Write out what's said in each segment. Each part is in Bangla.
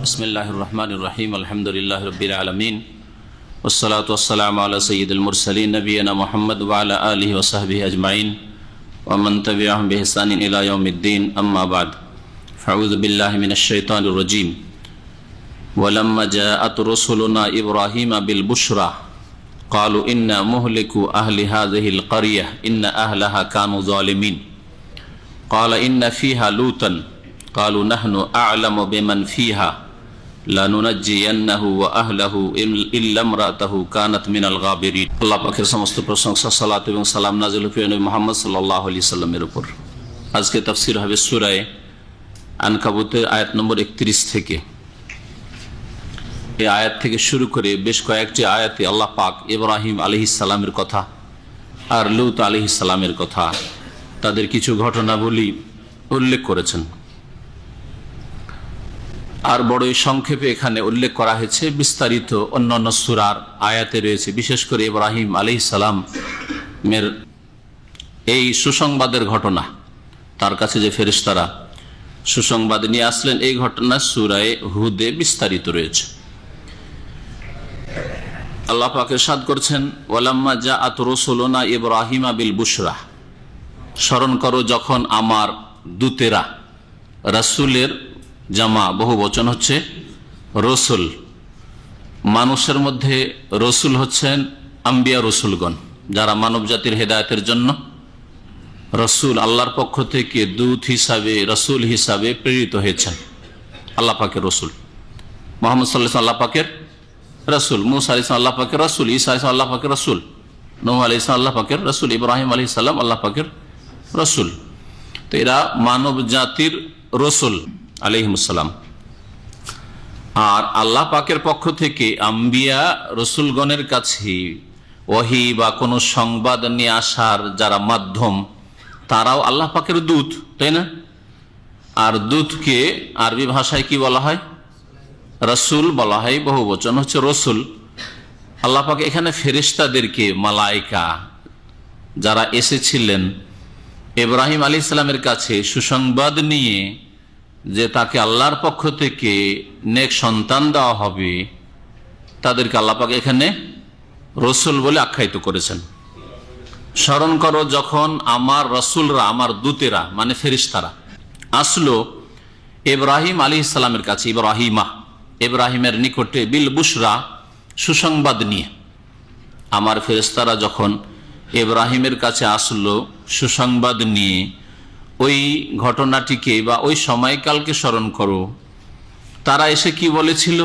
बिस्मिल्लाहिर रहमानिर रहीम अल्हम्दुलिल्लाहि रब्बिल आलमीन वस्सलातु वस्सलामु अला सय्यिदिल मुरसलीन नबियिना मुहम्मद व अला आलिहि व सहबिहि अजमाइन व मन तबिअहुम बि इहसानिन इला यौमिद्दीन अम्मा बाद फअऊज़ु बिल्लाहि मिनश शैतानिर रजीम वलम्मा जाअत रुसुलुना इब्राहीमा बिल बुश्रा क़ालू इन्ना मुहलिकू अहलि हाज़िहिल क़रियह इन्ना अहलहा कानू ज़ालिमीन क़ाल इन्ना फ़ीहा लूतन क़ालू नहनु अअलमु बिमन फ़ीहा लानुनज्जियन्नहु व अहलहु इल्ला इम्राअतहु कानत मिनाल गाबिरीन। আল্লাহ পাকের সমস্ত প্রশংসা, সালাত এবং সালাম নাযিল হোক নবী মুহাম্মদ সাল্লাল্লাহু আলাইহি সাল্লামের উপর। আজকে তাফসীর হবে সূরা আনকাবুতের আয়াত নম্বর 31 থেকে। এই আয়াত থেকে শুরু করে বেশ কয়েকটি আয়াতে আল্লাহ পাক ইব্রাহিম আলাইহিস সালামের কথা আর লূত আলাইহিস সালামের কথা, তাদের কিছু ঘটনাবলী উল্লেখ করেছেন। আর বড়ই সংক্ষেপে এখানে উল্লেখ করা হয়েছে, বিস্তারিত অন্যান্য সূরার আয়াতে রয়েছে। বিশেষ করে ইব্রাহিম আলাইহিস সালামের এই সুসংবাদের ঘটনা, তার কাছে যে ফেরেশতারা সুসংবাদ নিয়ে আসলেন, এই ঘটনা সূরা হুদে বিস্তারিত রয়েছে। আল্লাহ পাক ইরশাদ করছেন, ওয়ালাম্মা জাআত রুসুলুনা ইব্রাহিমা বিল বুশরা, স্মরণ করো যখন আমার দূতেরা, রাসূলের জামা বহু বচন হচ্ছে রসুল। মানুষের মধ্যে রসুল হচ্ছেন আম্বিয়া রসুলগণ, যারা মানব জাতির হেদায়েতের জন্য রসুল, আল্লাহর পক্ষ থেকে দূত হিসাবে, রসুল হিসাবে প্রেরিত হয়েছেন। আল্লাহ পাকের রসুল মুহাম্মদ সাল্লাল্লাহু আলাইহি ওয়াসাল্লাম আল্লাহ পাকের রসুল, মুসা আলাইহিস সালাম আল্লাহ পাকের রসুল, ঈসা আলাইহিস সালাম আল্লাহ পাকের রসুল, নূহ আলাইহিস সালাম আল্লাহ পাকের রসুল, ইব্রাহিম আলাইহিস সালাম আল্লাহ পাকের রসুল। তো এরা মানব জাতির রসুল আলাইহিমুসসালাম। আর আল্লাহ পাকের পক্ষ থেকে আম্বিয়া রসুলগণের কাছে ওহী বা কোনো সংবাদ নিয়ে আসার যারা মাধ্যম, তারাও আল্লাহ পাকের দূত, তাই না? আর দূতকে আরবি ভাষায় কি বলা হয়? রসুল বলা হয়, বহু বচন হচ্ছে রসুল। আল্লাহ পাক এখানে ফেরেশতাদেরকে, মালায়েকা যারা এসেছিলেন ইব্রাহিম আলাইহিস সালামের কাছে সুসংবাদ নিয়ে যে তাকে আল্লাহর পক্ষ থেকে নেক সন্তান দেওয়া হবে, তাদেরকে আল্লাহ পাক এখানে রসুল বলে আখ্যায়িত করেছেন। স্মরণ করো যখন আমার রসুলরা, আমার দূতেরা মানে ফেরেশতারা আসলো ইব্রাহিম আলাইহিস সালামের কাছে, ইব্রাহিমের নিকটে বিল বুশরা, সুসংবাদ নিয়ে। আমার ফেরেশতারা যখন ইব্রাহিমের কাছে আসলো সুসংবাদ নিয়ে, ওই ঘটনাটিকে বা ওই সময়কালকে স্মরণ করো। তারা এসে কি বলেছিল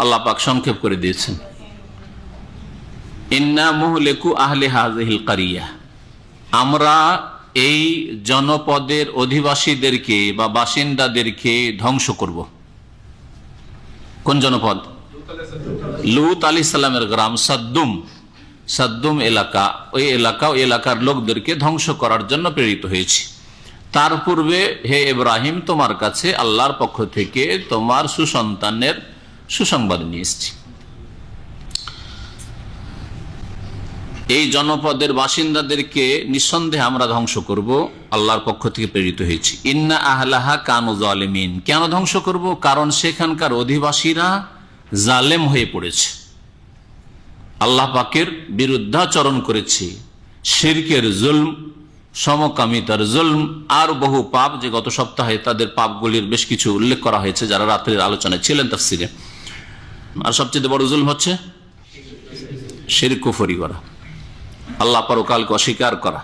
আল্লাহ পাক সংক্ষেপ করে দিয়েছেন, ইন্না মুহলিকু আহলি হাযিহিল কারিয়া, আমরা এই জনপদের অধিবাসীদেরকে বা বাসিন্দাদেরকে ধ্বংস করব। কোন জনপদ? লূত আলাইহিস সালামের গ্রাম সাদ্দুম এলাকা, ওই এলাকার লোকদেরকে ধ্বংস করার জন্য প্রেরিত হয়েছে। তার পূর্বে হে ইব্রাহিম, তোমার কাছে আল্লাহর পক্ষ থেকে তোমার সুসন্তানের সুসংবাদ নিয়ে এসেছি। এই জনপদের বাসিন্দাদেরকে নিঃসন্দেহে আমরা ধ্বংস করব, আল্লাহর পক্ষ থেকে প্রেরিত হয়েছি। ইন্না আহলাহা কানু জালিমিন, কেন ধ্বংস করব? কারণ সেখানকার অধিবাসীরা জালেম হয়ে পড়েছে, আল্লাহ পাকের বিরুদ্ধাচরণ করেছে, শিরকের জুলম, সমকামিতার জুলম, আর বহু পাপ, যে গত সপ্তাহে তাদের পাপগুলির বেশ কিছু উল্লেখ করা হয়েছে যারা রাত্রের আলোচনায় ছিলেন তাফসিরে। আর সবচেয়ে বড় জুলম হচ্ছে শিরক কুফরি করা, আল্লাহ পরকালকে অস্বীকার করা।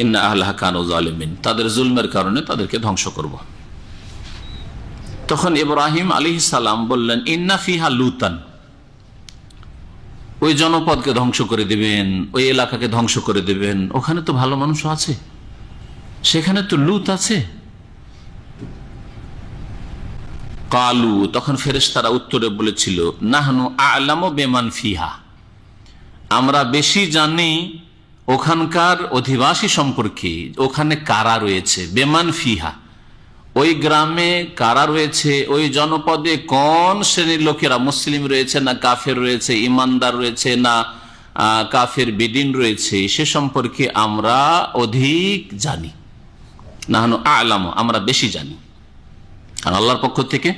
ইন্না আহলাহা কানু জালিমিন, তাদের জুলমের কারণে তাদেরকে ধ্বংস করব। তখন ইব্রাহিম আলাইহিস সালাম বললেন, ইন্না ফিহা লূতান, ওই জনপদকে ধ্বংস করে দেবেন, ওই এলাকাকে ধ্বংস করে দেবেন, ওখানে তো ভালো মানুষ আছে, সেখানে তো লূত আছে। কালু, তখন ফেরেশতারা উত্তরে বলেছিল, নাহনু আ'লামু বিমান ফিহা, আমরা বেশি জানি ওখানকার অধিবাসী সম্পর্কে, ওখানে কারা রয়েছে। বেমান ফিহা, ওই গ্রামে কারা রয়েছে, ওই জনপদে কোন শ্রেণীর লোকেরা, মুসলিম রয়েছে না কাফের রয়েছে, ইমানদার রয়েছে না কাফের বিদিন রয়েছে, সে সম্পর্কে আমরা অধিক জানি। নাহনু আ'লামু, আমরা বেশি জানি। আর আল্লাহর পক্ষ থেকে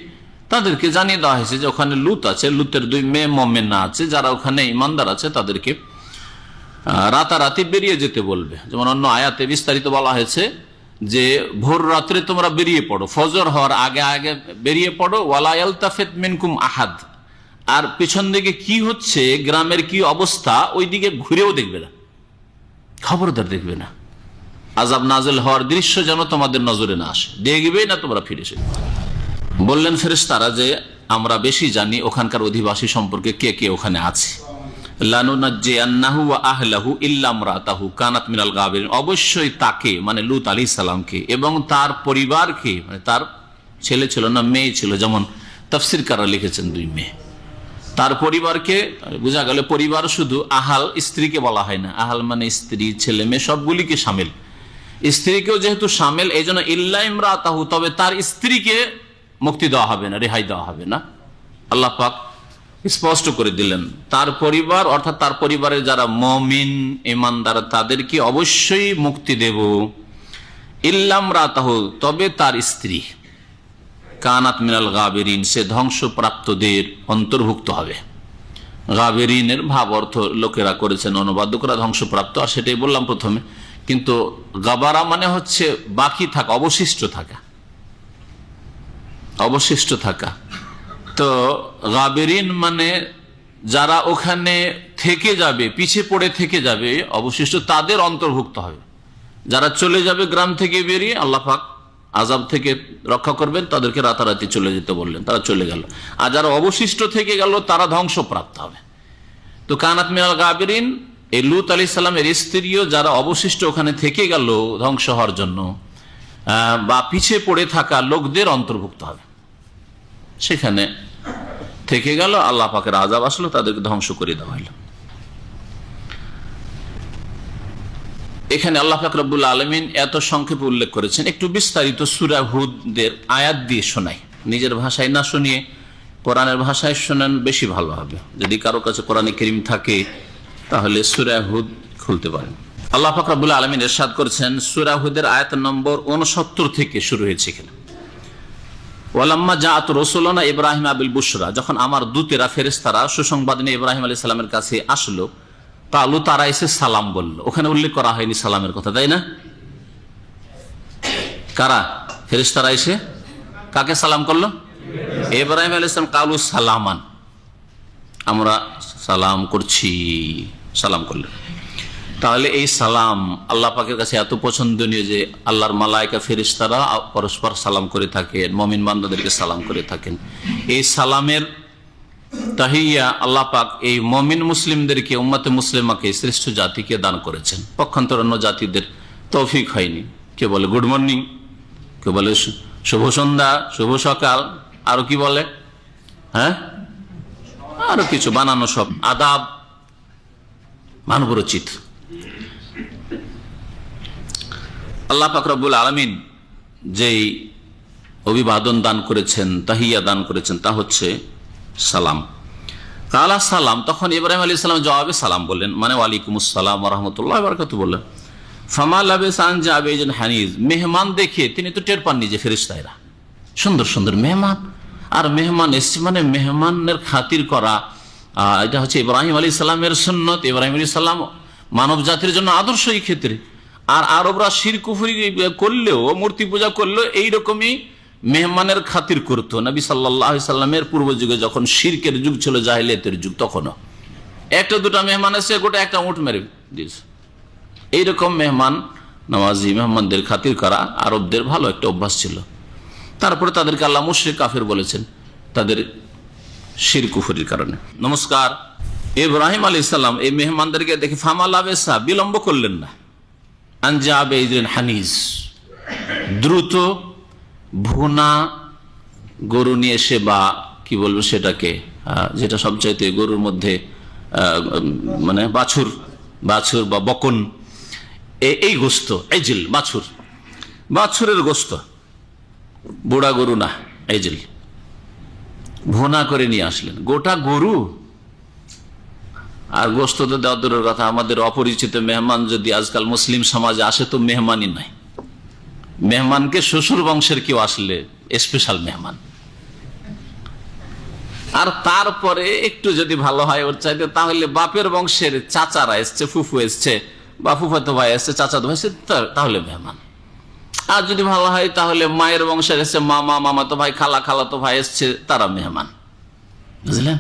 তাদেরকে জানিয়ে দেওয়া হয়েছে যে ওখানে লুত আছে, লুতের 2 মেয়ে মুমিনা আছে, যারা ওখানে ইমানদার আছে তাদেরকে রাতারাতি বেরিয়ে যেতে বলবে। যেমন অন্য আয়াতে বিস্তারিত বলা হয়েছে যে ভোর রাত্রে তোমরা বেরিয়ে পড়ো, ফজর হওয়ার আগে আগে বেরিয়ে পড়ো, ওয়ালা ইয়ালতাফিত মিনকুম আহাদ, আর পিছন দিকে কি হচ্ছে, গ্রামের কি অবস্থা, ওই দিকে ঘুরেও দেখবে না, খবরদার দেখবে না। আযাব নাযিল হওয়ার দৃশ্য যেন তোমাদের নজরে না আসে, দেখবেই না তোমরা ফিরে এসে। বললেন ফেরেশতারা যে আমরা বেশি জানি ওখানকার অধিবাসী সম্পর্কে, কে কে ওখানে আছে। লানুনাজ্জিয়ান্নাহু ওয়া আহলাহু ইল্লা ইমরাতাহু কানাত মিনাল গাবিরিন, অবশ্যই তাকে মানে লূত আলাইহিস সালামকে এবং তার পরিবারকে, মানে তার ছেলে ছিল না মেয়ে ছিল, যেমন তাফসীরকাররা লিখেছেন 2 মেয়ে, তার পরিবারকে বোঝা গেল পরিবার শুধু আহাল স্ত্রীকে বলা হয় না, আহাল মানে স্ত্রী ছেলে মেয়ে সবগুলিকে শামিল, স্ত্রীকেও যেহেতু শামিল এই জন্য ইল্লা ইমরাতাহু, তবে তার স্ত্রীকে মুক্তি দেওয়া হবে না, রেহাই দেওয়া হবে না। আল্লাহ পাক স্পষ্ট করে দিলেন তার পরিবার অর্থাৎ তার পরিবারের যারা মুমিন ঈমানদার তাদেরকে অবশ্যই মুক্তি দেব। ইল্লা ইমরাতাহু, তবে তার স্ত্রী কানাত মিনাল গাবিরিন, সে ধ্বংসপ্রাপ্তদের অন্তর্ভুক্ত হবে। গাবিরিনের ভাব অর্থ লোকেরা করেছেন, অনুবাদকরা ধ্বংসপ্রাপ্ত, আর সেটাই বললাম প্রথমে। কিন্তু গাবারা মানে হচ্ছে বাকি থাকা, অবশিষ্ট থাকা, অবশিষ্ট থাকা। তো গাবিরিন মানে যারা ওখানে থেকে যাবে, পিছে পড়ে থেকে যাবে, অবশিষ্ট তাদের অন্তর্ভুক্ত হবে। যারা চলে যাবে গ্রাম থেকে বেরিয়ে, আল্লাহ পাক আযাব থেকে রক্ষা করবেন, তাদেরকে রাতারাতি চলে যেতে বললেন, তারা চলে গেল। আর যারা অবশিষ্ট থেকে গেল তারা ধ্বংসপ্রাপ্ত হবে। তো কানাত মিনাল গাবিরিন, এই লূত আলাইহিস সালামের স্ত্রীও যারা অবশিষ্ট ওখানে থেকে গেল ধ্বংস হওয়ার জন্য বা পিছে পড়ে থাকা লোকদের অন্তর্ভুক্ত হবে। সেখানে থেকে গেল, আল্লাহ পাকের আযাব আসলো, তাদেরকে ধ্বংস করে দেওয়া হলো। এখানে আল্লাহ পাক রব্বুল আলামিন এত সংক্ষেপে উল্লেখ করেছেন। একটু বিস্তারিত সূরা হুদের আয়াত দিয়ে শোনাই, নিজের ভাষায় না শুনিয়ে কোরআনের ভাষায় শোনেন বেশি ভালো হবে। যদি কারো কাছে কোরআনে কারীম থাকে তাহলে সূরা হুদ খুলতে পারেন। আল্লাহ পাক রব্বুল আলামিন ইরশাদ করেছেন, সূরা হুদের আয়াত নম্বর 69 থেকে শুরু হয়েছে। এখানে ওয়ালাম্মা জাআত রাসূলুনা ইব্রাহিম বিল বুশরা, যখন আমার দূতেরা ফেরেশতারা সুসংবাদ নিয়ে ইব্রাহিম আলাইহিস সালামের কাছে আসলো, কালু, তারা এসে সালাম বলল। ওখানে উল্লেখ করা হয়নি সালামের কথা, তাই না? কারা? ফেরেশতারা এসে কাকে সালাম করলো? ইব্রাহিম আলাইহিস সালাম। কালু সালামান, আমরা সালাম করছি, সালাম করলেন। তাহলে এই সালাম আল্লাহ পাকের কাছে এত পছন্দনীয় যে আল্লাহর মালায়েকা ফেরেশতারা পরস্পর সালাম করে থাকেন, মুমিন বান্দাদেরকে সালাম করে থাকেন। এই সালামের তাহিয়া আল্লাহ পাক এই মুমিন মুসলিমদেরকে, উম্মতে মুসলিমাকে, শ্রেষ্ঠ জাতিকে দান করেছেন। পক্ষান্তর অন্য জাতিদের তৌফিক হয়নি। কে বলে গুড মর্নিং, কে বলে শুভ সন্ধ্যা, শুভ সকাল, আরো কি বলে, হ্যাঁ আরো কিছু বানানো সব আদাব মানব রচিত। আল্লাহ পাক রব্বুল আলামিন যেই অভিবাদন দান করেছেন, তাহিয়া দান করেছেন, তা হচ্ছে সালাম। কালা সালাম, তখন ইব্রাহিম আলাইহিস সালাম জবাবে সালাম বললেন, মানে ওয়ালাইকুমুস সালাম ওয়া রাহমাতুল্লাহি ওয়া বারাকাতুহু বললেন। ফামা লাবিসা আন জাআ বিজন হানিজ, মেহমান দেখে তিনি তো টের পাননি যে ফেরেশতারা সুন্দর সুন্দর মেহমান, আর মেহমান এসছে মানে মেহমানের খাতির করা, এটা হচ্ছে ইব্রাহিম আলাইহিস সালামের সুন্নত। ইব্রাহিম আলাইহিস সালাম মানব জাতির জন্য আদর্শ এই ক্ষেত্রে। আর আরবরা শিরক কুফরি করলেও, মূর্তি পূজা করলেও এইরকমই মেহমানের খাতির করতো। নবী সাল্লাল্লাহু আলাইহি সাল্লামের পূর্ব যুগে যখন শিরকের যুগ ছিল, জাহিলিয়াতের যুগ, তখনও একটা দুটা মেহমান এসে গোটা একটা উট মেরে দিয়েছে। এইরকম মেহমান নওয়াজি, মেহমানদের খাতির করা আরবদের ভালো একটা অভ্যাস ছিল। তারপরে তাদেরকে আল্লাহ মুশরিক কাফের বলেছেন, তাদের শিরক কুফরির কারণে। নমস্কার। ইব্রাহিম আলাইহিস সালাম এই মেহমানদেরকে দেখে ফামা লাবেসা, বিলম্ব করলেন না, আনজা বেইদিন হানিজ, দ্রুত ভুনা গরু নিয়ে এসে, বা কি বলবো সেটাকে, যেটা সবচাইতে গরুর মধ্যে মানে বাছুর বা বকন, এই গোস্ত, এজিল, বাছুরের গোস্ত, বুড়া গরু না, এজিল ভুনা করে নিয়ে আসলেন। গোটা গরু আর গোস্ত তো দেওয়া দূরের কথা, আমাদের অপরিচিত মেহমান যদি আজকাল মুসলিম সমাজে আসে তো মেহমানই নাই, মেহমানকে শ্বশুর বংশের কেউ আসলে স্পেশাল মেহমান। আর তারপরে একটু যদি ভালো হয় ওর চাইতে, তাহলে বাপের বংশের চাচারা এসছে, ফুফু এসছে বা ফুফাতো ভাই এসছে, চাচাতো ভাই এসছে, তাহলে মেহমান। আর যদি ভালো হয় তাহলে মায়ের বংশের এসছে, মামা মামাতো ভাই, খালা খালাতো ভাই এসছে, তারা মেহমান, বুঝলেন।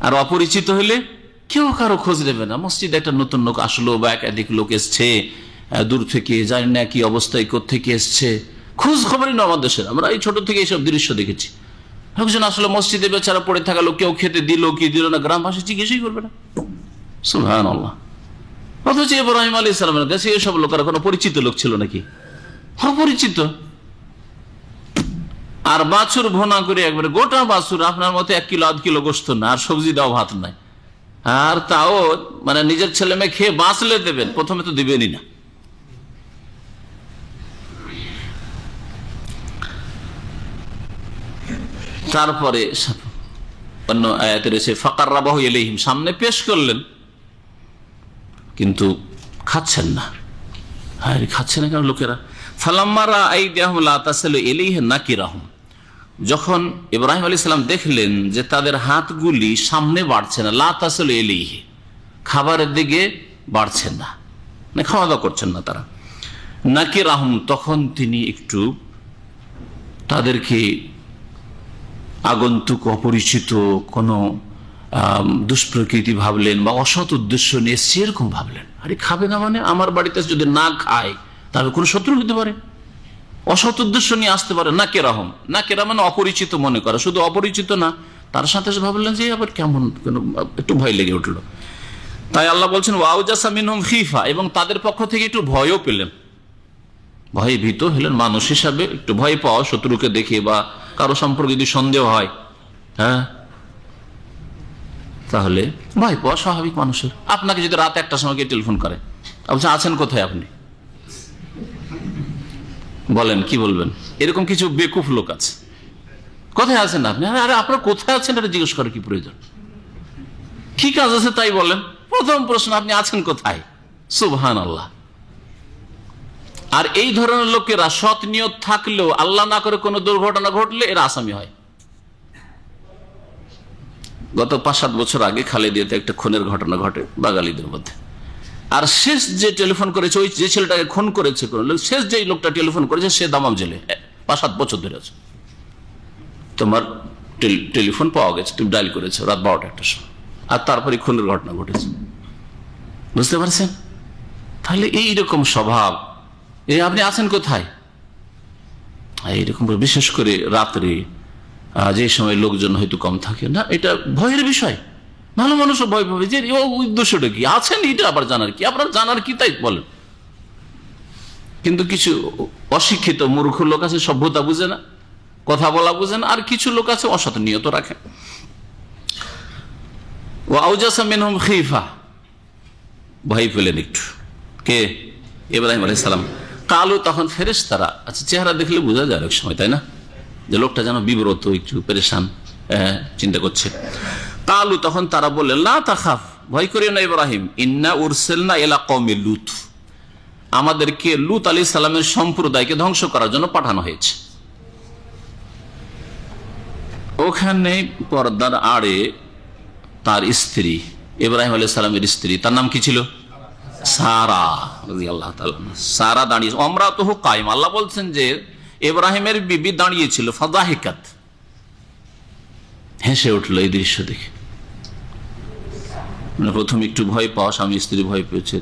আর অপরিচিত হইলে কেউ কারো খোঁজ নেবে না। মসজিদে একটা নতুন লোক আসলো বা একাধিক লোক এসছে দূর থেকে, জানি না কি অবস্থায় কোত্থেকে এসছে, খোঁজ খবরই না আমাদের দেশের। আমরা এই ছোট থেকে এইসব দৃশ্য দেখেছি। একজন আসলে মসজিদে বেচারা পড়ে থাকা লোক, কেউ খেতে দিল কি দিল না, গ্রামবাসী জিজ্ঞেসই করবে না। সুবহানাল্লাহ। অথচ ইব্রাহিম আলাইহিস সালামের কাছে এসব লোকেরা কোনো পরিচিত লোক ছিল নাকি? অপরিচিত। আর বাছুর ভোনা করে একবারে গোটা বাছুর, আপনার মতো 1 কিলো 1.5 কিলো গোস্ত না, আর সবজি দাও, ভাত নাই, আর তাও মানে নিজের ছেলে মেয়ে খেয়ে বাঁচলে দেবেন, প্রথমে তো দিবেনই না। তারপরে অন্য আয়াতে রয়েছে ফাকাররাবাহু ইলাইহিম, সামনে পেশ করলেন, কিন্তু খাচ্ছেন না। খাচ্ছে না কেন লোকেরা? ফালাম্মা রাআইদাহুম লা তাসিলু ইলাইহি নাকিরাহুম, যখন ইব্রাহিম আলাইহিস সালাম দেখলেন যে তাদের হাতগুলি সামনে বাড়ছে না, লা তাসিলু ইলাইহি, খাবারের দিকে বাড়ছে না, মানে খাওয়া দাওয়া করছেন না তারা, নাকিরাহুম, তখন তিনি একটু তাদেরকে আগন্তুক, অপরিচিত কোনো দুষ্প্রকৃতি ভাবলেন বা অসৎ উদ্দেশ্য নিয়ে সেরকম ভাবলেন। আরে খাবে না মানে, আমার বাড়িতে যদি না খায় তাহলে কোনো শত্রু হতে পারে, অসৎ উদ্দেশ্য নিয়ে আসতে পারে। না কেরাহম, না কেরা মানে অপরিচিত মনে করা, শুধু অপরিচিত না, তার সাথে ভাবলেন যে আবার কেমন, একটু ভয় লেগে উঠলো। তাই আল্লাহ বলছেন ওয়াউজাসা মিনহুম খিফা, এবং তাদের পক্ষ থেকে একটু ভয়ও পেলেন, ভয়ে ভীত হলেন। মানুষ হিসাবে একটু ভয় পাওয়া, শত্রুকে দেখে বা কারো সম্পর্কে যদি সন্দেহ হয়, হ্যাঁ, তাহলে ভয় পাওয়া স্বাভাবিক মানুষের। আপনাকে যদি রাত 1টার সময় টেলিফোন করে, বলছেন আছেন কোথায় আপনি, বলেন কি বলবেন? এরকম কিছু বেকুফ লোক আছে, কোথায় আছেন আপনি? আরে আপনার কোথায় আছেন এটা জিজ্ঞেস করে কি প্রয়োজন? কি কাজ আছে তাই বলেন। প্রথম প্রশ্ন, আপনি আছেন কোথায়? সুবহানাল্লাহ। আর এই ধরনের লোকেরা সৎ নিয়ত থাকলেও আল্লাহ না করে কোনো দুর্ঘটনা ঘটলে এরা আসামি হয়। গত 5-7 বছর আগে খালেদিয়াতে একটা খুনের ঘটনা ঘটে বাঙালিদের মধ্যে। আর শেষ যে টেলিফোন করেছে, ওই যে ছেলেটাকে খুন করেছে, শেষ যে লোকটা টেলিফোন করেছে সে দামাম জেলে 5-7 বছর ধরে আছে। তোমার টেলিফোন পাওয়া গেছে, তুমি ডায়াল করেছো রাত 12টা সময়, আর তারপরে খুনের ঘটনা ঘটেছে। বুঝতে পারছেন? তাহলে এইরকম স্বভাব, আপনি আছেন কোথায়, এইরকম বিশেষ করে রাত্রে যে সময় লোকজন হয়তো কম থাকে না, এটা ভয়ের বিষয়। ভালো মানুষও ভয় পাবে যে উদ্দেশ্যটা কি, আছেন এটা আবার জানার কি, আপনার জানার কি তাই বলেন। কিন্তু কিছু অশিক্ষিত মূর্খ লোক আছে, সভ্যতা বুঝে না, কথা বলা বুঝে না, আর কিছু লোক আছে অসৎ নিয়ত রাখে। ওয়াউজাসা মিনহুম খিফা, ভয় পেলেন একটু, কে? ইব্রাহিম আলাইহিস সালাম। কালু, তখন ফেরেশতারা, আচ্ছা চেহারা দেখলে বোঝা যায় অনেক সময়, তাই না, যে লোকটা যেন বিব্রত, একটু পেরেশান, চিন্তা করছে। কালু, তখন তারা বললেন লা তাখাফ, ভয় করিও না ইব্রাহিম, ইন্না উরসিলনা ইলা কওমি লূত, আমাদেরকে লূত আলাইহিস সালামের সম্প্রদায়কে ধ্বংস করার জন্য পাঠানো হয়েছে। ওখানে পর্দার আড়ে তার স্ত্রী, ইব্রাহিম আলাইহিস সালামের স্ত্রী, তার নাম কি ছিল? সারা রাদিয়াল্লাহু তাআলা। সারা দাঁড়িয়ে, আমরাতুহু কায়েমা, আল্লাহ বলছেন যে ইব্রাহিমের বিবি দাঁড়িয়েছিল, ফাদাহিকাত, হেসে উঠলো এই দৃশ্য দেখে। প্রথম একটু ভয় পাওয়া, স্বামী স্ত্রী ভয় পেয়েছে,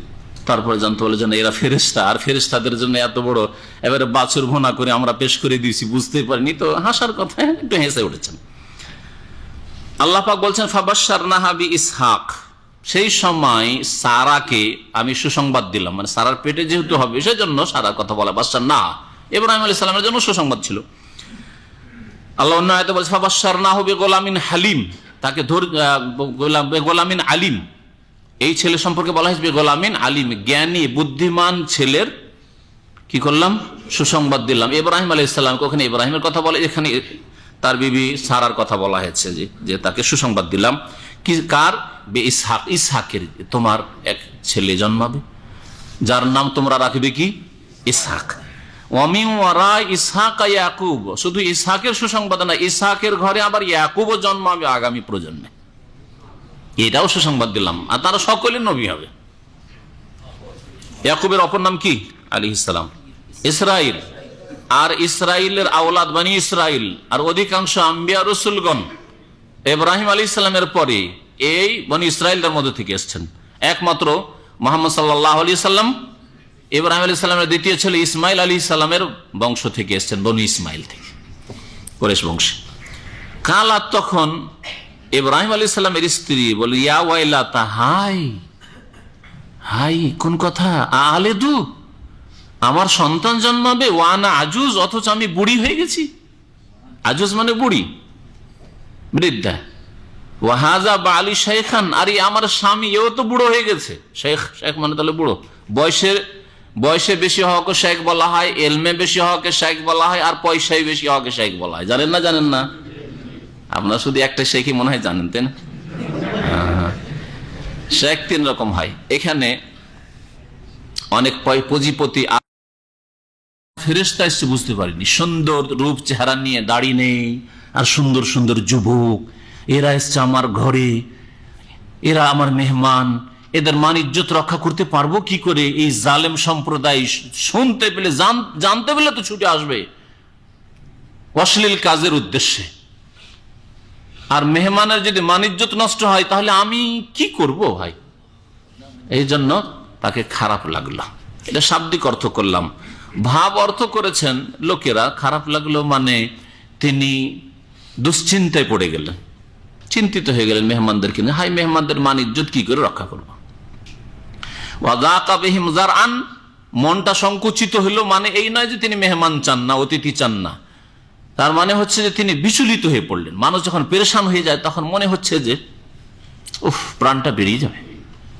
তারপরে জানতে পারলো যে এরা ফেরেশতা, আর ফেরেশতাদের জন্য এত বড় এবারে বাছুর ভোনা করে আমরা পেশ করে দিয়েছি, বুঝতে পারিনি তো, হাসার কথা, একটু হেসে উঠেছেন। আল্লাহ পাক বলছেন ফাবাশশারনাহা বিইসহাক, সেই সময় সারাকে আমি সুসংবাদ দিলাম, মানে সারার পেটে যেহেতু হবে সেজন্য সারার কথা বলা, বাশশারনাহা ইব্রাহিম আলাইহিস সালামের জন্য সুসংবাদ ছিল। আল্লাহ অন্য আয়াতে বলছে ফাবাশশারনাহু বিগুলামিন হালিম, তাকে গোলামিন আলিম, এই ছেলে সম্পর্কে বলা হয়েছে গোলামিন আলিম, জ্ঞানী বুদ্ধিমান ছেলের কি করলাম? সুসংবাদ দিলাম। ইব্রাহিম আলাইহিস সালামকে ওখানে ইব্রাহিমের কথা বলে, এখানে তার বিবি সারার কথা বলা হয়েছে যে তাকে সুসংবাদ দিলাম। কি কার? বে ইসহাক, ইসহাকের, তোমার এক ছেলে জন্মাবে যার নাম তোমরা রাখবে কি? ইসহাক। ওয়ামিন ওয়ারা ইসহাক ইয়াকুব, শুধু ইসহাকের সুসংবাদ না, ইসহাকের ঘরে আবার ইয়াকুবও জন্মাবে আগামী প্রজন্মে, এটাও সুসংবাদ দিলাম। আর তারা সকলে নবী হবে। ইয়াকুবের অপর নাম কি? আলাইহিস সালাম, ইসরাইল। আর ইসরাইলের আওলাদ বানি ইসরাইল, আর অধিকাংশ আম্বিয়া রসুলগণ ইব্রাহিম আলাইহিস সালামের পরে এই বনি ইসরাইলের মধ্যে থেকে এসেছেন। একমাত্র মুহাম্মদ সাল্লাল্লাহু আলাইহি সাল্লাম ইব্রাহিম আলাইহিস সালামের দ্বিতীয় ছেলে ইসমাইল আলাইহিস সালামের বংশ থেকে এসেছেন, বনি ইসমাইল থেকে, কুরাইশ বংশে। কালা, তখন ইব্রাহিম আলাইহিস সালামের স্ত্রী বলে, ইয়া ওয়াইলাতা, হাই হাই, কোন কথা, আলেদু, আমার সন্তান জন্মাবে, ওয়ানা আজুজ, অথচ আমি বুড়ি হয়ে গেছি। আজুজ মানে বুড়ি, বৃদ্ধা। ওয়াহাজা বালি শেখান, আরে আমার স্বামী এও তো বুড়ো হয়ে গেছে। শেখ, শেখ মানে তাহলে বুড়ো। বয়সে বেশি হওয়াকে শেখ বলা হয়, এলমে বেশি হওয়াকে শেখ বলা হয়, আর পয়সায় বেশি হওয়াকে শেখ বলা হয়। জানেন না? জানেন না? আপনারা শুধু একটা শেখই মনে হয় জানেন, তাই না? শেখ তিন রকম হয়। এখানে অনেক পুঁজিপতি ফেরেশতা এসে বুঝতে পারিনি, সুন্দর রূপ চেহারা নিয়ে, দাড়ি নেই, আর সুন্দর সুন্দর যুবক, এরা এসছে আমার ঘরে, এরা আমার মেহমান, এদের মান ইজ্জত রক্ষা করতে পারবো কি করে? এই জালেম সম্প্রদায় শুনতে পেলে, জানতে পেলে তো ছুটে আসবে অশ্লীল কাজের উদ্দেশ্যে। আর মেহমানের যদি মান ইজ্জত নষ্ট হয় তাহলে আমি কি করব ভাই? এই জন্য তাকে খারাপ লাগলো। এটা শাব্দিক অর্থ করলাম। ভাব অর্থ করেছেন লোকেরা, খারাপ লাগলো মানে তিনি দুশ্চিন্তায় পড়ে গেলেন, চিন্তিত হয়ে গেলেন মেহমানদের কিনে। হাই, মেহমানদের মান ইজ্জত কি করে রক্ষা করব? ওয়াযাকা বিহিম যারআন, মনটা সংকুচিত হলো, মানে এই নয় যে তিনি মেহমান চান না, অতিথি চান না, তার মানে হচ্ছে যে তিনি বিচলিত হয়ে পড়লেন। মানুষ যখন পেরেশান হয়ে যায় তখন মনে হচ্ছে যে উফ, প্রাণটা বেরিয়ে যাবে,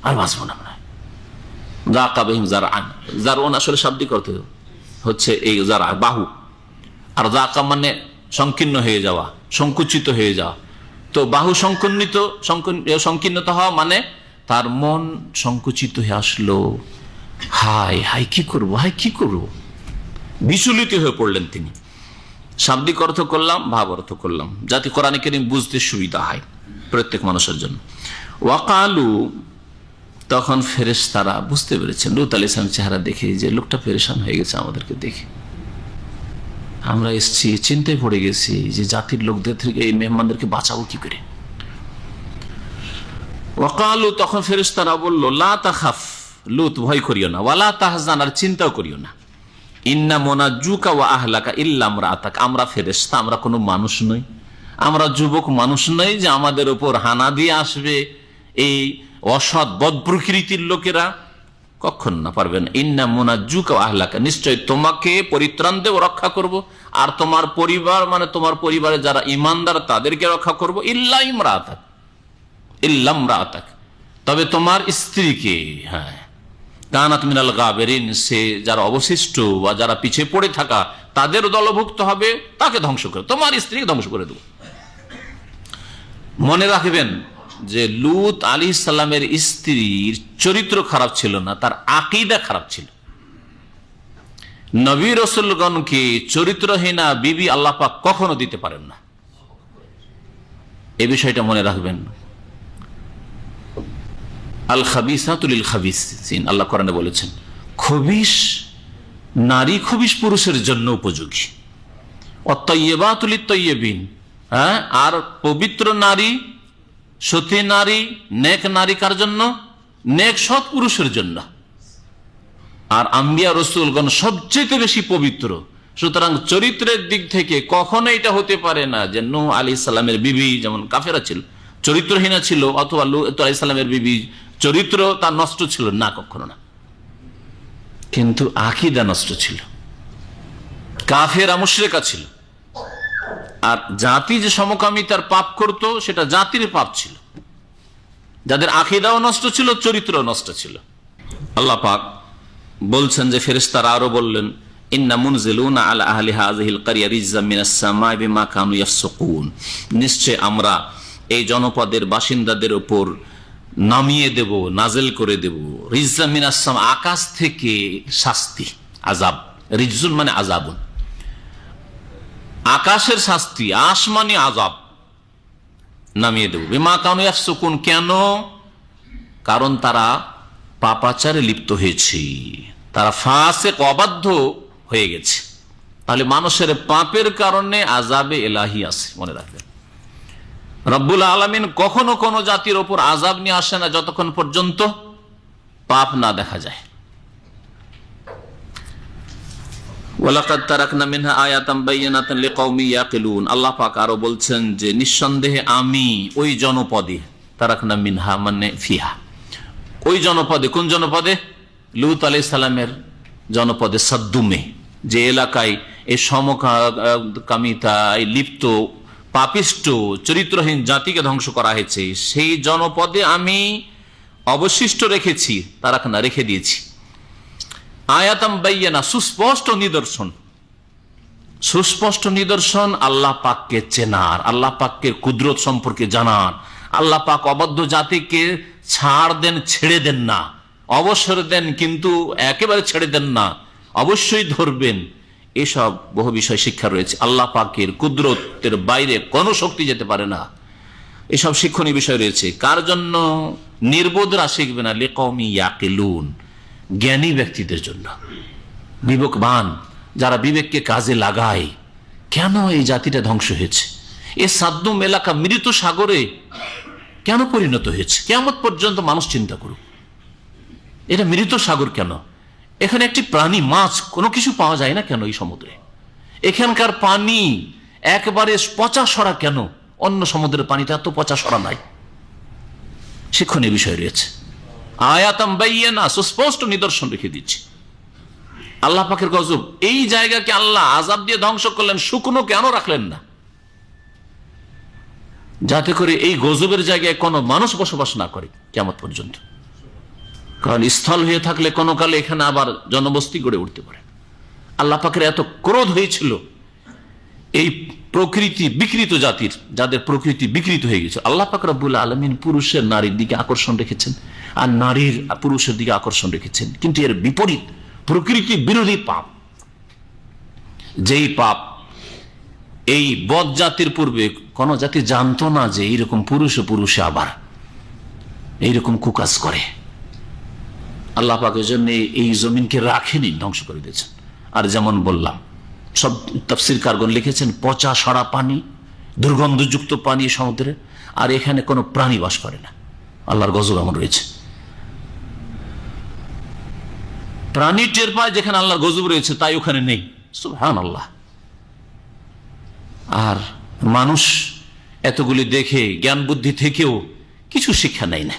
আর বাঁচবো না। যাকা বিহিম যারআন, যারআন আসলে শাব্দিক অর্থ হচ্ছে এই যারা, বাহু। আর যাকা মানে সংকীর্ণ হয়ে যাওয়া, সংকুচিত হয়ে যাওয়া। তো বাহু সংকীর্ণতা হওয়া মানে তার মন সংকুচিত হয়ে আসলো। হাই হাই, কি করবো, হাই কি করবো, বিচলিত হয়ে পড়লেন তিনি। শাব্দিক অর্থ করলাম, ভাব অর্থ করলাম, যাতে কোরআন কারীম বুঝতে সুবিধা হয় প্রত্যেক মানুষের জন্য। ওয়াকালু, তখন ফেরেশতারা বুঝতে পেরেছেন লূত আলাইহিস সালামের চেহারা দেখে যে লোকটা পেরেশান হয়ে গেছে আমাদেরকে দেখে, আমরা এসছি, চিন্তায় পড়ে গেছি যে জাতির লোকদের থেকে এই মেহমানদেরকে বাঁচাবো কি করে। ওয়াকালু, তখন ফেরেশতারা বলল, লা তাখাফ, লূত ভয় করিও না, ওয়ালা তাহজান, আর চিন্তাও করিও না, ইন্না মুনাজ্জুকা ওয়া আহলাকা ইল্লা ইমরাতাক, আমরা ফেরেশতা, আমরা কোনো মানুষ নই, আমরা যুবক মানুষ নই যে আমাদের উপর হানা দিয়ে আসবে এই অসৎ বদ প্রকৃতির লোকেরা, কখন না, পারবেন। ইন্না মুনাজ্জুকা ওয়া আহলাকা, নিশ্চয় তোমাকে পরিত্রাণ দেব, রক্ষা করব, আর তোমার পরিবার মানে তোমার পরিবারে যারা ঈমানদার তাদেরকে রক্ষা করব, ইল্লা ইমরাতাক, ইল্লা ইমরাতাক, তবে তোমার স্ত্রীকে। হ্যাঁ, কানাত মিনাল গাবিরিন, সে যারা অবশিষ্ট বা যারা পিছিয়ে পড়ে থাকা তাদের দলভুক্ত হবে, তাকে ধ্বংস করে, তোমার স্ত্রীকে ধ্বংস করে দেব। মনে রাখবেন যে লূত আলাইহিস সালামের স্ত্রীর চরিত্র খারাপ ছিল না, তার আকীদা খারাপ ছিল। নবী রাসূলগণকে চরিত্রহীনা বিবি আল্লাহ পাক কখনো দিতে পারেন না, এই বিষয়টা মনে রাখবেন। আল খাবিসাতু লিল খাবিসিন, আল্লাহ কোরআনে বলেছেন খবিশ নারী খবিশ পুরুষের জন্য উপযোগী, অত্তাইয়্যিবাতু লিত-তাইয়্যিবিন, হ্যাঁ, আর পবিত্র নারী, সতী নারী, নেক নারী কার জন্য? নেক সৎ পুরুষের জন্য। আর আম্বিয়া রাসূলগণ সবচেয়ে বেশি পবিত্র, সুতরাং চরিত্রের দিক থেকে কখনো এটা হতে পারে না যে নূহ আলাইহিস সালামের বিবি যেমন কাফেরা ছিল, চরিত্রহীনা ছিল, অথবা লূত আলাইহিস সালামের বিবি চরিত্র তার নষ্ট ছিল না, কখনো না। কিন্তু আকীদা নষ্ট ছিল, কাফেরা মুশরিকা ছিল। আর জাতি যে সমকামিতার পাপ করত সেটা জাতির পাপ ছিল, যাদের আকীদাও নষ্ট ছিল, চরিত্র নষ্ট ছিল। আল্লাহ পাক বলছেন যে ফেরেশতারা আরো বললেন, ইন্না মুনজিলুনা আলা আহলি হাযিহিল ক্বারিয়া রিজজাম মিনাস সামাই বিমা কানু ইয়াফসুকুন, নিশ্চয় আমরা এই জনপদের বাসিন্দাদের উপর নামিয়ে দেব, নাজেল করে দেব, রিজজাম মিনাস সামা, আকাশ থেকে শাস্তি, আযাব, রিজসুন মানে আযাবুন, আকাশের শাস্তি, আসমানি আযাব নামিয়ে দেব। বিমা কানু ইয়াফসুকুন, কেন? কারণ তারা পাপাচারে লিপ্ত হয়েছে, তারা ফাসিক, অবাধ্য হয়ে গেছে। তাহলে মানুষের পাপের কারণে আযাবে ইলাহি আছে, মনে রাখবেন। রব্বুল আলামিন কখনো কোনো জাতির ওপর আযাব নিয়ে আসে না যতক্ষণ পর্যন্ত পাপ না দেখা যায়। ওয়ালাকাদ তারাকনা মিনহা আয়াতাম বাইয়িনাতান লিকাওমি ইয়াকিলুন, আল্লাহ পাক আরো বলছেন যে নিঃসন্দেহে আমি ওই জনপদে, তারাকনা মিনহা মানে ফিহা, ওই জনপদে, কোন জনপদে? লূত আলাইহিস সালামের জনপদে সাদ্দুমে, যে এলাকায় এই সমকামিতায় লিপ্ত পাপিষ্ট চরিত্রহীন জাতিকে ধ্বংস করা হয়েছে, সেই জনপদে আমি অবশিষ্ট রেখেছি, তারাকনা রেখে দিয়েছি। আয়াতাম বাইয়িনা, সুস্পষ্ট নিদর্শন, সুস্পষ্ট নিদর্শন আল্লাহ পাককে চেনার, আল্লাহ পাককে কুদরত সম্পর্কে জানার। আল্লাহ পাক অবাধ্য জাতিকে ছাড় দেন, ছেড়ে দেন না, অবসর দেন কিন্তু একেবারে ছেড়ে দেন না, অবশ্যই ধরবেন। এসব বহু বিষয় শিক্ষা রয়েছে। আল্লাহ পাকের কুদরতের বাইরে কোনো শক্তি যেতে পারে না, এসব শিক্ষণীয় বিষয় রয়েছে। কার জন্য? নির্বোধরা শিখবে না, লিকাওমি ইয়াকিলুন, জ্ঞানী ব্যক্তিদের জন্য, বিবেকবান যারা বিবেককে কাজে লাগায়। কেন এই জাতিটা ধ্বংস হয়েছে? এ সাদ্দুম এলাকা মৃত সাগরে কেন পরিণত হয়েছে? কিয়ামত পর্যন্ত মানুষ চিন্তা করুক, এটা মৃত সাগর কেন? এখানে একটি প্রাণী, মাছ, কোনো কিছু পাওয়া যায় না কেন এই সমুদ্রে? এখানকার পানি একেবারে পচা সরা কেন? অন্য সমুদ্রের পানিটা তো পচা সরা নাই। শিক্ষণীয় বিষয় রয়েছে। আয়াতাম বাইয়িনা, সুস্পষ্ট নিদর্শন রেখে দিচ্ছি। আল্লাহ পাকের গজব, এই জায়গাকে আল্লাহ আযাব দিয়ে ধ্বংস করলেন, শুকনো কেন রাখলেন না? যাতে করে এই গজবের জায়গায় কোনো মানুষ বসবাস না করে কিয়ামত পর্যন্ত। কারণ স্থল হয়ে থাকলে কোনো কালে এখানে আবার জনবস্তি গড়ে উঠতে পারে। আল্লাহ পাকের এত ক্রোধ হয়েছিল এই প্রকৃতি বিকৃত জাতির, যাদের প্রকৃতি বিকৃত হয়ে গেছে। আল্লাহ পাক রব্বুল আলামিন পুরুষের নারীর দিকে আকর্ষণ রেখেছেন, আর নারীর পুরুষের দিকে আকর্ষণ রেখেছেন, কিন্তু এর বিপরীত প্রকৃতি বিরোধী পাপ, যেই পাপ এই বদ জাতির পূর্বে কোন জাতি জানতো না যে এইরকম পুরুষে আবার এইরকম কুকাজ করে। আল্লাহ পাকের জন্য এই জমিনকে রাখেনি, ধ্বংস করে দিয়েছেন। আর যেমন বললাম, সব তাফসীরকারগণ লিখেছেন পচা সরা পানি, দুর্গন্ধযুক্ত পানি সমুদ্রে, আর এখানে কোনো প্রাণী বাস করে না। আল্লাহর গজব এমন রয়েছে। প্রাণী টের পায় যেখানে আল্লাহর গজব রয়েছে, তাই ওখানে নেই। সুবহানাল্লাহ। আর মানুষ এতগুলি দেখে জ্ঞান বুদ্ধি থেকেও কিছু শিক্ষা নেয় না।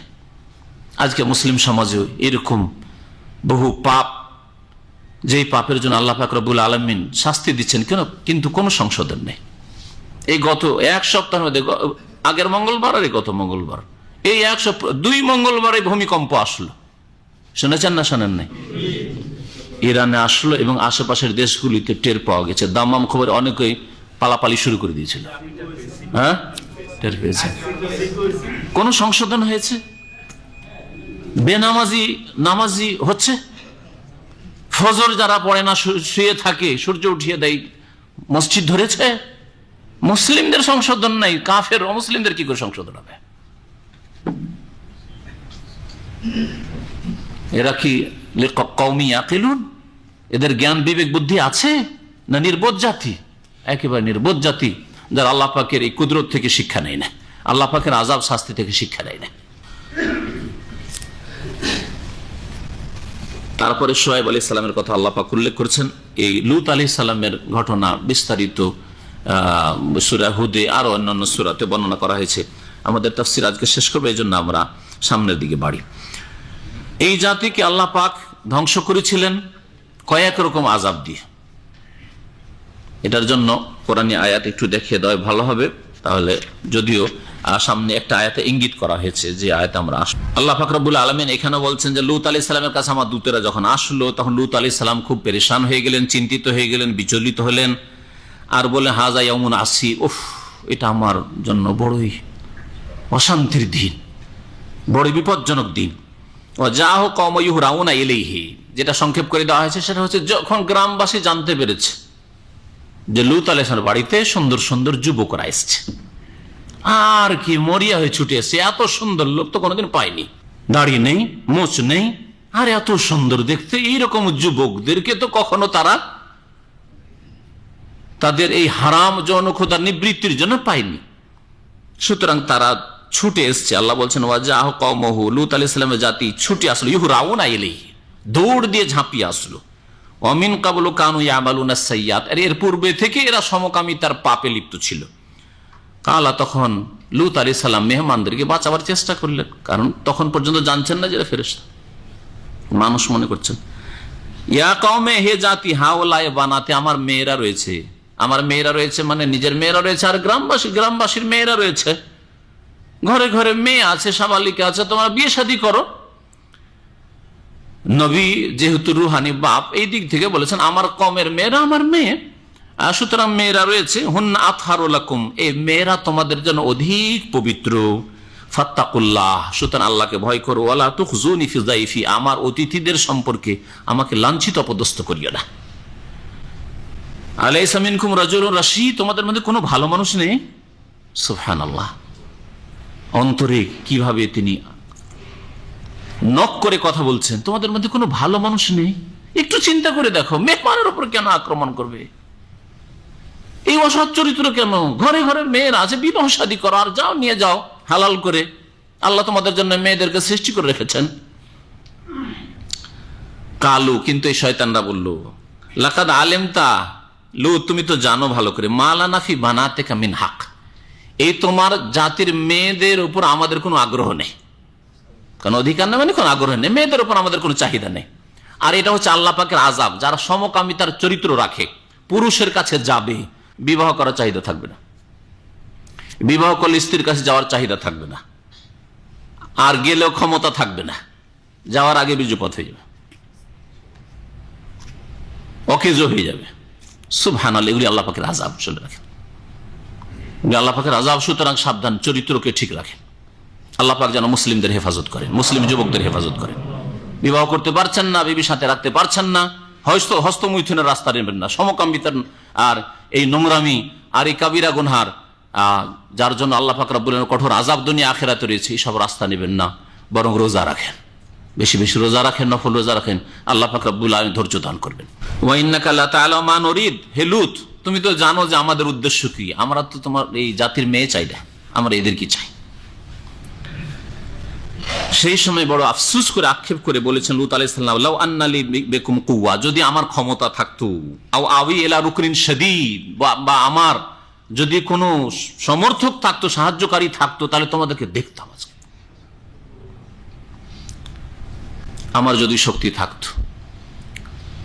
আজকে মুসলিম সমাজে এরকম বহু পাপ, যেই পাপের জন্য আল্লাহ পাক রব্বুল আলামিন শাস্তি দিচ্ছেন কেন, কিন্তু কোনো সংশোধন নেই। এই গত এক সপ্তাহের মধ্যে, আগের মঙ্গলবার আর গত মঙ্গলবার, এই 2 মঙ্গলবারে ভূমিকম্প আসলো, শুনেছেন না শোনেন নাই? ইরানে আসলো এবং আশেপাশের দেশগুলিতে টের পাওয়া গেছে। দামাম খবরে অনেকেই পালাপালি শুরু করে দিয়েছিল। হ্যাঁ, টের পেয়েছে। কোন সংশোধন হয়েছে? বেনামাজি নামাজি হচ্ছে, ফজর যারা পড়ে না, শুয়ে থাকে, সূর্য উঠিয়ে দেয়, মসজিদ ধরেছে। মুসলিমদের সংশোধন নাই, কাফের অমুসলিমদের কি করে সংশোধন হবে? এরা কি কওমি ইয়াকিলুন? এদের জ্ঞান বিবেক বুদ্ধি আছে না নির্বোধ জাতি? একেবারে নির্বোধ জাতি, যারা আল্লাহ পাকের এই কুদরত থেকে শিক্ষা নেয় না, আল্লাহ পাকের আযাব শাস্তি থেকে শিক্ষা নেয় না। তারপরে শুআয়ব আলাইহিস সালামের কথা আল্লাহ পাক উল্লেখ করেছেন। এই লূত আলাইহিস সালামের ঘটনা বিস্তারিত সূরা হুদে আরো অন্যান্য সূরাতে বর্ণনা করা হয়েছে। আমাদের তাফসীর আজকে শেষ করব, এই জন্য আমরা সামনের দিকে বাড়ি। এই জাতিকে আল্লাহ পাক ধ্বংস করেছিলেন কয়েক রকম আযাব দিয়ে। এটার জন্য কোরআনী আয়াত একটু দেখিয়ে দেওয়া ভালো হবে, তাহলে যদিও সামনে একটা আয়াতে ইঙ্গিত করা হয়েছে যে আয়াতে আমরা আসবো। আল্লাহ পাক রব্বুল আলামিন এখানে বলছেন যে লূত আলাইহিস সালামের কাছে আমার দূতেরা যখন আসলো, তখন লূত আলাইহিস সালাম খুব পেরেশান হয়ে গেলেন, চিন্তিত হয়ে গেলেন, বিচলিত হলেন, আর বলে হাযা ইয়াউমুন আসির, উফ, এটা আমার জন্য বড়ই অশান্তির দিন, বড় বিপজ্জনক দিন। ওয়াজাহু কওমু ইউহরাউনা ইলাইহি, যেটা সংক্ষেপ করে দেওয়া হয়েছে সেটা হচ্ছে যখন গ্রামবাসী জানতে পেরেছে যে লূত আলাইহিস সালামের বাড়িতে সুন্দর সুন্দর যুবকরা এসছে, আর কি মরিয়া হয়ে ছুটে এসছে, এত সুন্দর লোক তো কোনোদিন পায়নি, দাড়ি নেই, মোচ নেই, আর এত সুন্দর দেখতে, এইরকম যুবকদেরকে তো কখনো তারা তাদের এই হারাম যৌনক্ষুধার নিবৃত্তির জন্য পায়নি। সুতরাং তারা ছুটে এসছে। আল্লাহ বলছেন ওয়াজাহু কওমুহু, লূত আলাইহিস সালামের জাতি ছুটে আসলো, ইউহরাউনা ইলাইহি, দৌড় দিয়ে ঝাঁপিয়ে আসলো। ওয়া মিন ক্বাবলু কানু ইয়ামালুনা সাইয়্যাত, এর পূর্বে থেকে এরা সমকামিতার পাপে লিপ্ত ছিল। কালা, তখন লূত আলাইহিস সালাম মেহমানদেরকে বাঁচাবার চেষ্টা করলেন, কারণ তখন পর্যন্ত জানছেন না যে এরা ফেরেশতা, মানুষ মনে করছেন। ইয়া কওমে, হে জাতি, হাওলায়ে বানাতে, আমার মেয়েরা রয়েছে, আমার মেয়েরা রয়েছে মানে নিজের মেয়েরা রয়েছে, আর গ্রামবাসীর মেয়েরা রয়েছে, ঘরে ঘরে মেয়ে আছে, সাবালিকা আছে, তোমরা বিয়ে শাদী করো। নবী যেহেতু রুহানি বাপ, এই দিক থেকে বলেছেন আমার কমের মেয়েরা আমার মেয়ে, সুতরাং মেয়েরা রয়েছে। হুন্না আতহারু লাকুম, এই মেয়েরা তোমাদের জন্য অধিক পবিত্র। ফাত্তাকুল্লাহ, সুতরাং আল্লাহকে ভয় করো। ওয়ালা তুখজুনি ফি যাইফি, আমার অতিথিদের সম্পর্কে আমাকে লাঞ্ছিত অপদস্থ করিও না। আলাইসা মিনকুম রাজুলুন রাশীদ, তোমাদের মধ্যে কোনো ভালো মানুষ নেই? সুবহানাল্লাহ, অন্তরে কিভাবে তিনি নক করে কথা বলছেন, তোমাদের মধ্যে কোনো ভালো মানুষ নেই? একটু চিন্তা করে দেখো, মেহমানের উপর কেন আক্রমণ করবে? এই অসৎ চরিত্র কেন? ঘরে ঘরে মেয়ের আছে, বিবাহ শাদী করো, আর যাও নিয়ে যাও হালাল করে। আল্লাহ তোমাদের জন্য মেয়েদেরকে সৃষ্টি করে রেখেছেন। কালু, কিন্তু এই শয়তানরা বলল, লাকাদ আলেমতা, লূত তুমি তো জানো ভালো করে, মা লানা ফি বানাতিকা মিন হক, এই তোমার জাতির মেয়েদের উপর আমাদের কোনো আগ্রহ নেই, কারণ অধিকার নেই মানে কোনো আগ্রহ নেই, মেয়েদের উপর আমাদের কোনো চাহিদা নেই। আর এটা হচ্ছে আল্লাহ পাকের আযাব, যারা সমকামিতার চরিত্র রাখে, পুরুষের কাছে যাবে, বিবাহ করার চাহিদা থাকবে না, বিবাহ করলে স্ত্রীর কাছে যাওয়ার চাহিদা থাকবে না, আর গেলেও ক্ষমতা থাকবে না, যাওয়ার আগে বীর্যপাত হয়ে যাবে, অকেজ হয়ে যাবে। সুবহানাল্লাহ, এগুলি আল্লাহ পাকের আযাব, শুনে রাখেন, আল্লাহ পাকের আযাব। সুতরাং সাবধান, চরিত্রকে ঠিক রাখেন। আল্লাহ পাক যেন মুসলিমদের হেফাজত করেন, মুসলিম যুবকদের হেফাজত করেন। বিবাহ করতে পারছেন না, বিবির সাথে রাখতে পারছেন না, হস্তমৈথুনের রাস্তা নেবেন না, সমকামিতার আর এই নোংরামি আর এই কাবিরা গুনহার, যার জন্য আল্লাহ পাক রব্বুল আলামিন কঠোর আযাব দুনিয়া আখিরাতে রয়েছে, এই সব রাস্তা নেবেন না, বরং রোজা রাখেন, বেশি বেশি রোজা রাখেন, নফল রোজা রাখেন, আল্লাহ পাক রব্বুল আলামিন ধৈর্য দান করবেন। ওয়া ইন্নাকা লা তা'লামু মা নুরিদ, হে লূত তুমি তো জানো যে আমাদের উদ্দেশ্য কি, আমরা তো তোমার এই জাতির মেয়ে চাই না, আমরা এদের কি চাই। সেই সময় বড় আফসোস করে আক্ষেপ করে বলেছেন লূত আলাইহিস সালাম, লাউ আন্না লি বিকুম কুওয়া, যদি আমার ক্ষমতা থাকতো, আও আওয়ি ইলা রুকনিন শাদীদ, বা আমার যদি কোনো সমর্থক থাকতো, সাহায্যকারী থাকতো, তাহলে তোমাদেরকে দেখতাম আজকে, আমার যদি শক্তি থাকতো।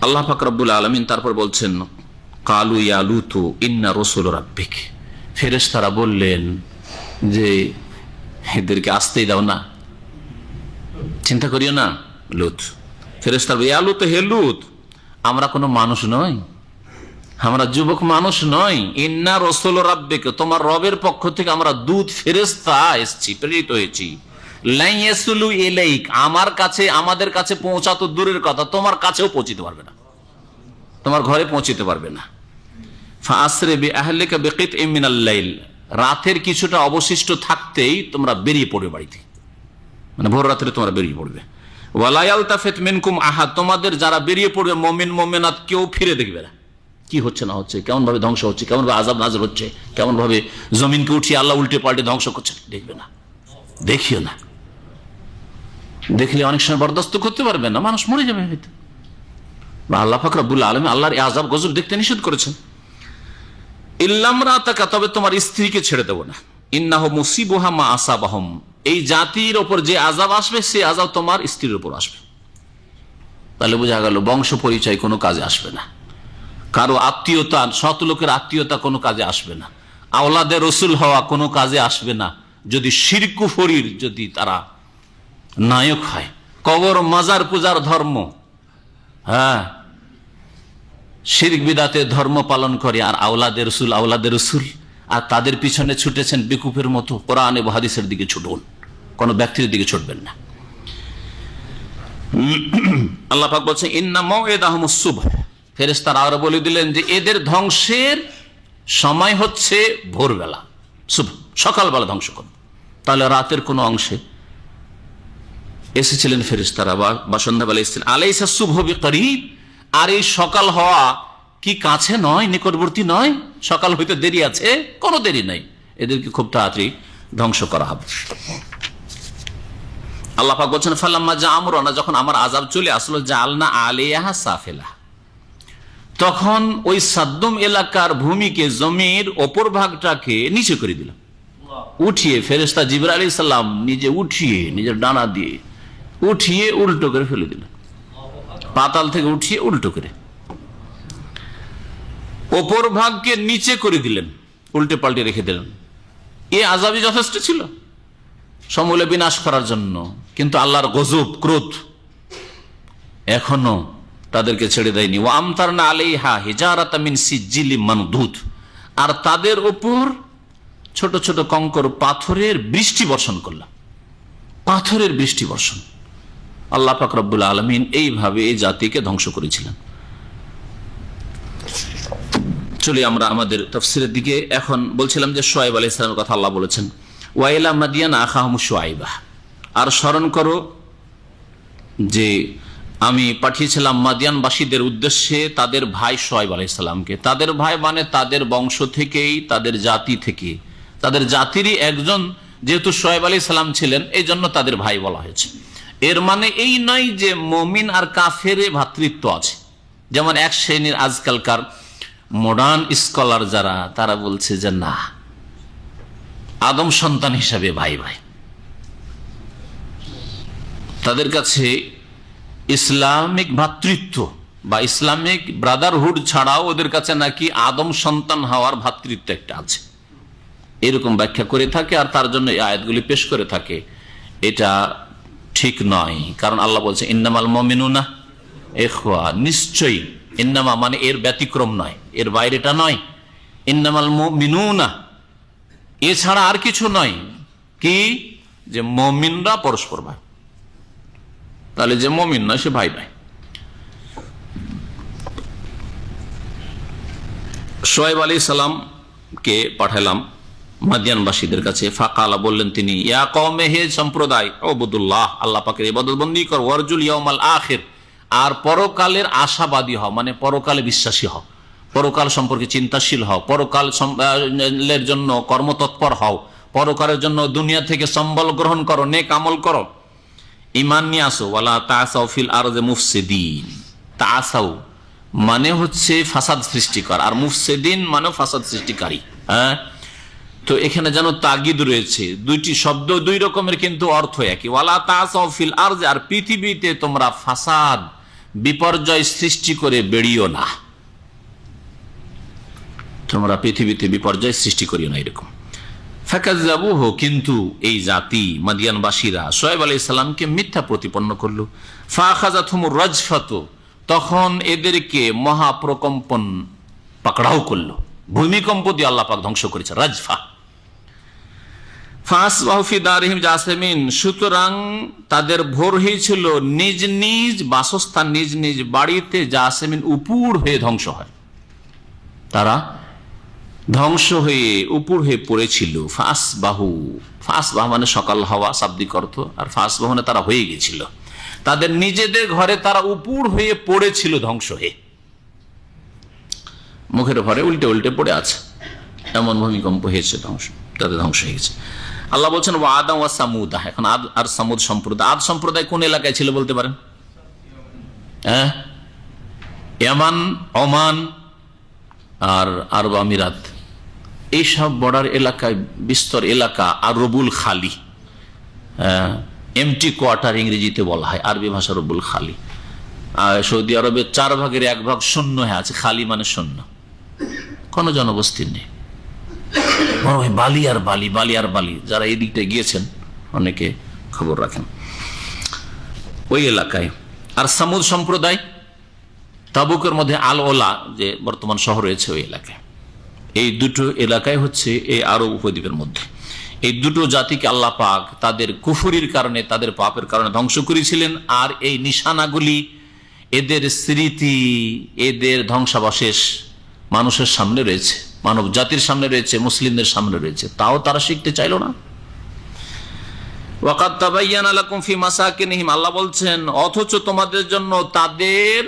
আল্লাহ পাক রব্বুল আলামিন তারপর বলছেন, কালু ইয়া লূতু ইন্না রাসূল রাব্বিক, ফেরেশতারা বললেন যে এদেরকে আসতেই দাও না, চিন্তা করিও না লূত। ফেরেশতারা ইয়া লূত, হে লূত, আমরা কোনো মানুষ নই, আমরা যুবক মানুষ নই, ইন্না রাসূল রাব্বিক, তোমার রবের পক্ষ থেকে আমরা দূত ফেরেশতা এসেছি, প্রেরিত হয়েছি। লা ইয়াসলু ইলাইক, আমার কাছে, আমাদের কাছে পৌঁছা তো দূরের কথা, তোমার কাছেও পৌঁছতে পারবে না, তোমার ঘরে পৌঁছতে পারবে না। ফাসরি বিআহলিকা বিকিতইম মিনাল লাইল, রাতের কিছুটা অবশিষ্ট থাকতেই তোমরা বেরিয়ে পড়বে বাড়িতে, মানে ভোর রাত্রে তোমরা বেরিয়ে পড়বে। ওয়ালা ইয়ালতাফিত মিনকুম আহাদ, তোমাদের যারা বেরিয়ে পড়বে মুমিন মুমিনাত, কেউ ফিরে দেখবে না কি হচ্ছে না হচ্ছে, কেমন ভাবে ধ্বংস হচ্ছে, কেমন ভাবে আযাব নাযিল হচ্ছে, কেমন ভাবে জমিনকে উঠিয়ে আল্লাহ উল্টে পাল্টে ধ্বংস করছে, দেখবে না, দেখিও না। দেখলে অনেক সময় বরদাস্ত করতে পারবে না, মানুষ মরে যাবে হয়তো। আল্লাহ পাক রব্বুল আলামিন আল্লাহর এই আযাব গজব দেখতে নিষেধ করেছেন। ইল্লামরাতাকা, তবে তোমার স্ত্রীকে ছেড়ে দেব না। ইন্নাহু মুসিবুহা মা আসাবাহুম, এই জাতির ওপর যে আযাব আসবে সে আযাব তোমার স্ত্রীর উপর আসবে। তাহলে বোঝা গেল বংশ পরিচয় কোনো কাজে আসবে না, কারো আত্মীয়তা, সৎ লোকের আত্মীয়তা কোনো কাজে আসবে না, আওলাদে রসুল হওয়া কোনো কাজে আসবে না, যদি শিরক কুফরির যদি তারা নায়ক হয়, কবর মাজার পূজার ধর্ম, হ্যাঁ শিরক বিদাতে ধর্ম পালন করে, আর আওলাদে রসুল, আর তাদের পিছনে ছুটেছেন বেকুফের মতো। কোরআন এবং হাদিসের দিকে ছুটুন, কোনো ব্যক্তির দিকে ছুটবেন না। আল্লাহ পাক বলছেন ইন্না মাউইদাহুমুস সুবহ, ফেরেশতারা আরো বলে দিলেন যে এদের ধ্বংসের সময় হচ্ছে ভোরবেলা, সুবহ, সকালবেলা ধ্বংস করবে। তাহলে রাতের কোন অংশে এসেছিলেন ফেরেশতারা বা সন্ধ্যাবেলা এসেছিলেন। আলাইসা সুবহ বিকরিব, আর এই সকাল হওয়া কি কাছে নয়, নিকটবর্তী নয়? সকাল হইতে দেরি আছে? কোনো দেরি নাই, এদেরকে খুব তাড়াতাড়ি ধ্বংস করা হবে। আল্লাহ পাক বলছেন ফালাম্মা জা আমরুনা, যখন আমার আযাব চলে আসলো, জাআলনা আলাইহা সাফিলা, তখন ওই সাদ্দুম এলাকার ভূমিকে, জমির ওপর ভাগটাকে নিচে করে দিলাম, উঠিয়ে। ফেরেশতা জিবরাইল আলাইহিস সালাম নিজে উঠিয়ে, নিজের ডানা দিয়ে উঠিয়ে উল্টো করে ফেলে দিলেন, পাতাল থেকে উঠিয়ে উল্টো করে ওপর ভাগকে নিচে করে দিলেন, উল্টে পাল্টে রেখে দিলেন। এ আযাবই যথেষ্ট ছিল সমূলে বিনাশ করার জন্য, কিন্তু আল্লাহর গজব, ক্রোধ এখনো তাদেরকে ছেড়ে দেয়নি। ওয়া আমতারনা আলাইহা হিজারাতাম মিন সিজিলিম মানদুদ, আর তাদের উপর ছোট ছোট কঙ্কর পাথরের বৃষ্টি বর্ষণ করলাম, পাথরের বৃষ্টি বর্ষণ। আল্লাহ পাক রব্বুল আলামিন এইভাবে এই জাতিকে ধ্বংস করেছিলেন। চলি আমরা আমাদের তাফসীরের দিকে। এখন বলছিলাম যে শুআয়ব আলাইহিস সালামের কথা আল্লাহ বলেছেন, ওয়াইলা মাদিয়ান আখাহুম শুআয়বা, আর স্মরণ করো যে আমি পাঠিয়েছিলাম মাদিয়ানবাসীদের উদ্দেশ্যে তাদের ভাই শুআয়ব আলাইহিস সালামকে। তাদের ভাই মানে তাদের বংশ থেকেই, তাদের জাতি থেকে, তাদের জাতিরই একজন যেহেতু শুআয়ব আলাইহিস সালাম ছিলেন, এই জন্য তাদের ভাই বলা হয়েছে। এর মানে এই নয় যে মুমিন আর কাফেরে ভ্রাতৃত্ব আছে। যেমন এক শ্রেণীর আজকালকার মডার্ন স্কলার যারা, তারা বলছে যে না, আদম সন্তান হিসাবে ভাই ভাই। তাদের কাছে ইসলামিক ভ্রাতৃত্ব বা ইসলামিক ব্রাদারহুড ছাড়াও ওদের কাছে নাকি আদম সন্তান হওয়ার ভ্রাতৃত্ব একটা আছে, এরকম ব্যাখ্যা করে থাকে, আর তার জন্য এই আয়াতগুলি পেশ করে থাকে। এটা ঠিক নয়, কারণ আল্লাহ বলছে ইন্নামাল মুমিনুনা ইখওয়া, নিশ্চয়ই। ইন্নামা মানে এর ব্যতিক্রম নয়, এর বাইরেটা নয়। ইন্নামাল মুমিনুনা, এছাড়া আর কিছু নয়। কি? যে মুমিনরা পরস্পর ভাই। তাহলে যে মুমিন নয় সে ভাই নয়। শুআয়ব আলাইহিস সালামকে পাঠালাম মাদিয়ানবাসীদের কাছে। ফাকালা, বললেন তিনি, ইয়া কওমে, হে সম্প্রদায়, উবুদুল্লাহ, আল্লাহ পাকের ইবাদত বন্দেগী কর, ওয়ারজুল ইয়াউমাল আখির, আর পরকালের আশাবাদী হও, মানে পরকালে বিশ্বাসী হও, পরকাল সম্পর্কে চিন্তাশীল হও, পরকালের জন্য কর্মতৎপর হও, পরকালের জন্য দুনিয়া থেকে সম্বল গ্রহণ করো, নেক আমল করো, ঈমান নিয়ে আসো। ওয়ালা তাআসাউ ফিল আরদি মুফসিদিন, তাআসাউ মানে হচ্ছে ফাসাদ সৃষ্টিকর, আর মুফসিদিন মানে ফাসাদ সৃষ্টিকারী। হ্যাঁ, তো এখানে যেন তাগিদ রয়েছে, দুইটি শব্দ দুই রকমের কিন্তু অর্থ একই। ওয়ালা তাআসাউ ফিল আরদি, আর পৃথিবীতে তোমরা ফাসাদ, বিপর্যয় সৃষ্টি করে বেরিও না, তোমরা পৃথিবীতে বিপর্যয় সৃষ্টি করিও না, এরকম। ফাকাজ্জাবুহু, কিন্তু এই জাতি মাদিয়ানবাসীরা শুআয়ব আলাইহিস সালামকে মিথ্যা প্রতিপন্ন করলো। ফাআখাযাতহুমুর রাজফাতু, তখন এদেরকে মহাপ্রকম্পন পাকড়াও করলো, ভূমিকম্প দিয়ে আল্লাহ পাক ধ্বংস করেছে, রাজফা। ফাসবাহু ফি দারিহিম জাসিমিন, সুতরাং তাদের ভোর হয়েছিল নিজ নিজ বাসস্থান, নিজ নিজ বাড়িতে, জাসিমিন উপুড় হয়ে ধ্বংস হয়, তারা ধ্বংস হয়ে উপুড় হয়ে পড়েছিল। ফাসবাহু, ফাসবাহ মানে সকাল হওয়া শাব্দিক অর্থ, আর ফাসবাহু মানে তারা হয়ে গেছিল, তাদের নিজেদের ঘরে তারা উপুড় হয়ে পড়েছিল, ধ্বংস হয়ে, মুখের ঘরে উল্টে উল্টে পড়ে আছে, এমন ভূমিকম্প হয়েছে, ধ্বংস, তাদের ধ্বংস হয়ে গেছে। আল্লাহ বলছেন ওয়া আদা ওয়া সামুদা, এখন আদ আর সামুদ সম্প্রদায়। আদ সম্প্রদায় কোন এলাকায় ছিল বলতে পারেন? হ্যাঁ, ইয়ামান, ওমান আর আরব আমিরাত, এইসব বর্ডার এলাকায়, বিস্তর এলাকা। আর রবুল খালি, এমটি কোয়ার্টার ইংরেজিতে বলা হয়, আরবি ভাষা রবুল খালি। সৌদি আরবের 4 ভাগের 1 ভাগ শূন্য হয়ে আছে, খালি মানে শূন্য, কোনো জনবস্তি নেই। বালি আর বালি, বালি আর বালি। যারা এই দিকটা গিয়েছেন অনেকে খবর রাখেন ওই এলাকায়। আর সামুদ সম্প্রদায় তাবুকের মধ্যে আল ওলা, যে বর্তমান শহর রয়েছে, ওই এলাকায়। এই দুটো এলাকায় হচ্ছে এই আরব উপদ্বীপের মধ্যে। এই দুটো জাতিকে আল্লাহ পাক তাদের কুফরির কারণে, তাদের পাপের কারণে ধ্বংস করেছিলেন। আর এই নিশানাগুলি, এদের স্মৃতি, এদের ধ্বংসাবশেষ মানুষের সামনে রয়েছে, মানব জাতির সামনে রয়েছে, মুসলিমদের সামনে রয়েছে, তাও তারা শিখতে চাইল না। ওয়াকাদ তাবায়্যানা লাকুম ফি মাসাকিনিহিম, আল্লাহ বলছেন অথচ তোমাদের জন্য তাদের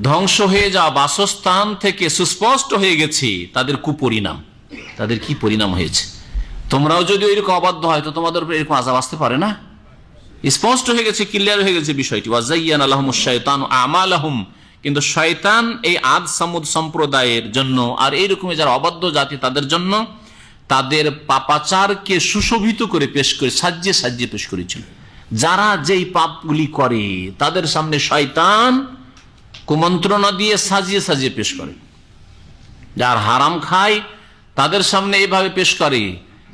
ধ্বংস হয়ে যাওয়া বাসস্থান থেকে সুস্পষ্ট হয়ে গেছে তাদের কুপরিণাম। তাদের কি পরিণাম হয়েছে? তোমরাও যদি এরকম অবাধ্য হয় তো তোমাদের উপর এরকম আযাব আসতে পারে না? স্পষ্ট হয়ে গেছে, ক্লিয়ার হয়ে গেছে বিষয়টি। ওয়াযায়্যানা লাহুমুশ শাইতানু আমালাহুম, কিন্তু শয়তান এই আদ সামুদ সম্প্রদায়ের জন্য আর এইরকম যারা অবাধ্য জাতি তাদের জন্য তাদের পাপাচারকে সুশোভিত করে পেশ করে, সাজিয়ে সাজিয়ে পেশ করেছিল। যারা যেই পাপগুলি করে তাদের সামনে শয়তান কুমন্ত্রণা দিয়ে সাজিয়ে সাজিয়ে পেশ করে। যার হারাম খায় তাদের সামনে এইভাবে পেশ করে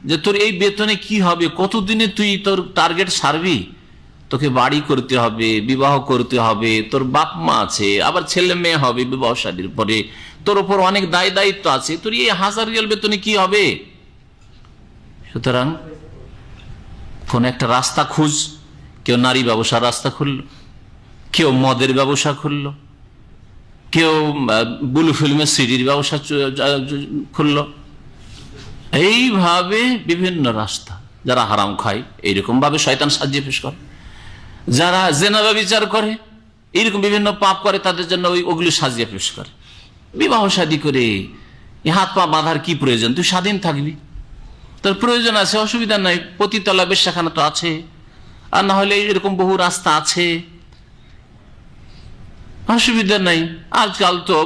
যে তোর এই বেতনে কি হবে, কতদিনে তুই তোর টার্গেট সারবি, তোকে বাড়ি করতে হবে, বিবাহ করতে হবে, তোর বাপ মা আছে, আবার ছেলে মেয়ে হবে বিবাহ শাদীর পরে, তোর উপর অনেক দায় দায়িত্ব আছে, তোর এই 1000 রিয়াল বেতনে কি হবে। সুতরাং কোন একটা রাস্তা খুঁজ। কেউ নারী ব্যবসার রাস্তা খুললো, কেউ মদের ব্যবসা খুললো, কেউ ব্লু ফিল্মের সিডির ব্যবসা খুললো। এইভাবে বিভিন্ন রাস্তা, যারা হারাম খায় এইরকম ভাবে শয়তান সাজিয়ে পেশ করে, যারা জেনা ব্যভিচার করে এইরকম বিভিন্ন পাপ করে তাদের জন্য ওগুলি সাজিয়ে পেশ করে। বিবাহ শাদী করে হাত পা বাঁধার কি প্রয়োজন? তুই স্বাধীন থাকবি, তোর প্রয়োজন আছে, অসুবিধা নাই, পতিতলা বেশ্যাখানা তো আছে, আর না হলে এরকম বহু রাস্তা আছে, অসুবিধা নাই। আজকাল তো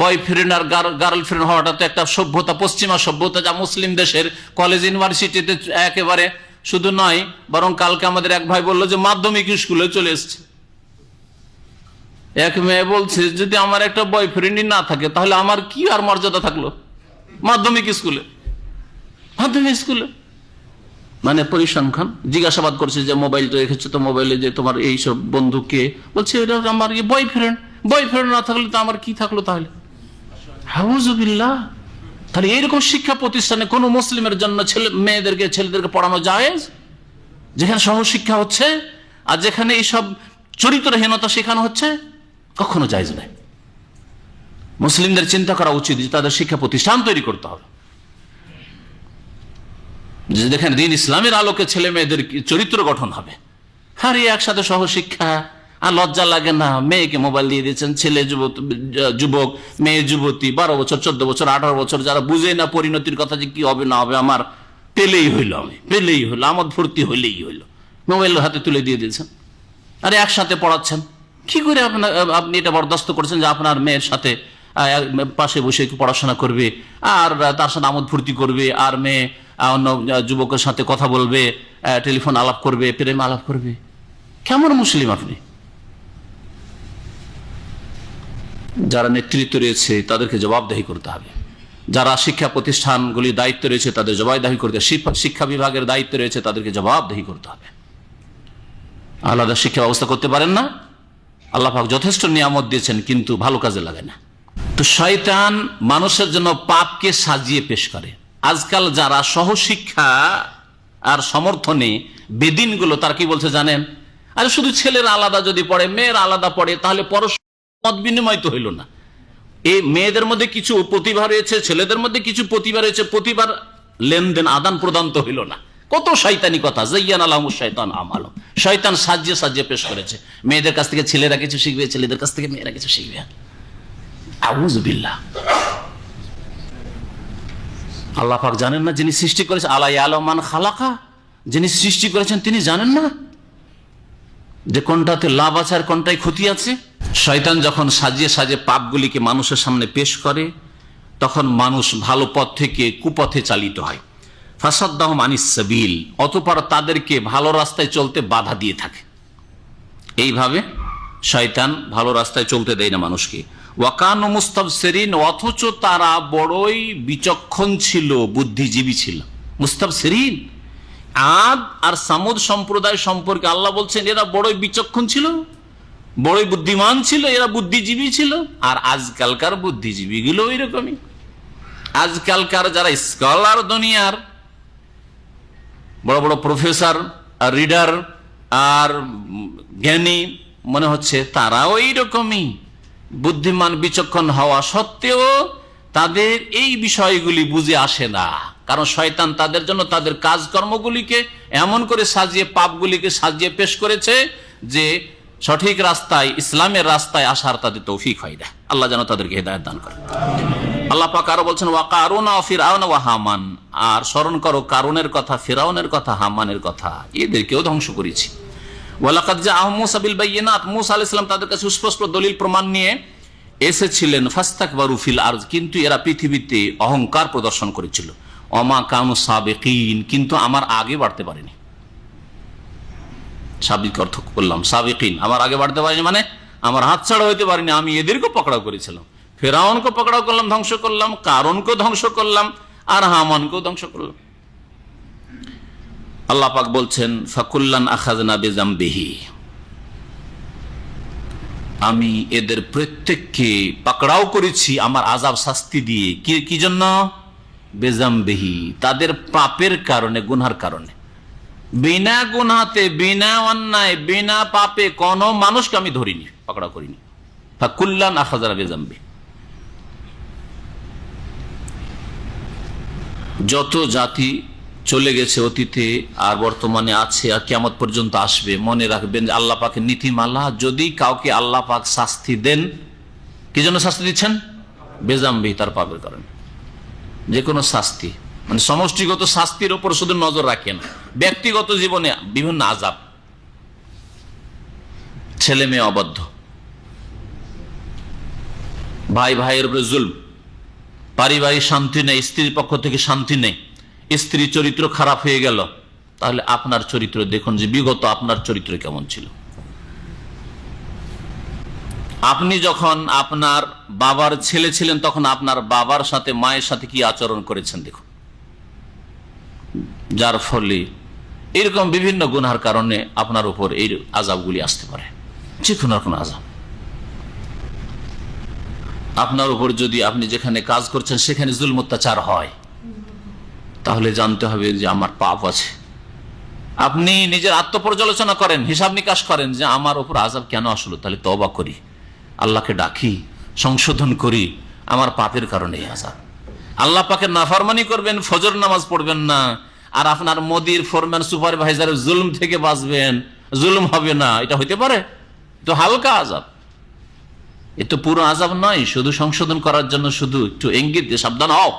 বয়ফ্রেন্ড আর গার্লফ্রেন্ড হওয়াটা তো একটা সভ্যতা, পশ্চিমা সভ্যতা, যা মুসলিম দেশের কলেজ ইউনিভার্সিটিতে একেবারে শুধু নয়, বরং কালকে আমাদের এক ভাই বললো যে মাধ্যমিক স্কুলে চলে এসছে। এক মেয়ে বলছে যদি আমার একটা বয়ফ্রেন্ডই না থাকে তাহলে আমার কি আর মর্যাদা থাকলো মাধ্যমিক স্কুলে। মাধ্যমিক স্কুলে মানে পরিসংখ্যান। জিজ্ঞাসাবাদ করছে যে মোবাইলটা রেখেছে তো, মোবাইলে যে তোমার এইসব বন্ধুকে, বলছে এটা আমার বয়ফ্রেন্ড। বয়ফ্রেন্ড না থাকলে তো আমার কি থাকলো তাহলে? হাউযুবিল্লাহ। তাহলে এইরকম শিক্ষা প্রতিষ্ঠানে কোন মুসলিমের জন্য ছেলেদেরকে পড়ানো জায়েজ, যেখানে সহশিক্ষা হচ্ছে আর যেখানে এইসব চরিত্রহীনতা শেখানো হচ্ছে? কখনো জায়েজ নাই। মুসলিমদের চিন্তা করা উচিত যে তাদের শিক্ষা প্রতিষ্ঠান তৈরি করতে হবে, যেখানে দ্বীন ইসলামের আলোকে ছেলে মেয়েদের চরিত্র গঠন হবে। আর একসাথে সহশিক্ষা, আর লজ্জা লাগে না? মেয়েকে মোবাইল দিয়ে দিয়েছেন, ছেলে যুবক, মেয়ে যুবতী, 12 বছর 14 বছর 18 বছর, যারা বুঝে না পরিণতির কথা যে কি হবে না হবে, আমার পেলেই হইল, আমোদ ফুর্তি হইলেই হইল, মোবাইল হাতে তুলে দিয়ে দিয়েছেন। আরে একসাথে পড়াচ্ছেন, কি করে আপনি এটা বরদাস্ত করছেন যে আপনার মেয়ের সাথে পাশে বসে পড়াশোনা করবে আর তার সাথে আমোদ ফুর্তি করবে, আর মেয়ে অন্য যুবকের সাথে কথা বলবে, টেলিফোন আলাপ করবে, প্রেম আলাপ করবে? কেমন মুসলিম আপনি? যারা নেতৃত্ব রয়েছে তাদেরকে জবাবদিহি করতে হবে, যারা শিক্ষা প্রতিষ্ঠানগুলির দায়িত্ব রয়েছে তাদের জবাবদিহি করতে হবে, শিক্ষা বিভাগের দায়িত্ব রয়েছে তাদেরকে জবাবদিহি করতে হবে। আলাদা শিক্ষা ব্যবস্থা করতে পারেন না। আল্লাহ পাক যথেষ্ট নিয়ামত দিয়েছেন, কিন্তু ভালো কাজে লাগে না। তো শয়তান মানুষের জন্য পাপকে সাজিয়ে পেশ করে। আজকাল যারা সহশিক্ষা আর সমর্থনে বেদিনগুলো, তারা কি বলছে জানেন? আরে শুধু ছেলেরা আলাদা যদি পড়ে, মেয়েরা আলাদা পড়ে, তাহলে পরস্পর মত বিনিময় তো হইল না। এই মেয়েদের মধ্যে কিছু প্রতিভা রয়েছে, ছেলেদের মধ্যে কিছু প্রতিভা রয়েছে, প্রতিভার লেনদেন আদান প্রদান তো হইল না। কত শয়তানি কথা। যায়্যানা লাহুমুশ শাইতানু আমালাহুম, শয়তান সাজিয়ে সাজিয়ে পেশ করেছে। মেয়েদের কাছ থেকে ছেলেরা কিছু শিখবে, ছেলেদের কাছ থেকে মেয়েরা কিছু শিখবে। আউযু বিল্লাহ। আল্লাহ পাক জানেন না যিনি সৃষ্টি করেছেন? আলা ইয়ালামু মান খালাকা, যিনি সৃষ্টি করেছেন তিনি জানেন না যে কোনটাতে লাভ আছে আর কোনটায় ক্ষতি আছে? শয়তান যখন সাজিয়ে সাজিয়ে পাপগুলিকে মানুষের সামনে পেশ করে, তখন মানুষ ভালো পথ থেকে কুপথে চালিত হয়। ফাসাদ্দাহুম আনিস সাবিল, অতঃপর তাদেরকে ভালো রাস্তায় চলতে বাধা দিয়ে থাকে। এইভাবে শয়তান ভালো রাস্তায় চলতে দেয় না মানুষকে। ওয়াকানু মুস্তাবসিরিন, অথচ তারা বড়ই বিচক্ষণ ছিল, বুদ্ধিজীবী ছিল। মুস্তাবসিরিন, আদ আর সামুদ সম্প্রদায় সম্পর্কে আল্লাহ বলছেন এরা বড়ই বিচক্ষণ ছিল, বড়ই বুদ্ধিমান ছিল, এরা বুদ্ধিজীবী ছিল। আর আজকালকার বুদ্ধিজীবী গুলো ওই রকমই। আজকালকার যারা স্কলার দুনিয়ার, বড় বড় প্রফেসর আর রিডার আর জ্ঞানী মনে হচ্ছে তারাও এইরকমই বুদ্ধিমান বিচক্ষণ হওয়া সত্ত্বেও তাদের এই বিষয়গুলি বুঝে আসে না। কারণ শয়তান তাদের জন্য তাদের কাজকর্মগুলিকে এমন করে সাজিয়ে, পাপগুলিকে সাজিয়ে পেশ করেছে যে সঠিক রাস্তায়, ইসলামের রাস্তায় আসার তাদের তৌফিক হয় না। আল্লাহ যেন তাদেরকে হেদায়েত দান করে। আল্লাহ পাক আরো বলছেন ওয়া কারুনা ওয়া ফিরআউন ওয়া হামান, আর স্মরণ করো কারুনের কথা, ফিরআউনের কথা, হামানের কথা, এদেরকেও ধ্বংস করেছি। ওয়ালাকাদ জাআহুম মূসা বিল বাইয়িনাত, মূসা আলাইহিস সালাম তাদের কাছে সুস্পষ্ট দলিল প্রমাণ নিয়ে এসেছিলেন। ফাস্তাকবারু ফিল আরজ, কিন্তু এরা পৃথিবীতে অহংকার প্রদর্শন করেছিল। ওমা কানু সাবিকিন, কিন্তু আমার আগে বাড়তে পারেনি। সাবিক অর্থ বললাম, সাবিকিন আমার আগে বাড়তে পারেনি মানে আমার হাত ছাড়া হইতে পারিনি। আমি এদেরকে পকড়াও করেছিলাম, ফেরাউনকে পকড়াও করলাম, ধ্বংস করলাম, কারুনকেও ধ্বংস করলাম, আর হামানকেও ধ্বংস করলাম। আল্লাহ পাক বলছেন ফাকুল্লান আখাযনা বিযামবিহি, আমি এদের প্রত্যেককে পাকড়াও করেছি আমার আযাব শাস্তি দিয়ে। কি জন্য? বেজামবিহি, তাদের পাপের কারণে, গুনার কারণে। বিনা গুনাতে, বিনা অন্যায়, বিনা পাপে কোন মানুষকে আমি ধরিনি, পাকড়াও করিনি। ফাকুল্লান আখাযনা বিযামবিহি, যত জাতি চলে গেছে অতীতে আর বর্তমানে আছে আর কিয়ামত পর্যন্ত আসবে, মনে রাখবেন যে আল্লাহ পাকের নীতিমালা, যদি কাউকে আল্লাহ পাক শাস্তি দেন, কি জন্য শাস্তি দিচ্ছেন? বেজামবি, তার পাপের কারণে। যে কোনো শাস্তি মানে সমষ্টিগত শাস্তির উপর শুধু নজর রাখেন, ব্যক্তিগত জীবনে বিভিন্ন আযাব, ছেলে মেয়ে অবাধ্য, ভাই ভাইয়ের উপরে জুলম, পারিবারিক শান্তি নেই, স্ত্রীর পক্ষ থেকে শান্তি নেই, স্ত্রীর চরিত্র খারাপ হয়ে গেল, তাহলে আপনার চরিত্র দেখুন যে বিগত আপনার চরিত্র কেমন ছিল। আপনি যখন আপনার বাবার ছেলে ছিলেন তখন আপনার বাবার সাথে, মায়ের সাথে কি আচরণ করেছেন দেখুন। যার ফলে এরকম বিভিন্ন গুনার কারণে আপনার উপর এই আযাবগুলি আসতে পারে, যে কোনো আযাব। আপনার উপর যদি আপনি যেখানে কাজ করছেন সেখানে জুলম অত্যাচার হয়, তাহলে জানতে হবে যে আমার পাপ আছে। আপনি নিজের আত্মপর্যালোচনা করেন, হিসাব নিকাশ করেন যে আমার উপর আযাব কেন আসলো, তাহলে তওবা করি, আল্লাহকে ডাকি, সংশোধন করি, আমার পাপের কারণে আযাব। আল্লাহ পাকের নাফরমানি করবেন, ফজর নামাজ পড়বেন না, আর আপনার মোদির ফোরম্যান সুপারভাইজারের জুলম থেকে বাঁচবেন, জুলম হবে না, এটা হইতে পারে? তো হালকা আযাব, এ তো পুরো আযাব নয়, শুধু সংশোধন করার জন্য শুধু একটু ইঙ্গিত দিয়ে সাবধান হও।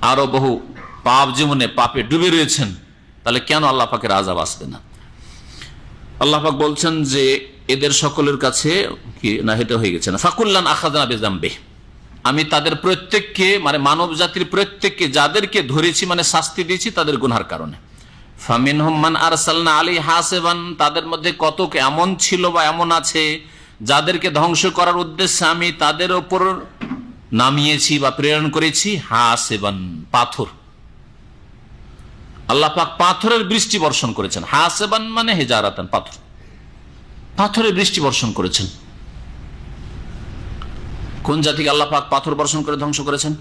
আরো বহু পাপ জীবনে পাপে ডুবে রয়েছেন, তাহলে কেন আল্লাহ পাকের আযাব আসবে না? আল্লাহ পাক বলছেন যে এদের সকলের কাছে কি না, এটা হয়ে গেছে না, ফাকুল্লান আখাযনা বিযামবিহি, আমি তাদের প্রত্যেককে মানে মানব জাতির প্রত্যেককে যাদেরকে ধরেছি মানে শাস্তি দিয়েছি তাদের গুনার কারণে। ফামিনহুম মান আরসালনা আলাইহি হাসিবান, তাদের মধ্যে কতক এমন ছিল বা এমন আছে যাদেরকে ধ্বংস করার উদ্দেশ্যে আমি তাদের উপর নামিয়েছি বা প্রেরণ করেছি হাসিবান, পাথর। আল্লাহ পাক পাথরের বৃষ্টি বর্ষণ করেছেন। হাসিবান মানে হিজারাতান, পাথর, পাথরের বৃষ্টি বর্ষণ করেছেন। কোন জাতিকে আল্লাহ পাক পাথর বর্ষণ করে ধ্বংস করেছেন?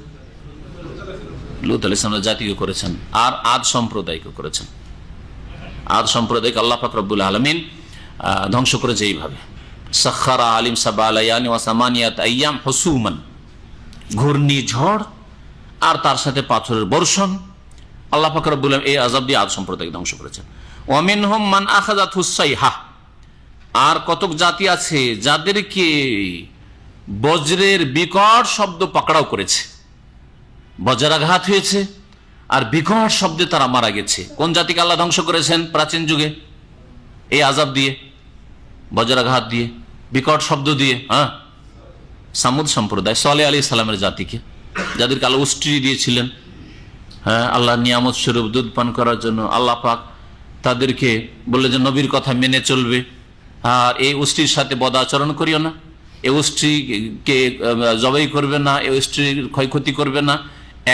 লূত আলাইহিস সালামের জাতিকে করেছেন, আর আদ সম্প্রদায়কে করেছেন। আদ সম্প্রদায়কে আল্লাহ পাক রব্বুল আলামিন ধ্বংস করেছে এইভাবে, সাখারা আলিম সাবা লায়ালি ওয়া সামানিয়াত আইয়াম হুসুমান, ঘূর্ণিঝড় আর তার সাথে পাথরের বর্ষণ। আল্লাহ পাক রব্বুল আলামিন এই আযাব দিয়ে আদ সম্প্রদায়কে ধ্বংস করেছেন। ওয়া মিনহুম মান আখাযাতহুস সাইহা, আর কতক জাতি আছে যাদেরকে বজ্রের বিকট শব্দ পাকড়াও করেছে, বজ্রাঘাত হয়েছে আর বিকট শব্দে তারা মারা গেছে। কোন জাতিকে আল্লাহ ধ্বংস করেছেন প্রাচীন যুগে? এই আযাব দিয়ে, বজ্রাঘাত দিয়ে, বিকট শব্দ দিয়ে। সামুদ সম্প্রদায়, সালেহ আলাইহিস সালামের জাতিকে, যাদেরকে আল্লাহ উষ্ট্রি দিয়েছিলেন, আল্লাহ নিয়ামত স্বরূপ দুধ পান করার জন্য। আল্লাহ পাক তাদেরকে বললে যে নবীর কথা মেনে চলবে, আর এই উষ্ট্রির সাথে বদ আচরণ করিও না, এই উষ্ট্রিকে জবাই করবে না, এই উষ্ট্রির ক্ষয়ক্ষতি করবে না।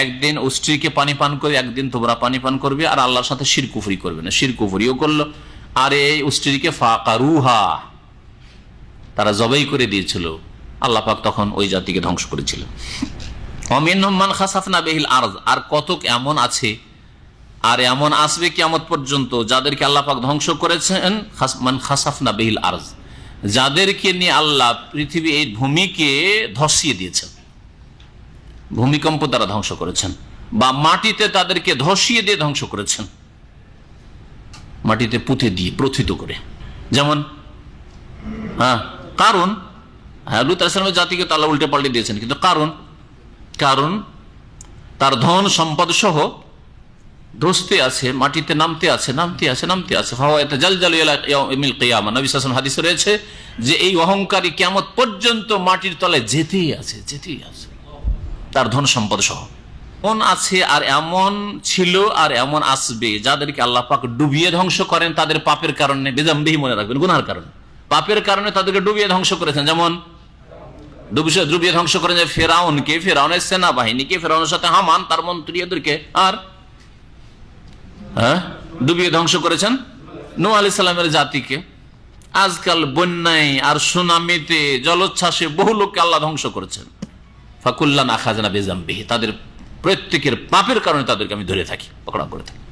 একদিন উষ্ট্রিকে পানি পান করে, একদিন তোমরা পানি পান করবে, আর আল্লাহর সাথে শিরক কুফরি করবে না। শিরক কুফরিও করলো, আর এই উষ্ট্রিকে ফাকারুহা, তারা জবাই করে দিয়েছিল। আল্লাহ পাক তখন ওই জাতিকে ধ্বংস করেছিল। ওয়া মিনহুম মান খাসাফনা বিহিল আরদ, আর কতক এমন আছে আর এমন আসবে কিয়ামত পর্যন্ত যাদেরকে আল্লাহ পাক ধ্বংস করেছেন, মান খাসাফনা বিহিল আরজ, যাদেরকে নিয়ে আল্লাহ পৃথিবী এই ভূমিকে ধসিয়ে দিয়েছেন, ভূমিকম্প দ্বারা ধ্বংস করেছেন, বা মাটিতে তাদেরকে ধসিয়ে দিয়ে ধ্বংস করেছেন, মাটিতে পুঁতে দিয়ে প্রথিত করে। যেমন কারণ লূত আলাইহিস সালামের জাতিকে তো আল্লাহ উল্টে পাল্টে দিয়েছেন, কিন্তু কারণ তার ধন সম্পদ সহ ধসতে আছে, মাটিতে নামতে আছে। হাদিসে রয়েছে যে এই অহংকারী কিয়ামত পর্যন্ত মাটির তলায় যেতেই আছে, তার ধন সম্পদ সহ। এমন আছে আর এমন ছিল আর এমন আসবে যাদেরকে আল্লাহ পাক ডুবিয়ে ধ্বংস করেন তাদের পাপের কারণে, বেজামবিহি মনে রাখবেন, গুনার কারণে, পাপের কারণে তাদেরকে ডুবিয়ে ধ্বংস করেছেন। যেমন ডুবিয়ে ধ্বংস করেন যে ফেরাউনকে, ফেরাউনের সেনাবাহিনীকে, ফেরাউনের সাথে হামান তার মন্ত্রী এদেরকে, আর ডুবিয়ে ধ্বংস করেছেন নূহ আলাইহিস সালামের জাতিকে। আজকাল বন্যায় আর সুনামিতে, জলোচ্ছ্বাসে বহু লোককে আল্লাহ ধ্বংস করেছেন। ফাকুল্লান আখাযনা বিযামবিহি, তাদের প্রত্যেকের পাপের কারণে তাদেরকে আমি ধরে থাকি, পকড়া করে থাকি।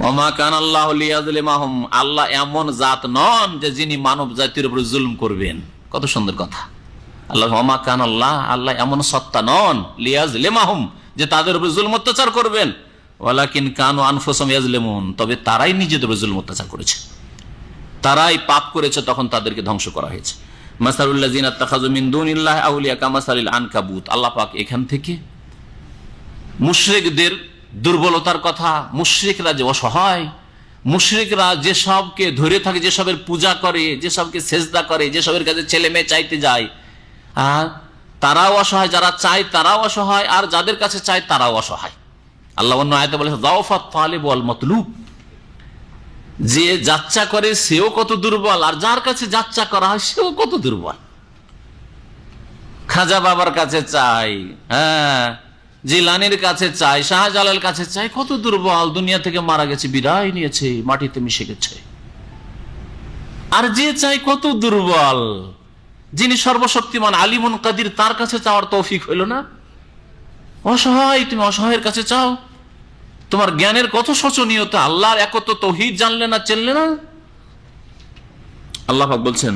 ওমা কানা আল্লাহু লিয়াযলিমাহুম, আল্লাহ এমন জাত নন যে যিনি মানব জাতির উপর জুলুম করবেন। কত সুন্দর কথা। আল্লাহ ওমা কানা আল্লাহ, আল্লাহ এমন সত্তা নন লিয়াযলিমাহুম, যে তাদের উপর জুলম অত্যাচার করবেন। ওয়ালাকিন কানু আনফুসাহুম ইয়াযলিমুন, তবে তারাই নিজেদের উপর জুলম অত্যাচার করেছে, তারাই পাপ করেছে, তখন তাদেরকে ধ্বংস করা হয়েছে। মাসালুল লাযিনা ইত্তাখাযু মিন দুনিল্লাহি আউলিয়া কামাসালিল আনকাবুত, আল্লাহ পাক এখান থেকে মুশরিকদের দুর্বলতার কথা, মুশরিকরা যে অসহায়, মুশরিকরা যেসবকে ধরে থাকে, যেসবের পূজা করে, যেসবকে সেজদা করে, যেসবের কাছে ছেলে মেয়ে চাইতে যায়, আর তারাও অসহায়, যারা চায় তারাও অসহায়, আর যাদের কাছে চায় তারাও অসহায়। আল্লাহ অন্য আয়াতে বলেছে যাওফাত তালিব ওয়াল মাতলুব, যে যাচ্চা করে সেও কত দুর্বল, আর যার কাছে যাচ্চা করা হয় সেও কত দুর্বল। খাজা বাবার কাছে চাই, জিলানির কাছে চাই, শাহজালাল কাছে চাই, কত দুর্বল, দুনিয়া থেকে মারা গেছে, বিদায় নিয়েছে, মাটিতে মিশে গেছে। আর যে চাই কত দুর্বল, যিনি সর্বশক্তিমান আলিমুন কাদির, তার কাছে চাওয়ার তৌফিক হইল না। অসহায়, তুমি অসহায়ের কাছে চাও, তোমার জ্ঞানের কত শোচনীয়তা, আল্লাহর একত্ব তাওহীদ জানলে না, চেনলে না। আল্লাহ পাক বলছেন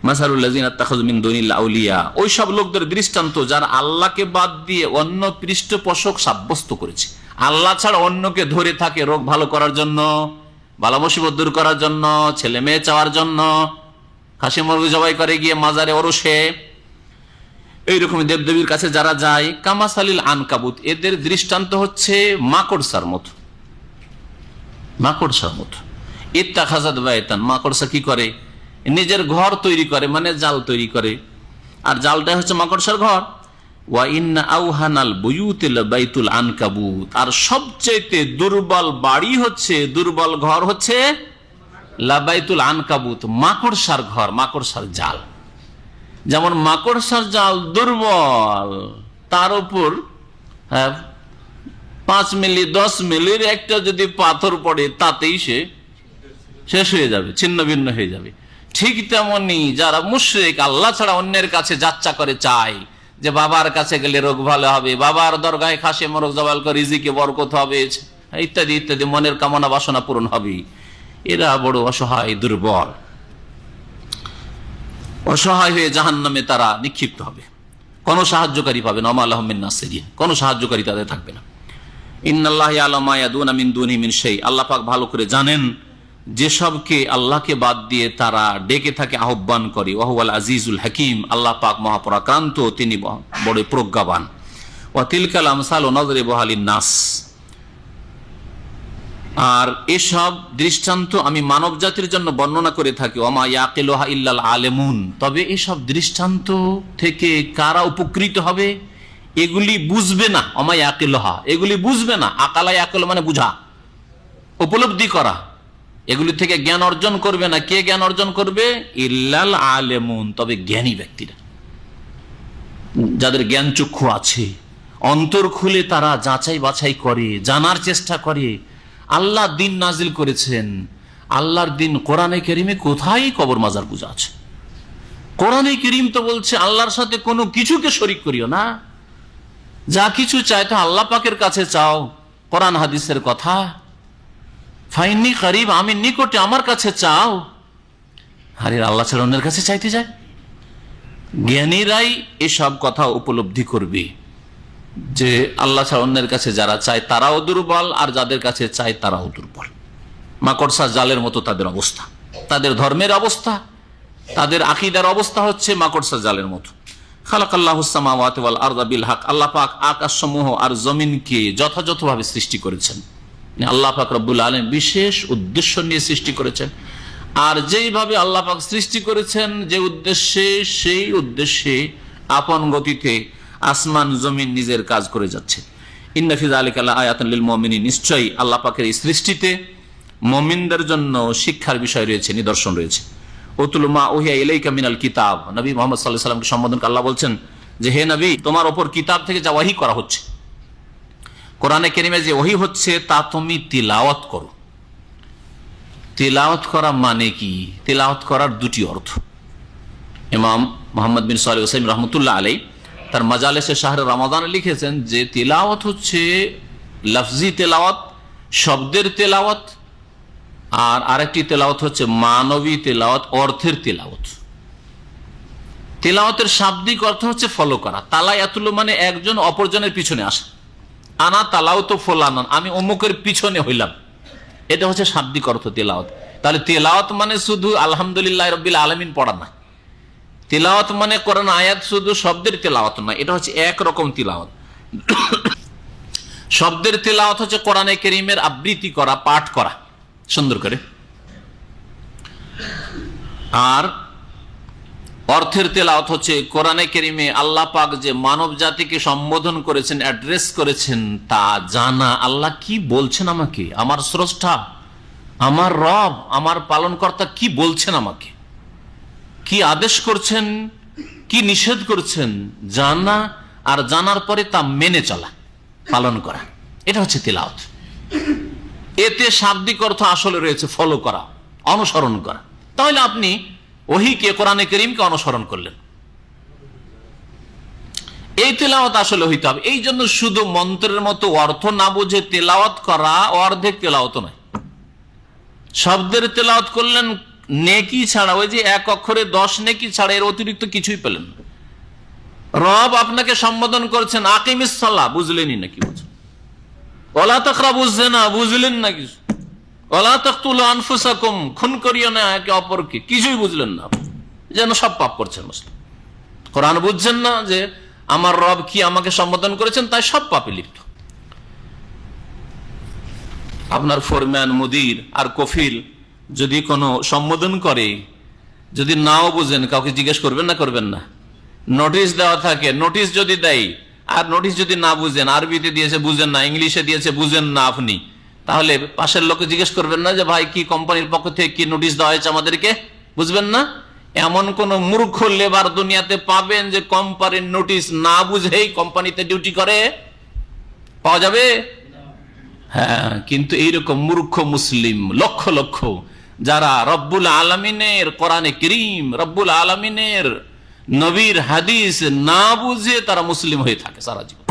মাসালুল লাযিনা ইত্তাখাযু মিন দুনিল্লাহি আউলিয়া, ওই সব লোকদের দৃষ্টান্ত যারা আল্লাহকে বাদ দিয়ে অন্য পৃষ্ঠপোষক সাব্যস্ত করেছে। আল্লাহ ছাড়া অন্যকে ধরে থাকে রোগ ভালো করার জন্য, বালা মুসিবত দূর করার জন্য, ছেলে মেয়ে চাওয়ার জন্য, খাসি মুরগি জবাই করে গিয়ে মাজারে ওরসে, এইরকম দেবদেবীর কাছে যারা যায়, কামাসালিল আনকাবুত, এদের দৃষ্টান্ত হচ্ছে মাকড়সার মতো। ইত্তাখাযাত বাইতান, মাকড়সা কি করে? নিজের ঘর তৈরি করে, মানে জাল তৈরি করে, আর জালটা হচ্ছে মাকড়সার ঘর। ওয়া ইন্না আওহানাল বুয়ুতি লাবাইতুল আনকাবুত, আর সবচেয়ে দুর্বল বাড়ি হচ্ছে, দুর্বল ঘর হচ্ছে লাবাইতুল আনকাবুত, মাকড়সার ঘর, মাকড়সার জাল। যেমন মাকড়সার জাল দুর্বল, তার উপর 5 মিলি 10 মিলির একটা যদি পাথর পড়ে তাতেই সে শেষ হয়ে যাবে, ছিন্ন ভিন্ন হয়ে যাবে। ঠিক তেমনি যারা মুশরিক, আল্লাহ ছাড়া অন্যের কাছে যাচ্চা করে চায়, যে বাবার কাছে গেলে রোগ ভালো হবে, বাবার দরগাহে খাসি মোরগ জবাই করে রিজিকে বরকত হবে, ইত্যাদি ইত্যাদি, মনের কামনা বাসনা পূরণ হবে, এরা বড় অসহায়, দুর্বল, অসহায় হয়ে জাহান্নামে তারা নিক্ষিপ্ত হবে। কোন সাহায্যকারী পাবে না, ওমা লাহুম মিন নাসিরিন, কোন সাহায্যকারী তাদের থাকবে না। ইন্নাল্লাহা ইয়ালামু মা ইয়াদুনা মিন দুনিহি মিন শাই, আল্লাহ পাক ভালো করে জানেন যেসবকে আল্লাহকে বাদ দিয়ে তারা ডেকে থাকে, আহ্বান করে। ওয়া হুয়াল আজিজুল হাকিম, আল্লাহ পাক মহাপরাক্রান্ত, তিনি বড় প্রজ্ঞাবান। ওয়া তিলকাল আমসালু নাযরিবুহা লিন-নাস, আর এসব দৃষ্টান্ত আমি মানব জাতির জন্য বর্ণনা করে থাকি। ওমা ইয়াকিলুহা ইল্লাল আলিমুন, তবে এসব দৃষ্টান্ত থেকে কারা উপকৃত হবে? এগুলি বুঝবে না। ওমা ইয়াকিলুহা, এগুলি বুঝবে না। আকালা ইয়াকিল মানে বুঝা, উপলব্ধি করা, এগুলি থেকে জ্ঞান অর্জন করবে না। কে জ্ঞান অর্জন করবে? ইল্লাল আলিমুন, তবে জ্ঞানী ব্যক্তিরা, যাদের জ্ঞান চক্ষু আছে, অন্তর খুলে তারা যাচাই বাছাই করে, জানার চেষ্টা করে। আল্লাহ দিন নাজিল করেছেন, আল্লাহর দিন কোরআনে কারিমে কোথায় কবর মাজার পূজা আছে? কোরআনে কারিম তো বলছে আল্লাহর সাথে কোনো কিছুকে শরীক করিও না, যা কিছু চাই তো আল্লাহ পাকের কাছে চাও। কোরআন হাদিসের কথা। ফাইন্নি করিব, আমি নিকটে, আমার কাছে চাও। আরে আল্লাহ ছাড়া অন্যের কাছে চাইতে যায়? জ্ঞানীরাই এসব কথা উপলব্ধি করবে যে আল্লাহ ছাড়া অন্যের কাছে যারা চায় তারাও দুর্বল, আর যাদের কাছে চায় তারাও দুর্বল। মাকড়সা জালের মতো তাদের অবস্থা, তাদের ধর্মের অবস্থা, তাদের আকীদার অবস্থা হচ্ছে মাকড়সা জালের মতো। খালাকাল্লাহুস সামাওয়াতি ওয়াল আরদা বিল হক, আল্লাহ পাক আকাশসমূহ আর জমিনকে যথাযথভাবে সৃষ্টি করেছেন। আল্লাহ পাক রব্বুল আলামিন বিশেষ উদ্দেশ্য নিয়ে সৃষ্টি করেছেন, আর যেইভাবে আল্লাহ পাক সৃষ্টি করেছেন যে উদ্দেশ্যে, সেই উদ্দেশ্যে আপন গতিতে আসমান জমিন নিজের কাজ করে যাচ্ছে। ইন্না ফি যালিকা লাআয়াতান লিল মুমিনিন, নিশ্চয়ই আল্লাহ পাকের এই সৃষ্টিতে মুমিনদের জন্য শিক্ষার বিষয় রয়েছে, নিদর্শন রয়েছে। উতলু মা উহিয়া ইলাইকা মিনাল কিতাব, নবী মুহাম্মদ সাল্লাল্লাহু আলাইহি ওয়াসাল্লামকে সম্বোধন করে আল্লাহ বলছেন যে হে নবী, তোমার উপর কিতাব থেকে যা ওহী করা হচ্ছে, কোরআনে কারীমে যে ওহী হচ্ছে তা তুমি তিলাওয়াত করো। তিলাওয়াত করা মানে কি? তিলাওয়াত করার দুটি অর্থ। ইমাম মুহাম্মদ বিন সালেহ উসাইমিন রাহমাতুল্লাহ আলাইহি তার মাজালিসে শাহরে রমাদানে লিখেছেন যে তিলাওয়াত হচ্ছে লফজি তেলাওয়াত, শব্দের তেলাওয়াত, আর আরেকটি তেলাওয়াত হচ্ছে মানবী তেলাওয়াত, অর্থের তেলাওয়াত। তেলাওয়াতের শাব্দিক অর্থ হচ্ছে ফলো করা। তালায়াতুল মানে একজন অপরজনের পিছনে আসা। আনা তালাওতু ফুলানান, আমি অমুকের পিছনে হইলাম, এটা হচ্ছে শাব্দিক অর্থ তেলাওয়াত। তাহলে তেলাওয়াত মানে শুধু আলহামদুলিল্লাহ রাব্বিল আলামিন পড়া না, তেলাওয়াত মানে কোরআন আয়াত শুধু শব্দের তেলাওয়াত না, এটা হচ্ছে একরকম তেলাওয়াত। শব্দের তেলাওয়াত হচ্ছে কোরআনে কারীমের আবৃত্তি করা, পাঠ করা সুন্দর করে, আর অর্থের তেলাওয়াত হচ্ছে কোরআনে কারীমে আল্লাহ পাক যে মানব জাতিকে সম্বোধন করেছেন, অ্যাড্রেস করেছেন, তা জানা। আল্লাহ কি বলছেন আমাকে, আমার স্রষ্টা, আমার রব, আমার পালনকর্তা কি বলছেন আমাকে, কি আদেশ করছেন, কি নিষেধ করছেন, জানা, আর জানার পরে তা মেনে চলা, পালন করা, এটা হচ্ছে তিলাওয়াত। এতে শাব্দিক অর্থ আসলে রয়েছে ফলো করা, অনুসরণ করা। তাহলে আপনি ওহীকে, কোরআনে কারীমকে অনুসরণ করলেন, এই তেলাওয়াত আসলে হইতে হবে। এই জন্য শুধু মন্ত্রের মতো অর্থ না বুঝে তেলাওয়াত করা অর্ধেক তেলাওয়াত নয়। শব্দের তেলাওয়াত করলেন নেকি ছাড়া, ওই যে এক অক্ষরে 10 নেকি ছাড়া এর অতিরিক্ত কিছুই পেলেন না। রব আপনাকে সম্বোধন করছেন আকিমিস সালাহ, বুঝলেনই না কি বলছেন। ওয়ালা তাকরাবুজ জিনা, বুঝলেন না কিছু। ওয়ালা তাকতুলু আনফুসাকুম, খুন করিও না একে অপরকে, কিছুই বুঝলেন না, যেন সব পাপ করছেন মুসলিম। কোরআন বুঝছেন না যে আমার রব কি আমাকে সম্বোধন করেছেন, তাই সব পাপে লিপ্ত। আপনার ফোরম্যান, মুদির আর কফিল যদি কোনো সম্বোধন করে, যদি নাও বুঝেন, কাউকে জিজ্ঞেস করবেন না? করবেন না? নোটিশ দেওয়া থাকে, নোটিশ যদি দেয় আর নোটিশ যদি না বুঝেন, আরবিতে দিয়েছে বুঝেন না, ইংলিশে দিয়েছে বুঝেন না আপনি, তাহলে পাশের লোককে জিজ্ঞেস করবেন না যে ভাই কি কোম্পানির পক্ষ থেকে কি নোটিশ দেওয়া হয়েছে আমাদেরকে? বুঝবেন না? এমন কোন মূর্খ লেবার দুনিয়াতে পাবেন যে কোম্পানির নোটিশ না বুঝেই কোম্পানিতে ডিউটি করে? পাওয়া যাবে? হ্যাঁ, কিন্তু এইরকম মূর্খ মুসলিম লক্ষ লক্ষ, যারা রব্বুল আলামিনের কোরআনে কারীম, রব্বুল আলামিনের নবীর হাদিস না বুঝে তারা মুসলিম হয়ে থাকে সারা জীবন।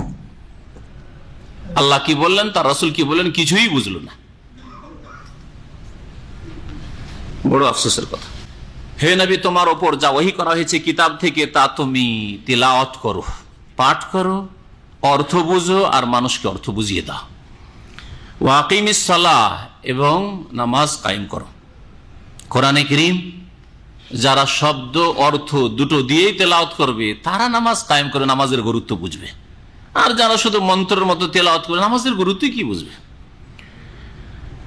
আল্লাহ কি বললেন, তার রাসূল কি বললেন, কিছুই বুঝলো না। বড় আফসোসের কথা। হে নবী, তোমার ওপর যা ওহী করা হয়েছে কিতাব থেকে তা তুমি তিলাওয়াত করো, পাঠ করো, অর্থ বুঝো, আর মানুষকে অর্থ বুঝিয়ে দাও। ওয়াকিমিস সালাহ, এবং নামাজ কায়েম করো। কোরআনে কারীম যারা শব্দ অর্থ দুটো দিয়েই তেলাওয়াত করবে তারা নামাজ কায়েম করে নামাজের গুরুত্ব বুঝবে, আর যারা শুধু মন্ত্রের মতো তেলাওয়াত করে নামাজের গুরুত্ব কি বুঝবে?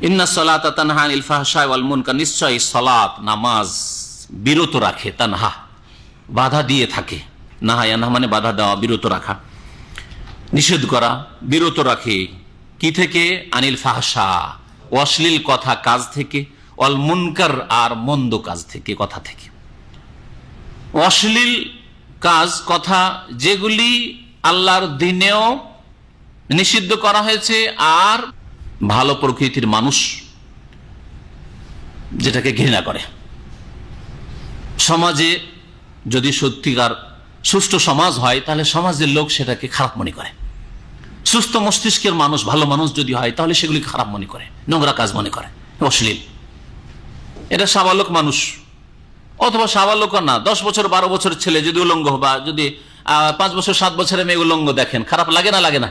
ইন্নাস সালাতা তানহা আনিল ফাহশাই ওয়াল মুনকার, নিশ্চয়ই সালাত, নামাজ বিরত রাখে, তানহা বাধা দিয়ে থাকে, নাহা ইয়ানহা মানে বাধা দেওয়া, বিরত রাখা, নিষেধ করা, বিরত রাখে কি থেকে? আনিল ফাহশা, অশ্লীল কথা কাজ থেকে, ওয়াল মুনকার, আর মন্দ কাজ থেকে, কথা থেকে। অশ্লীল কাজ, কথা, যেগুলি আল্লাহর দ্বীনেও নিষিদ্ধ করা হয়েছে, আর ভালো প্রকৃতির মানুষ যেটাকে ঘৃণা করে। সমাজে যদি সত্যিকার সুষ্ঠু সমাজ হয় তাহলে সমাজের লোক সেটাকে খারাপ মনে করে। সুস্থ মস্তিষ্কের মানুষ, ভালো মানুষ যদি হয়, তাহলে সেগুলি খারাপ মনে করে, নোংরা কাজ মনে করে, অশ্লীল। এটা সাবালক মানুষ, অথবা সাবালক না, 10 বছর 12 বছরের ছেলে যদি উলঙ্গ, বা যদি 5 বছর 7 বছরের মেয়ে উলঙ্গ দেখেন, খারাপ লাগে না? লাগে না?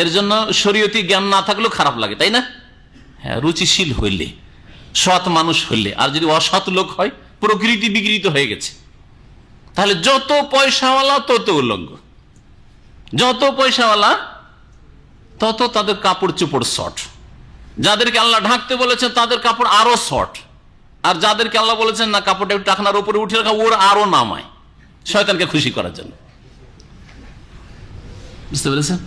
এর জন্য শরীয়তি জ্ঞান না থাকলেও খারাপ লাগে, তাই না? হ্যাঁ, রুচিশীল হইলে, সৎ মানুষ হইলে। আর যদি অসৎ লোক হয়, প্রকৃতি বিকৃত হয়ে গেছে, তাহলে যত পয়সাওয়ালা তত উলঙ্গ, যত পয়সাওয়ালা তত তাদের কাপড় চোপড় শর্ট, যাদেরকে আল্লাহ ঢাকতে বলেছেন তাদের কাপড় আরো শর্ট, আর যাদেরকে আল্লাহ বলেছেন না কাপড়টা একটু টাকনার উপরে উঠে রাখা, ওর আরো নামায়, শয়তানকে খুশি করার জন্য। বুঝতে পেরেছেন?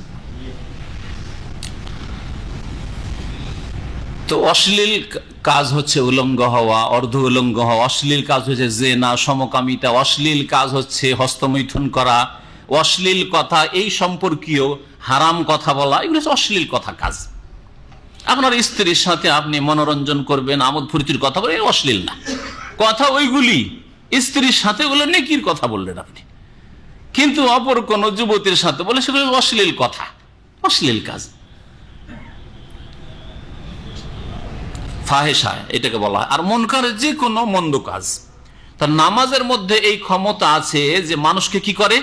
তো অশ্লীল কাজ হচ্ছে উলঙ্গ হওয়া, অর্ধ উলঙ্গ হওয়া। অশ্লীল কাজ হচ্ছে জেনা, সমকামিতা। অশ্লীল কাজ হচ্ছে হস্তমৈথুন করা, অশ্লীল কথা, এই সম্পর্কীয় হারাম কথা বলা, এগুলো হচ্ছে অশ্লীল কথা কাজ। আপনার স্ত্রীর সাথে আপনি মনোরঞ্জন করবেন, আমোদ ফুর্তির কথা বলে, অশ্লীল না কথা ওইগুলি। স্ত্রীর সাথে বলে নেকির কথা বললেন আপনি, কিন্তু অপর কোন যুবতীর সাথে বলে সেগুলো অশ্লীল কথা, অশ্লীল কাজ, ফাহেসা এটাকে বলা হয়। আর মুনকারের যে কোনো মন্দ কাজ। তার নামাজের মধ্যে এই ক্ষমতা আছে যে মানুষকে কি করে,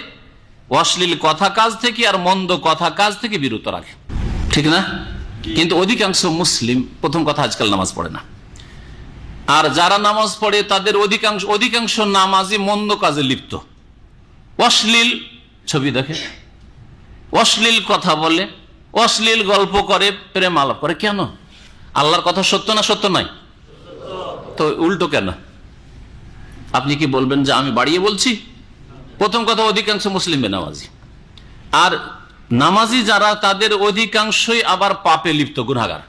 অশ্লীল কথা কাজ থেকে আর মন্দ কথা কাজ থেকে বিরত রাখে, ঠিক না? কিন্তু অধিকাংশ মুসলিম, প্রথম কথা, আজকাল নামাজ পড়ে না। আর যারা নামাজ পড়ে তাদের অধিকাংশ নামাজি মন্দ কাজে লিপ্ত, অশ্লীল ছবি দেখে, অশ্লীল কথা বলে, অশ্লীল গল্প করে, প্রেম আলাপ করে। কেন? আল্লাহর কথা সত্য না সত্য নয়? তো উল্টো কেন? আপনি কি বলবেন যে আমি বাড়িয়ে বলছি? প্রথম কথা, অধিকাংশ মুসলিম বেনামাজি। আর নামাজি যারা, তাদের অধিকাংশই আবার পাপে লিপ্ত, গুনাহগার,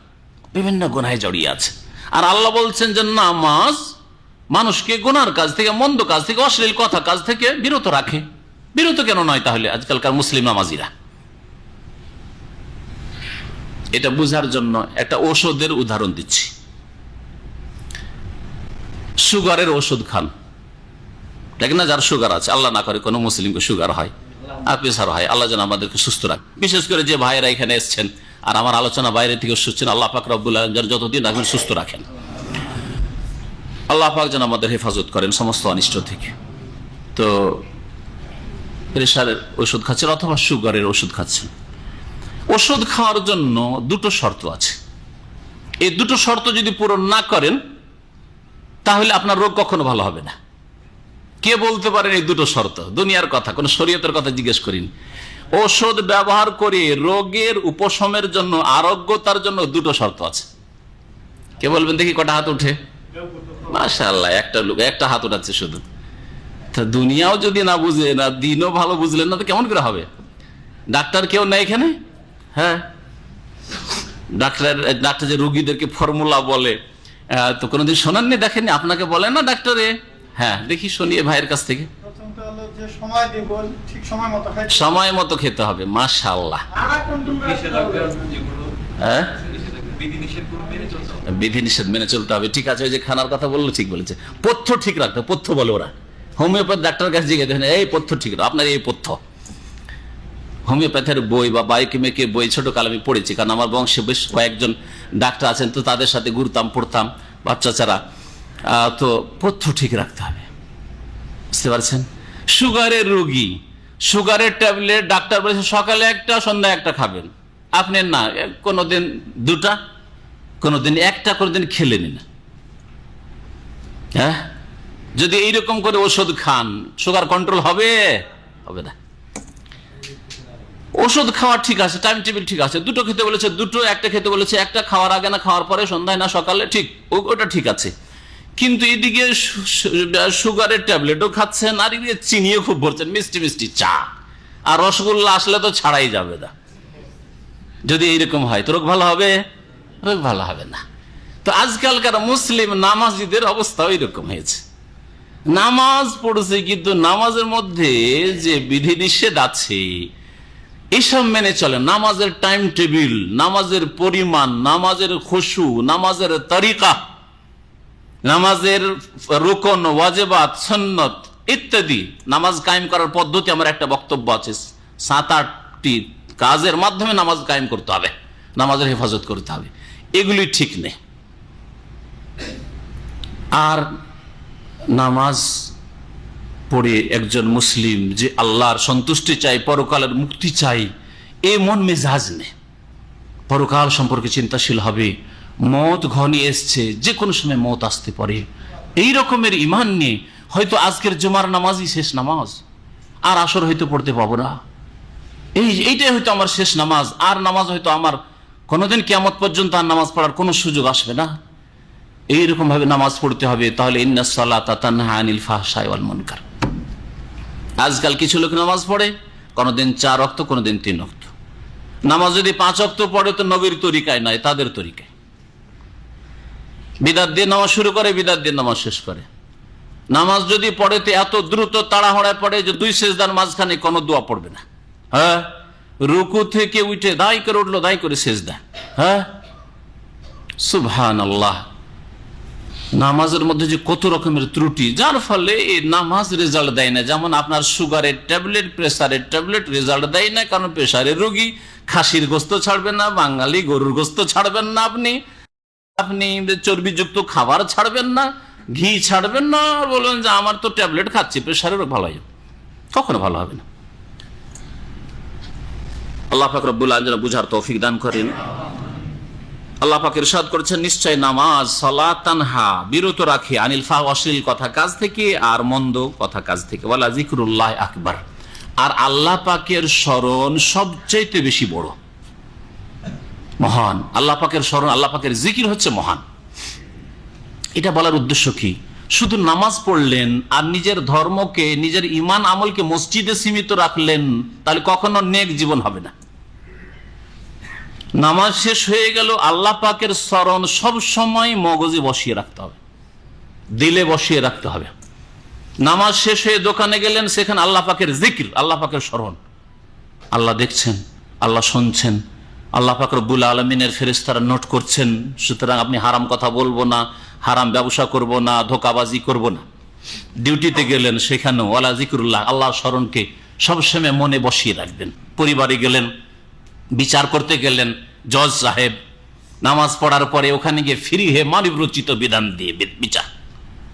বিভিন্ন গুনাহে জড়িয়ে আছে। আর আল্লাহ বলছেন যে নামাজ মানুষকে গুনার কাজ থেকে, মন্দ কাজ থেকে, অশ্লীল কথা কাজ থেকে বিরত রাখে। বিরত কেন নয় তাহলে আজকালকার মুসলিম নামাজিরা? এটা বোঝার জন্য একটা ওষুধের উদাহরণ দিচ্ছি। সুগারের ওষুধ খান, দেখ না, যার সুগার আছে, আল্লাহ না করে কোনো মুসলিমকে সুগার হয় আর প্রেসার হয়, আল্লাহ যেন আমাদেরকে সুস্থ রাখে। বিশেষ করে যে ভাইয়েরা এখানে এসছেন আর আমার আলোচনা বাইরে থেকে শুনছেন, আল্লাহ পাক রব্বুল আলামিন যতদিন রাখবেন সুস্থ রাখেন, আল্লাহ পাক যেন আমাদের হেফাজত করেন সমস্ত অনিষ্ট থেকে। তো প্রেসারের ওষুধ খাচ্ছেন অথবা সুগারের ওষুধ খাচ্ছেন, ওষুধ খাওয়ার জন্য দুটো শর্ত আছে। এই দুটো শর্ত যদি পূরণ না করেন তাহলে আপনার রোগ কখনো ভালো হবে না। কে বলতে পারেন এই দুটো শর্ত? দুনিয়ার কথা, কোন শরীয়তের কথা জিজ্ঞেস করিনি। ওষুধ ব্যবহার করে রোগের উপশমের জন্য, আরোগ্যতার জন্য দুটো শর্ত আছে। কে বলবেন দেখি? কটা হাত উঠে? মাশাআল্লাহ, একটা লোক, একটা হাত উঠাচ্ছে শুধু। তা দুনিয়াও যদি না বুঝে, না দিনও ভালো বুঝলেন না, তো কেমন করে হবে? ডাক্তার কেউ নেই এখানে? হ্যাঁ, ডাক্তার যে রোগীদেরকে ফর্মুলা বলে, তো কোনোদিন শোনাননি, দেখেননি? আপনাকে বলে না ডাক্তারে? হ্যাঁ, দেখি শুনিয়ে ভাইয়ের কাছ থেকে। সময় মতো খেতে হবে, মাশাআল্লাহ। হ্যাঁ, বিধি নিষেধ মেনে চলতে হবে, ঠিক আছে। ওই যে খানার কথা বললো, ঠিক বলেছে। পথ্য ঠিক রাখতে, পথ্য বলে ওরা। হোমিওপ্যাথ ডাক্তার কাছে জিজ্ঞেস দেখেন, এই পথ্য ঠিক রাখো, আপনার এই পথ্য। হোমিওপ্যাথের বই বা বায়োকেমিকে বই ছোটকাল আমি পড়েছি, কারণ আমার বংশে বেশ কয়েকজন ডাক্তার আছেন, তো তাদের সাথে ঘুরতাম, পড়তাম বাচ্চা ছাড়া। তো পথ্য ঠিক রাখতে হবে, বুঝতে পারছেন? সুগারের রোগী, সুগারের ট্যাবলেট ডাক্তার বলেছে সকালে একটা, সন্ধ্যায় একটা খাবেন। আপনি না, কোনোদিন দুটা, কোনোদিন একটা, কোনোদিন খেলেন না। হ্যাঁ, যদি এইরকম করে ওষুধ খান, সুগার কন্ট্রোল হবে? হবে না। ওষুধ খাওয়া ঠিক আছে, টাইম টেবিল ঠিক আছে, দুটো খেতে বলেছে দুটো, একটা খেতে বলেছে একটা, খাওয়ার আগে না খাওয়ার পরে, সন্ধ্যায় না সকালে, ঠিক, ওটা ঠিক আছে। কিন্তু এদিকে সুগারের ট্যাবলেটও খাচ্ছেন, আর এদিকে চিনিও খুব ভরছেন, মিষ্টি মিষ্টি চা আর রসগোল্লা আসলে তো ছাড়াই যাবে না। যদি এইরকম হয় তো রোগ ভালো হবে? রোগ ভালো হবে না। তো আজকালকার মুসলিম নামাজিদের অবস্থা ওই রকম হয়েছে। নামাজ পড়ছে, কিন্তু নামাজের মধ্যে যে বিধি নিষেধ আছে এসব মেনে চলে। নামাজের টাইম টেবিল, নামাজের পরিমাণ, নামাজের খুশু, নামাজের তরিকা, নামাজের রুকন, ওয়াজিবাত, সুন্নত ইত্যাদি, নামাজ কায়েম করার পদ্ধতি, আমার একটা বক্তব্য আছে, 7-8টি কাজের মাধ্যমে নামাজ কায়েম করতে হবে, নামাজের হেফাজত করতে হবে, এগুলি ঠিক নেই। আর নামাজ পড়ে একজন মুসলিম যে আল্লাহর সন্তুষ্টি চাই, পরকালের মুক্তি চাই, এ মন মেজাজ নেই। পরকাল সম্পর্কে চিন্তাশীল হবে, মত ঘনিয়ে এসছে, যে কোনো সময় মত আসতে পারে, এই রকমের ইমান নিয়ে হয়তো আজকের জুমার নামাজই শেষ নামাজ, আর আসর হয়তো পড়তে পাবো না, এইটাই হয়তো আমার শেষ নামাজ, আর নামাজ হয়তো আমার কোনোদিন কিয়ামত পর্যন্ত আর নামাজ পড়ার কোনো সুযোগ আসবে না, এইরকম ভাবে নামাজ পড়তে হবে। তাহলে ইন্নাস সালাতা তানহা আনিল ফাহশাই ওয়াল মুনকার। আজকাল কিছু লোক নামাজ পড়ে, কোনোদিন 4 ওয়াক্ত, কোনোদিন 3 ওয়াক্ত। নামাজ যদি 5 ওয়াক্ত পড়ে তো নবীর তরিকায় নয়, তাদের তরিকায়। বিদাত দিয়ে নামাজ শুরু করে, বিদাত দিয়ে নামাজ শেষ করে। নামাজ যদি পড়ে তো এত দ্রুত তাড়াহুড়ায় পড়ে যে 2 সেজদার মাঝখানে কোনো দোয়া পড়বে না। হ্যাঁ, রুকু থেকে উঠে দায় করে উঠলো, দায় করে সেজদা। হ্যাঁ, সুবহানাল্লাহ। নামাজের মধ্যে যে কত রকমের ত্রুটি, যার ফলে এই নামাজ রেজাল্ট দেয় না। যেমন আপনার সুগারের ট্যাবলেট, প্রেসারের ট্যাবলেট রেজাল্ট দেয় না, কারণ প্রেসারের রোগী খাসির গোস্ত ছাড়বেন না, বাঙালি গরুর গোস্ত ছাড়বেন না, আপনি চর্বিযুক্ত খাবার ছাড়বেন না, ঘি ছাড়বেন না, বলবেন যে আমার তো ট্যাবলেট খাচ্ছি, প্রেসারের রোগ ভালো হয়ে যাবে, কখনো ভালো হবে না। আল্লাহ পাক রব্বুল আলামিন বুঝার তৌফিক দান করেন। আল্লাহ পাক ইরশাদ করেছেন, নিশ্চয় নামাজ সালাত তানহা, বিরত রাখে, আনিল ফাহশা, অশ্লীল কথা কাজ থেকে আর মন্দ কথা কাজ থেকে, ওয়ালা যিকরুল্লাহ আকবার, আর আল্লাহ পাকের স্মরণ সবচেয়ে বেশি বড়, মহান। আল্লাহ পাকের স্মরণ, আল্লাহ পাকের জিকির হচ্ছে মহান। এটা বলার উদ্দেশ্য কি? শুধু নামাজ পড়লেন আর নিজের ধর্মকে, নিজের ইমান আমলকে মসজিদে সীমিত রাখলেন, তাহলে কখনো নেক জীবন হবে না। নামাজ শেষ হয়ে গেল, আল্লাহ পাকের স্মরণ সব সময় মগজে বসিয়ে রাখতে হবে, দিলে বসিয়ে রাখতে হবে। নামাজ শেষ হয়ে দোকানে গেলেন, সেখানে আল্লাহ পাকের জিকির, আল্লাহ পাকের স্মরণ, আল্লাহ দেখছেন, আল্লাহ শুনছেন, আল্লাহ পাক রব্বুল আলামিনের ফেরেশতারা নোট করছেন। সুতরাং আপনি হারাম কথা বলবো না, হারাম ব্যবসা করব না, ধোকাবাজি করব না। ডিউটিতে গেলেন, সেখানেও ওয়ালা যিকরুল্লাহ, আল্লাহর স্মরণকে সবসময় মনে বসিয়ে রাখবেন। পরিবারে গেলেন, বিচার করতে গেলেন, জজ সাহেব নামাজ পড়ার পরে ওখানে গিয়ে ফ্রি হে মানব রচিত বিধান দিয়ে বিচার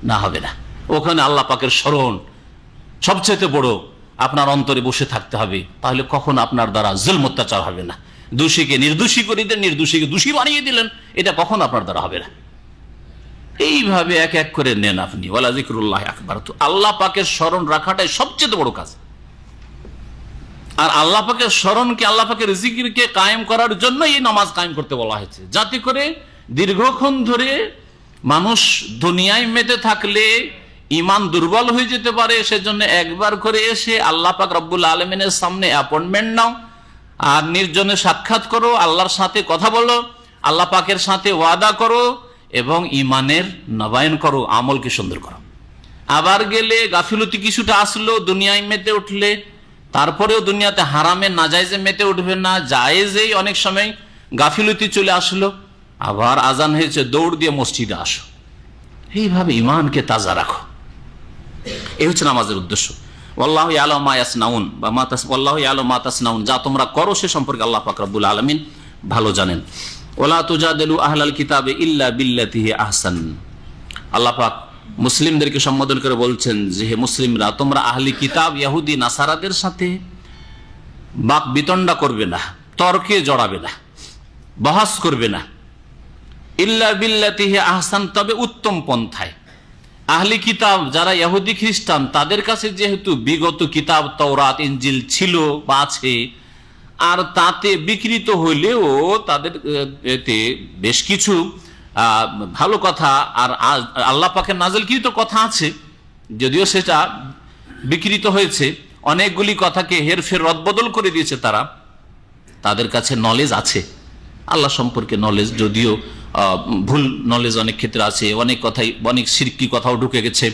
না, হবে না। ওখানে আল্লাহ পাকের স্মরণ সবচেয়ে বড় আপনার অন্তরে বসে থাকতে হবে, তাহলে কখন আপনার দ্বারা জুলম অত্যাচার হবে না। দোষীকে নির্দোষী করে দিলেন, নির্দোষীকে দোষী বানিয়ে দিলেন, এটা কখন আপনার দ্বারা হবে না। এইভাবে এক এক করে নেন আপনি, ওয়ালা যিকরুল্লাহ আকবার। তো আল্লাহ পাকের স্মরণ রাখাটাই সবচেয়ে বড় কাজ। আর আল্লাহ পাকের স্মরণকে, আল্লাহ পাকের জিকিরকে কায়েম করার জন্য এই নামাজ কায়েম করতে বলা হয়েছে, যাতে করে দীর্ঘক্ষণ ধরে মানুষ দুনিয়ায় মেতে থাকলে ইমান দুর্বল হয়ে যেতে পারে। সেজন্য একবার করে এসে আল্লাহ পাক রব্বুল আলামিনের সামনে অ্যাপয়েন্টমেন্ট নাও, আর নির্জনে সাক্ষাৎ করো, আল্লাহর সাথে কথা বলো, আল্লাহ পাকের সাথে ওয়াদা করো এবং ইমানের নবায়ন করো, আমলকে সুন্দর করো। আবার গেলে গাফিলতি কিছুটা আসলো, দুনিয়ায় মেতে উঠলে, তারপরেও দুনিয়াতে হারামে নাজায়েজে মেতে উঠবে না, জায়েজেই অনেক সময় গাফিলতি চলে আসলো, আবার আজান হয়েছে, দৌড় দিয়ে মসজিদে আসো। এইভাবে ইমানকে তাজা রাখো, এই হচ্ছে নামাজের উদ্দেশ্য। ওয়াল্লাহু ইয়ালামু মা ইয়াসনাউন বা ওয়াল্লাহু ইয়ালামু মা তাসনাউন, যা তোমরা করো সে সম্পর্কে আল্লাহ পাক রব্বুল আলামিন ভালো জানেন। ওয়ালা তুজাদিলু আহলাল কিতাবে ইল্লা বিল্লাতি হি আহসান। আল্লাহ পাক মুসলিমদেরকে সম্বোধন করে বলছেন যে, হে মুসলিমরা, তোমরা আহলি কিতাব ইহুদি নাসারাদের সাথে বাক বিতণ্ডা করবে না, তর্কে জড়াবে না, বহাস করবে না। ইল্লা বিল্লাতি হি আহসান, তবে উত্তম পন্থায়। আহলি কিতাব যারা ইহুদি খ্রিস্টান, তাদের কাছে যেহেতু বিগত কিতাব তাওরাত ইনজিল ছিল বা আছে, আর তাতে বিকৃত হইলেও তাদের এতে বেশ কিছু ভালো কথা আর আল্লাহ পাকের নাজিলকৃত কথা আছে, যদিও সেটা বিকৃত হয়েছে, অনেকগুলি কথাকে হেরফের রদবদল করে দিয়েছে তারা, তাদের কাছে নলেজ আছে আল্লাহ সম্পর্কে। নলেজ যদিও ভুল নলেজ অনেক ক্ষেত্রে আছে, অনেক কথাই, অনেক শিরকি কথাও ঢুকে গেছে।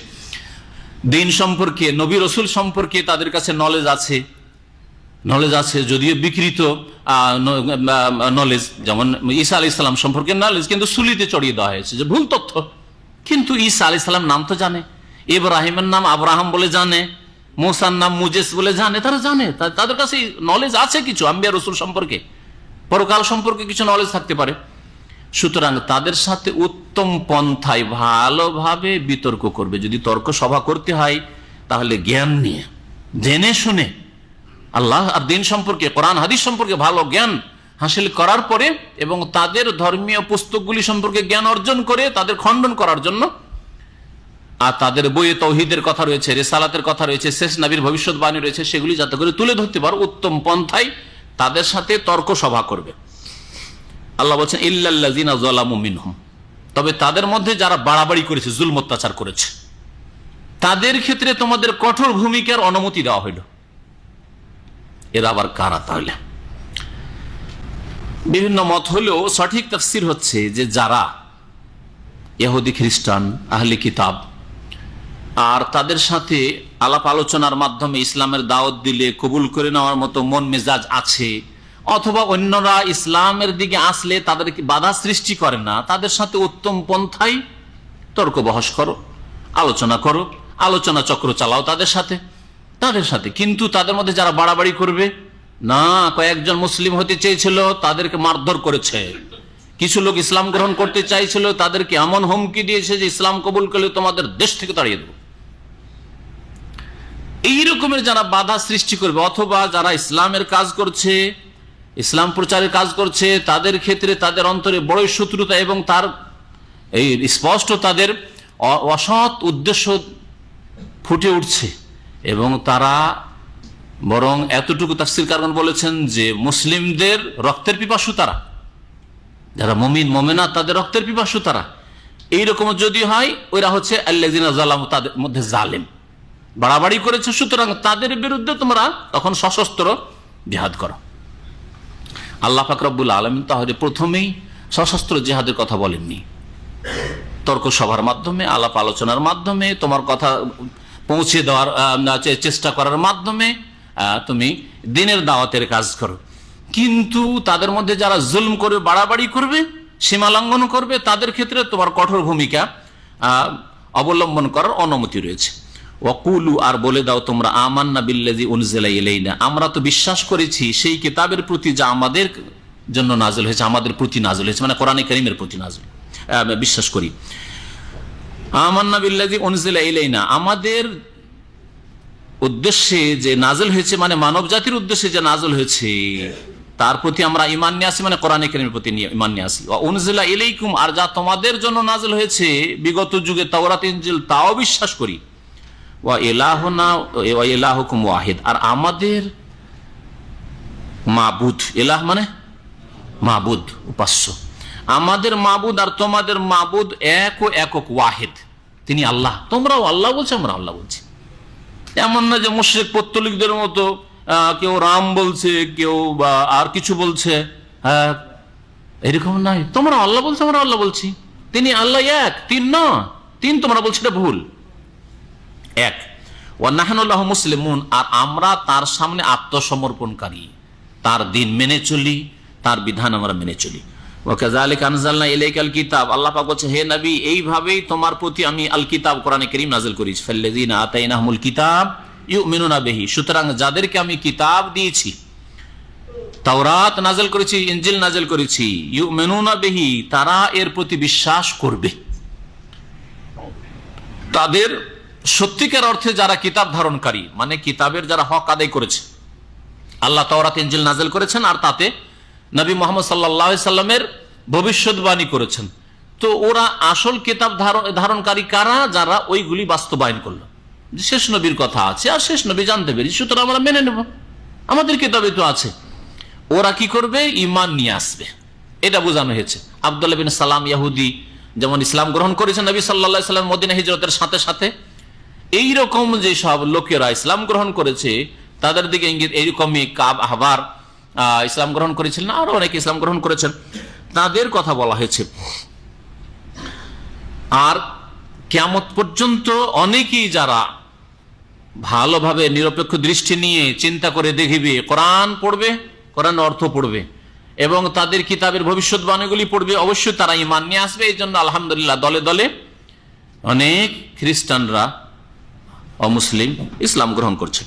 দিন সম্পর্কে, নবী রসুল সম্পর্কে তাদের কাছে নলেজ আছে, যদিও বিকৃত নলেজ। যেমন ঈসা আলাইহিস সালাম সম্পর্কে নলেজ কিন্তু সুলিতে চড়িয়ে দেওয়া হয়েছে যে ভুল তথ্য, কিন্তু ঈসা আলাইহিস সালাম নাম তো জানে, ইব্রাহিমের নাম আব্রাহাম বলে জানে, মুসার নাম মুজেস বলে জানে, তারা জানে, তাদের কাছে নলেজ আছে কিছু আম্বিয়া রসুল সম্পর্কে, পরকাল সম্পর্কে কিছু নলেজ থাকতে পারে। সুতরাং তাদের সাথে উত্তম পন্থায় ভালোভাবে বিতর্ক করবে। যদি তর্ক সভা করতে হয় তাহলে জ্ঞান নিয়ে, জেনে শুনে আল্লাহ আর দিন সম্পর্কে, কোরআন হাদিস সম্পর্কে ভালো জ্ঞান হাসিল করার পরে এবং তাদের ধর্মীয় পুস্তকগুলি সম্পর্কে জ্ঞান অর্জন করে তাদের খণ্ডন করার জন্য, আর তাদের বইয়ে তাওহীদের কথা রয়েছে, রিসালাতের কথা রয়েছে, শেষ নবীর ভবিষ্যৎবাণী রয়েছে, সেগুলি যাতে করে তুলে ধরতে পারো উত্তম পন্থায় তাদের সাথে তর্ক সভা করবে। আল্লাহ বলছেন ইল্লাল্লাযিনা যালামু মিনহুম, তবে তাদের মধ্যে যারা বাড়াবাড়ি করেছে, জুলম অত্যাচার করেছে, তাদের ক্ষেত্রে তোমাদের কঠোর ভূমিকার অনুমতি দেওয়া হইল। এরা আবার কারা? তাহলে বিভিন্ন মত হলেও সঠিক তাফসীর হচ্ছে যে যারা ইহুদি, খ্রিস্টান, আহলে কিতাব, আর তাদের সাথে আলাপ আলোচনার মাধ্যমে ইসলামের দাওয়াত দিলে কবুল করে নেওয়ার মতো মন মেজাজ আছে, অথবা অন্যরা ইসলামের দিকে আসলে তাদেরকে বাধা সৃষ্টি করে না, তাদের সাথে উত্তম পন্থায় তর্ক বহস করো, আলোচনা করো, আলোচনা চক্র চালাও তাদের সাথে। কিন্তু তাদের মধ্যে যারা বাড়াবাড়ি করবে না, কয়েকজন মুসলিম হতে চেয়েছিল তাদেরকে মারধর করেছে, কিছু লোক ইসলাম গ্রহণ করতে চাইছিল তাদেরকে এমন হুমকি দিয়েছে যে ইসলাম কবুল করলে তোমাদের দেশ থেকে তাড়িয়ে দেব। এই রকমের যারা বাধা সৃষ্টি করবে, অথবা যারা ইসলামের কাজ করছে, ইসলাম প্রচারের কাজ করছে, তাদের ক্ষেত্রে তাদের অন্তরে বড় শত্রুতা এবং তার এই স্পষ্ট তাদের অসৎ উদ্দেশ্য ফুটে উঠছে, এবং তারা বরং এতটুকু তাফসীরকারগণ বলেছেন যে মুসলিমদের রক্তের পিপাসু তারা, যারা মুমিন মুমিনা তাদের রক্তের পিপাসু তারা, এইরকম যদি হয় ওরা হচ্ছে আল্লাযিনা যালামু, তাদের মধ্যে জালেম, বাড়াবাড়ি করেছে। সুতরাং তাদের বিরুদ্ধে তোমরা তখন সশস্ত্র জিহাদ করো। আল্লাহ পাক রব্বুল আলামিন তাহলে প্রথমেই সশস্ত্র জিহাদের কথা বলেননি, তর্ক সভার মাধ্যমে, আলাপ আলোচনার মাধ্যমে, তোমার কথা পৌঁছে দেওয়ার চেষ্টা করার মাধ্যমে তুমি দিনের দাওয়াতের কাজ করো। কিন্তু তাদের মধ্যে যারা জুলম করবে, বাড়াবাড়ি করবে, সীমা লঙ্ঘন করবে, তাদের ক্ষেত্রে তোমার কঠোর ভূমিকা অবলম্বন করার অনুমতি রয়েছে। ওয়াকুলু, আর বলে দাও তোমরা, আমান্না বিল্লাযী উনজিলা ইলাইনা, আমরা তো বিশ্বাস করেছি সেই কিতাবের প্রতি যা আমাদের জন্য নাযিল হয়েছে, আমাদের প্রতি নাযিল হয়েছে, মানে কোরআনে কারীমের প্রতি নাযিল, বিশ্বাস করি। আমান্না বিল্লাযী উনজিলা ইলাইনা, আমাদের উদ্দেশ্যে যে নাযিল হয়েছে, মানে মানব জাতির উদ্দেশ্যে যে নাযিল হয়েছে তার প্রতি আমরা ঈমান নিয়ে আসি, মানে কোরআনে কারীমের প্রতি ঈমান নিয়ে আসি। ওয়া উনজিলা ইলাইকুম, আর যা তোমাদের জন্য নাযিল হয়েছে বিগত যুগে তাওরাত ইনজিল, তাও বিশ্বাস করি। ওয়া ইলাহুনা ওয়া ইলাহুকুম ওয়াহিদ, আর আমাদের মাবুদ, ইলাহ মানে মাবুদ, উপাস্য, আমাদের মাবুদ আর তোমাদের মাবুদ এক ও একক, ওয়াহিদ, তিনি আল্লাহ। তোমরাও আল্লাহ বলছো, আমরা আল্লাহ বলছি। এমন না যে মুশরিক পত্তলিকদের মতো কেউ রাম বলছে, কেউ বা আর কিছু বলছে, এরকম নাই। তোমরা আল্লাহ বলছো, আমরা আল্লাহ বলছি। তিনি আল্লাহ এক, তিন না, তিন তোমরা বলছো, এটা ভুল, এক। ওয়া নাহনু লাহু মুসলিমুন, আর আমরা তার সামনে আত্মসমর্পণকারী, তার দিন মেনে চলি, তার বিধান আমরা মেনে চলি। ওয়া কাযালিকা আনজালনা ইলাইকাল কিতাব, আল্লাহ পাক বলছে হে নবী, এইভাবেই তোমার প্রতি আমি আল কিতাব, কোরআনে কারীম নাযিল করেছি। ফাল্লাযিনা আতাইনাহুমুল কিতাব ইউমিনুনা বিহি, সুতরাং যাদেরকে আমি কিতাব দিয়েছি, তাওরাত নাযিল করেছি, ইনজিল নাযিল করেছি, ইউমিনুনা বিহি, তারা এর প্রতি বিশ্বাস করবে। তাদের সত্যিকার অর্থে যারা কিতাব ধারণকারী, মানে কিতাবের যারা হক আদায় করেছে, আল্লাহ তাওরাত ইনজিল নাযিল করেছেন আর তাতে নবী মুহাম্মদ সাল্লাল্লাহু আলাইহি সাল্লামের ভবিষ্যৎবাণী করেছেন, তো ওরা আসল কিতাব ধারণকারী কারা? যারা ওইগুলি বাস্তবায়ন করলো, শেষ নবীর কথা আছে আর শেষ নবী জানতে পেরেছি, সুতরাং আমরা মেনে নেব, আমাদের কিতাবে তো আছে। ওরা কি করবে? ঈমান নিয়ে আসবে, এটা বোঝানো হয়েছে। আব্দুল্লাহ বিন সালাম ইহুদি যেমন ইসলাম গ্রহণ করেছেন নবী সাল্লাল্লাহু আলাইহি সাল্লাম মদিনা হিজরতের সাথে সাথে, এইরকম যে সব লোকেরা ইসলাম গ্রহণ করেছে তাদের দিকে ইঙ্গিত এইরকমই। কাব আহবার ইসলাম গ্রহণ করেছিলেন, আরো অনেকে ইসলাম গ্রহণ করেছেন, তাদের কথা বলা হয়েছে। আর কিয়ামত পর্যন্ত অনেকেই যারা ভালোভাবে নিরপেক্ষ দৃষ্টি নিয়ে চিন্তা করে দেখবে, কোরআন পড়বে, কোরআন অর্থ পড়বে এবং তাদের কিতাবের ভবিষ্যৎবাণীগুলি পড়বে, অবশ্যই তারা ঈমান নিয়ে আসবে। এই জন্য আলহামদুলিল্লাহ দলে দলে অনেক খ্রিস্টানরা অমুসলিম ইসলাম গ্রহণ করছে।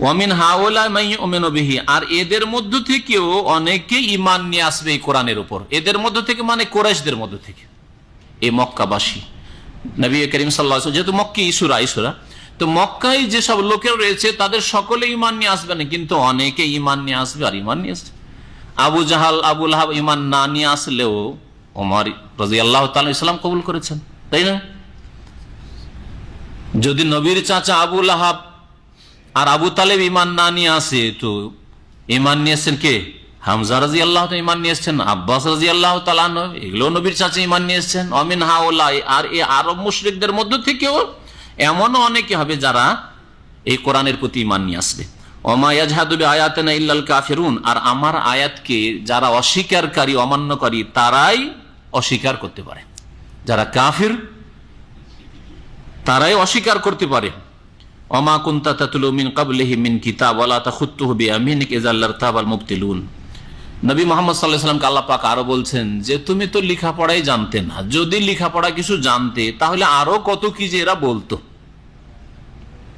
ওয়ামিন হাওলা মাই ইউমিনু বিহি, আর এদের মধ্য থেকেও অনেকে ঈমান নিয়ে আসবে এই কোরআনের উপর। এদের মধ্য থেকে মানে কুরাইশদের মধ্য থেকে, এই মক্কাবাসী, নবী করিম সাল্লাল্লাহু আলাইহি ওয়াসাল্লাম যেহেতু মক্কি সূরা, তো মক্কায় যেসব লোকের রয়েছে তাদের সকলে ঈমান নিয়ে আসবে না, কিন্তু অনেকে ঈমান নিয়ে আসবে। আর ঈমান নিয়ে আসবে আবু জাহাল, আবু লাহাব ঈমান না নিয়ে আসলেও ওমর রাদিয়াল্লাহু তাআলা ইসলাম কবুল করেছেন, তাই না? যদি নবীর চাচা আবু লাহাব আর আবু তালেব ঈমান না নিয়ে আসে, তো ঈমান নিয়ে এসছেন কে? হামজা রাদিয়াল্লাহু তাআলা ঈমান নিয়ে এসছেন, আব্বাস রাদিয়াল্লাহু তাআলা, এগুলো নবীর চাচা ঈমান নিয়ে এসছেন। অমিন হাওলাই, আর এই আরব মুশরিকদের মধ্য থেকেও এমনও অনেকে হবে যারা এই কোরআনের প্রতি ঈমান নিয়ে আসবে। ওমা ইয়াজহাদু বিআয়াতিনা ইল্লাল কাফিরুন, আর আমার আয়াতকে যারা অস্বীকারী, অমান্যকারী, তারাই অস্বীকার করতে পারে। যারা কাফির তারাই অস্বীকার করতে পারে। ওমা কুনতা তাতলু মিন ক্বাবলিহি মিন কিতাব ওয়া লা তাখুতুহু বিয়ামিনিক ইযা লারতাবাল মুবতিলুন। নবী মুহাম্মদ সাল্লাল্লাহু আলাইহি ওয়াসাল্লামকে আল্লাহ পাক আরো বলছেন যে তুমি তো লেখাপড়াই জানতে না, যদি লেখাপড়া কিছু জানতে তাহলে আরো কত কি যে এরা বলতো,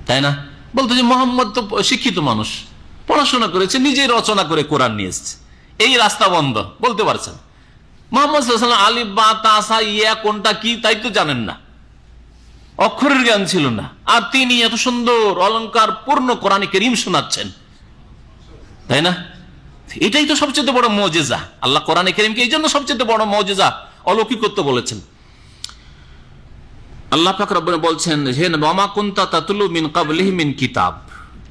তাই না? বলতো যে মোহাম্মদ তো শিক্ষিত মানুষ, পড়াশোনা করেছে, নিজেই রচনা করে কোরআন নিয়ে এসছে, এই রাস্তা বন্ধ, বলতে পারছেন। মুহাম্মদ সাল্লাল্লাহু আলাইহি ওয়াসাল্লাম আলিফ বা তা সা ইয়া কোনটা কি তাই তো জানেন না, অক্ষরের জ্ঞান ছিল না, আর তিনি এত সুন্দর অলংকার পূর্ণ কোরআন কারীম শোনাচ্ছেন, তাই না? এটাই তো সবচেয়ে বড় মুজিজা। আল্লাহ কোরআন কারীমকে এই জন্য সবচেয়ে বড় মুজিজা, অলৌকিকত্ব বলেছেন। আল্লাহ পাক রব্বুল বলছেন, হে নবী, ওমা কুনতা তাতলু মিন ক্বাবলিহি মিন কিতাব,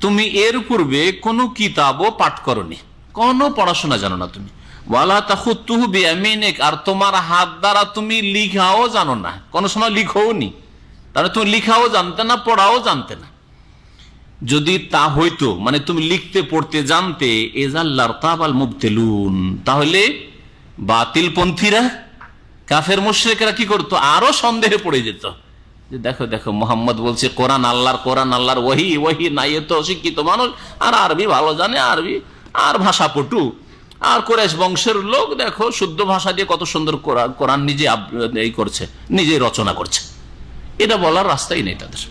তুমি এর পূর্বে কোনো কিতাবও পাঠ করনি, কোনো পড়াশোনা জানো না তুমি। ওয়ালা তাখুতুহু বিয়ামিনিক, আর তোমার হাত দ্বারা তুমি লিখাও জানো না, কোনো সময় লিখোও নি, তাহলে তুমি লিখাও জানতে না, পড়াও জানতে না। যদি তা হইতো, মানে তুমি লিখতে পড়তে জানতে, ইযাল লারতাবাল মুবতিলুন, তাহলে বাতিলপন্থীরা, কাফের মুশরিকরা কি করতো? আরো সন্দেহে পড়ে যেত যে দেখো দেখো মুহাম্মদ বলছে কোরআন আল্লাহর ওহী নাই, এ তো অশিক্ষিত মানুষ, আর আরবি ভালো জানে, আরবি আর ভাষাপটু, আর কুরাইশ বংশের লোক, দেখো শুদ্ধ ভাষা দিয়ে কত সুন্দর কোরআন নিজে এই করছে, নিজে রচনা করছে। এটা বলার রাস্তাই নেই তাদের।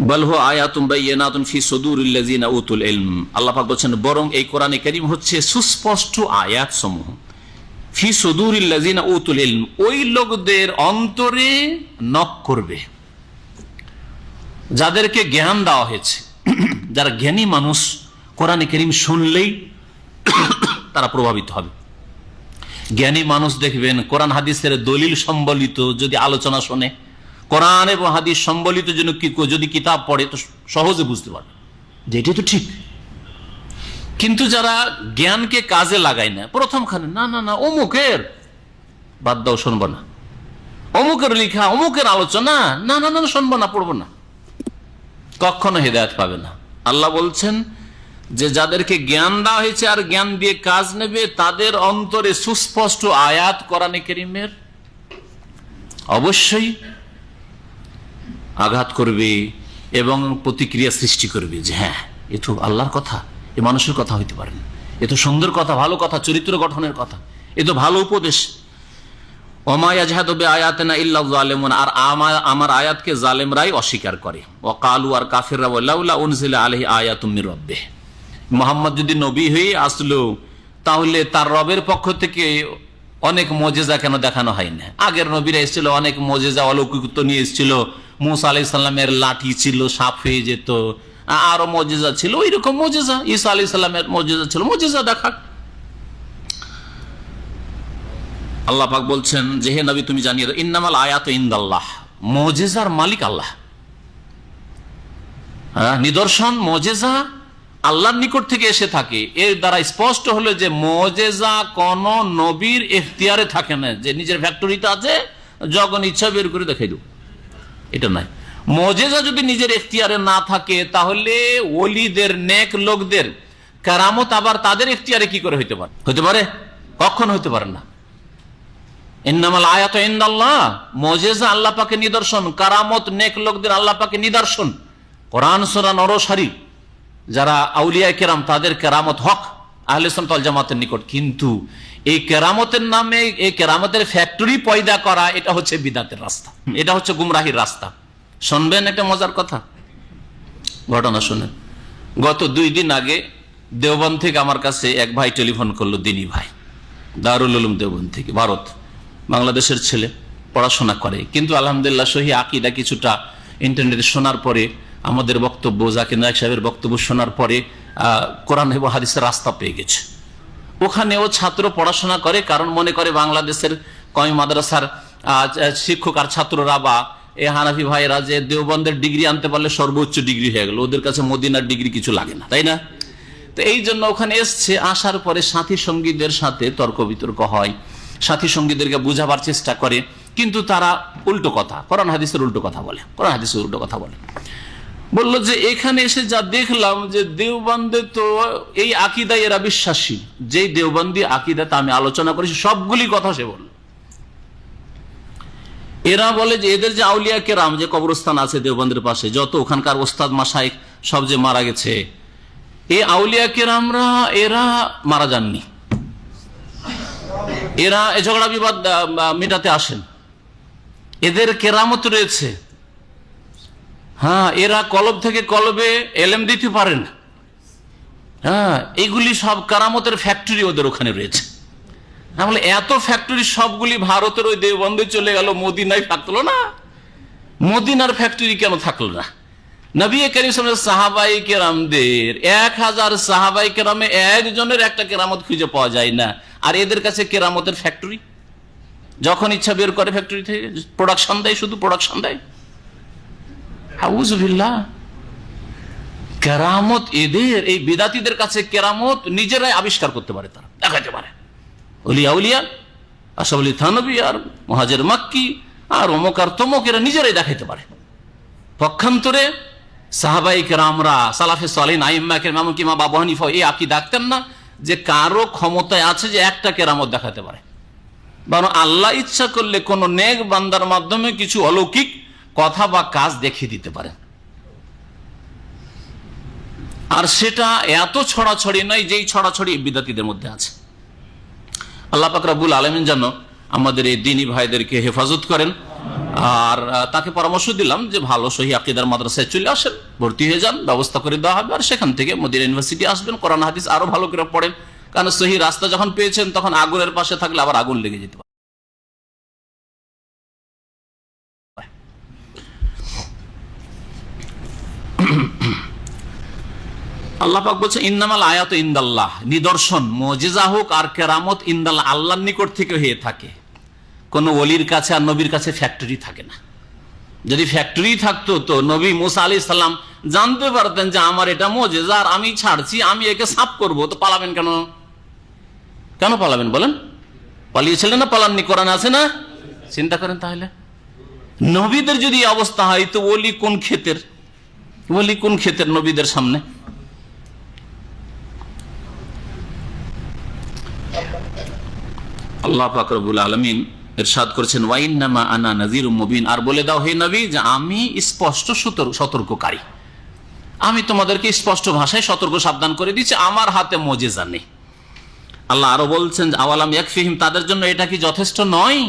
বাল হুয়া আয়াতুম বাইয়িনাতুন ফি সুদুরিল্লাযিনা উতুল ইলম, আল্লাহ পাক বলেন বরং এই কোরআনে কারীম হচ্ছে সুস্পষ্ট আয়াত সমূহ, ফি সুদুরিল্লাযিনা উতুল ইলম, ওই লোকদের অন্তরে নক করবে যাদেরকে জ্ঞান দেওয়া হয়েছে। যারা জ্ঞানী মানুষ কোরআনে কারীম শুনলেই তারা প্রভাবিত হবে। জ্ঞানী মানুষ দেখবেন কোরআন হাদিসের দলিল সম্বলিত যদি আলোচনা শোনে, কোরআন এবং হাদিস সম্বলিত যদি কিতাব পড়ে, তো সহজে বুঝতে পারবে যে এটি তো ঠিক। কিন্তু যারা জ্ঞানকে কাজে লাগায় না, প্রথমখানে না না না অমুকের বাদ দাও, শুনবো না, অমুকের লেখা, অমুকের আলোচনা, না না না শুনবো না, পড়বো না, কখনো হেদায়েত পাবে না। আল্লাহ বলছেন যে যাদেরকে জ্ঞান দেওয়া হয়েছে আর জ্ঞান দিয়ে কাজ নেবে, তাদের অন্তরে সুস্পষ্ট আয়াত কোরআনে কারীমের অবশ্যই আঘাত করবে এবং প্রতিক্রিয়া সৃষ্টি করবে যে হ্যাঁ, এ তো আল্লাহর কথা, এ মানুষের কথা হইতে পারে না, এ তো সুন্দর কথা, ভালো কথা, চরিত্র গঠনের কথা, এ তো ভালো উপদেশ। ওমা ইয়াজহাদু বিআয়াতিনা ইল্লা যালিমুন, আর আমার আয়াতকে জালেমরাই অস্বীকার করে। ওয়া ক্বালু, আর কাফিররা বলে, লাউলা উনজিলা আলাইহি আয়াতুম মির রাব্বিহ, মুহাম্মদ যদি নবী হয়ে আসলো তাহলে তার রবের পক্ষ থেকে অনেক মুজিজা কেন দেখানো হয় না? আগের নবীরা এসেছিল, অনেক মুজিজা অলৌকিকত্ব নিয়ে এসেছিল, মুসা আলাইহিস সালামের লাঠি ছিল, সাপ হয়ে যেত, আরো মুজিজা ছিল, ওইরকম মুজিজা ঈসা আলাইহিস সালামের মুজিজা ছিল, মুজিজা দেখাক। আল্লাহ পাক বলছেন যে হে নবী তুমি জানিয়ে দাও, ইন্নামাল আয়াতু ইনদাল্লাহ, মুজিজার মালিক আল্লাহ। নিদর্শন মুজিজা আল্লাহর নিকট থেকে এসে থাকে। এর দ্বারা স্পষ্ট হলো যে মুজিজা কোন নবীর এখতিয়ারে থাকে না, যে নিজের ফ্যাক্টরিতে আছে যখন ইচ্ছা বের করে দেখাই দেব, এটা নাই। মুজিজা যদি নিজের এখতিয়ারে না থাকে, তাহলে ওলিদের, নেক লোকদের কারামত আবার তাদের এখতিয়ারে কি করে হইতে পারে? কখনো হইতে পারে না। ইন্নামাল আয়াতু ইনদাল্লাহ, মুজিজা আল্লাহ পাকের নিদর্শন, কারামত নেক লোকদের আল্লাহ পাকের নিদর্শন। কোরআন সূরা নরসারি যারা আউলিয়া কেরাম, তাদের কেরামত হক, আহলে সুন্নাত ওয়াল জামাতের নিকট। কিন্তু এই কেরামতের নামে এই কেরামতের ফ্যাক্টরি পয়দা করা, এটা হচ্ছে বিদআতের রাস্তা, এটা হচ্ছে গুমরাহির রাস্তা। শুনবেন একটা মজার কথা, ঘটনা শুনেন। গত 2 দিন আগে দেওবন্দ থেকে আমার কাছে এক ভাই টেলিফোন করলো, দিনী ভাই, দারুল উলুম দেওবন্দ থেকে, ভারত, বাংলাদেশের ছেলে, পড়াশোনা করে, কিন্তু আলহামদুলিল্লাহ সহি আকীদা কিছুটা ইন্টারনেটে শোনার পরে, আমাদের বক্তব্য, জাকির নায়েক সাহেবের বক্তব্য শোনার পরে কোরআন এবং হাদিসের রাস্তা পেয়ে গেছে। ওখানেও ছাত্র পড়াশোনা করে, কারণ মনে করে বাংলাদেশের কওমি মাদ্রাসার শিক্ষক আর ছাত্ররা বা এই হানাফি ভাইরা যে দেওবন্দের ডিগ্রি আনতে পারলে সর্বোচ্চ ডিগ্রি হয়ে গেল, ওদের কাছে মদিনার ডিগ্রি কিছু লাগে না, তাই না? তো এই জন্য ওখানে এসছে, আসার পরে সাথী সঙ্গীদের সাথে তর্ক বিতর্ক হয়, সাথী সঙ্গীদেরকে বুঝাবার চেষ্টা করে, কিন্তু তারা উল্টো কথা, কোরআন হাদিসের উল্টো কথা বলে, কোরআন হাদিসের উল্টো কথা বলে। বললো যে এখানে এসে যা দেখলাম যে দেওবন্দে তো এই আকীদায় এরা বিশ্বাসী, যেই দেওবন্দি আকীদাতে আমি আলোচনা করেছি সবগুলি কথা সে বলল। এরা বলে যে এদের যে আউলিয়া কেরাম, যে কবরস্থান আছে দেওবন্দের পাশে, যত ওখানকার ওস্তাদ মাশায়েখ সব যে মারা গেছে, এই আউলিয়া কেরামরা এরা মারা যাননি, এরা এ ঝগড়া বিবাদ মেটাতে আসেন, এদের কেরামত রয়েছে। হ্যাঁ, এরা কলব থেকে কলবে এলেম দিতে পারেন। হ্যাঁ, এইগুলি সব কারামতের ফ্যাক্টরি ওদের ওখানে রয়েছে। বলে এত ফ্যাক্টরি সবগুলি ভারতের ওই দেওবন্দে চলে গেল, মদিনায় থাকলো না? মদিনার ফ্যাক্টরি কেন থাকলো না? নবী করিম সাল্লাল্লাহু আলাইহি ওয়াসাল্লাম সাহাবায়ে কেরামদের 1000 সাহাবায়ে কেরামে একজনের একটা কেরামত খুঁজে পাওয়া যায় না, আর এদের কাছে কেরামতের ফ্যাক্টরি, যখন ইচ্ছা বের করে ফ্যাক্টরি থেকে প্রোডাকশন দেয়, শুধু প্রোডাকশন দেয়। আউযুবিল্লাহ। কেরামত এদের, এই বিদাতীদের কাছে কেরামত নিজেরাই আবিষ্কার করতে পারে, তারা দেখাতে পারে। ওলিয়া উলিয়া, আশরাফ আলী থানভী আর মুহাজির মাক্কি আর অমুক আর তমুক, এরা নিজেরাই দেখাইতে পারে। পক্ষান্তরে সাহাবায়ে কেরামরা, সালাফে সালিহিন, আইম্মা কেরাম, এমনকি ইমাম আবু হানিফা এই আকীদা রাখতেন না যে কারো ক্ষমতায় আছে যে একটা কেরামত দেখাতে পারে, বরং আল্লাহ ইচ্ছা করলে কোন নেক বান্দার মাধ্যমে কিছু অলৌকিক কথা বা কাজ দেখিয়ে দিতে পারেন। আর সেটা এত ছড়াছড়ি নয় যেই ছড়াছড়ি বিদাতীদের মধ্যে আছে। আল্লাহ পাক রব্বুল আলামিন যেন আমাদের এই দ্বীনী ভাইদেরকে হেফাজত করেন। আর তাকে পরামর্শ দিলাম যে ভালো সহি আকীদার মাদ্রাসায় চলে আসেন, ভর্তি হয়ে যান, ব্যবস্থা করে দেওয়া হবে, আর সেখান থেকে মদিনা ইউনিভার্সিটি আসবেন, কোরআন হাদিস আরো ভালো করে পড়েন, কারণ সহি রাস্তা যখন পেয়েছেন তখন আগুনের পাশে থাকলে আবার আগুন লেগে যেতে পারে। আল্লাহ পাক বলছে ইন্নামাল আয়াতু ইনদাল্লাহ, নিদর্শন মুজিজা হোক আর কেরামত ইনদাল্লাহ, আল্লাহর নিকট থেকে হয়ে থাকে। কোন ওলির কাছে আর নবীর কাছে ফ্যাক্টরি থাকে না। যদি ফ্যাক্টরি থাকতো তো নবী মুসা আলাইহিস সালাম জানতে পারতেন যে আমার এটা মুজিজা, আর আমি ছাড়ছি, আমি একে সাফ করব, তো পালাবেন কেন? কেন পালাবেন বলেন? পালিয়েছিলেন না, পালাননি? কোরআন আছে না? চিন্তা করেন তাহলে, নবীদের যদি অবস্থা হয় তো ওলি কোন ক্ষেতের, ওলি কোন ক্ষেতের নবীদের সামনে? আল্লাহ পাক রব্বুল আলামিন ইরশাদ করেছেন ওয়াইন্নামা আনা নাযীরুম মুবিন, আর বলে দাও হে নবী যে আমি স্পষ্ট সতর্ককারী, আমি তোমাদেরকে স্পষ্ট ভাষায় সতর্ক সাবধান করে দিচ্ছি, আমার হাতে মুজিজা নেই। আল্লাহ আরো বলছেন আওয়ালাম ইয়াকফিহিম, তাদের জন্য এটা কি যথেষ্ট নয়?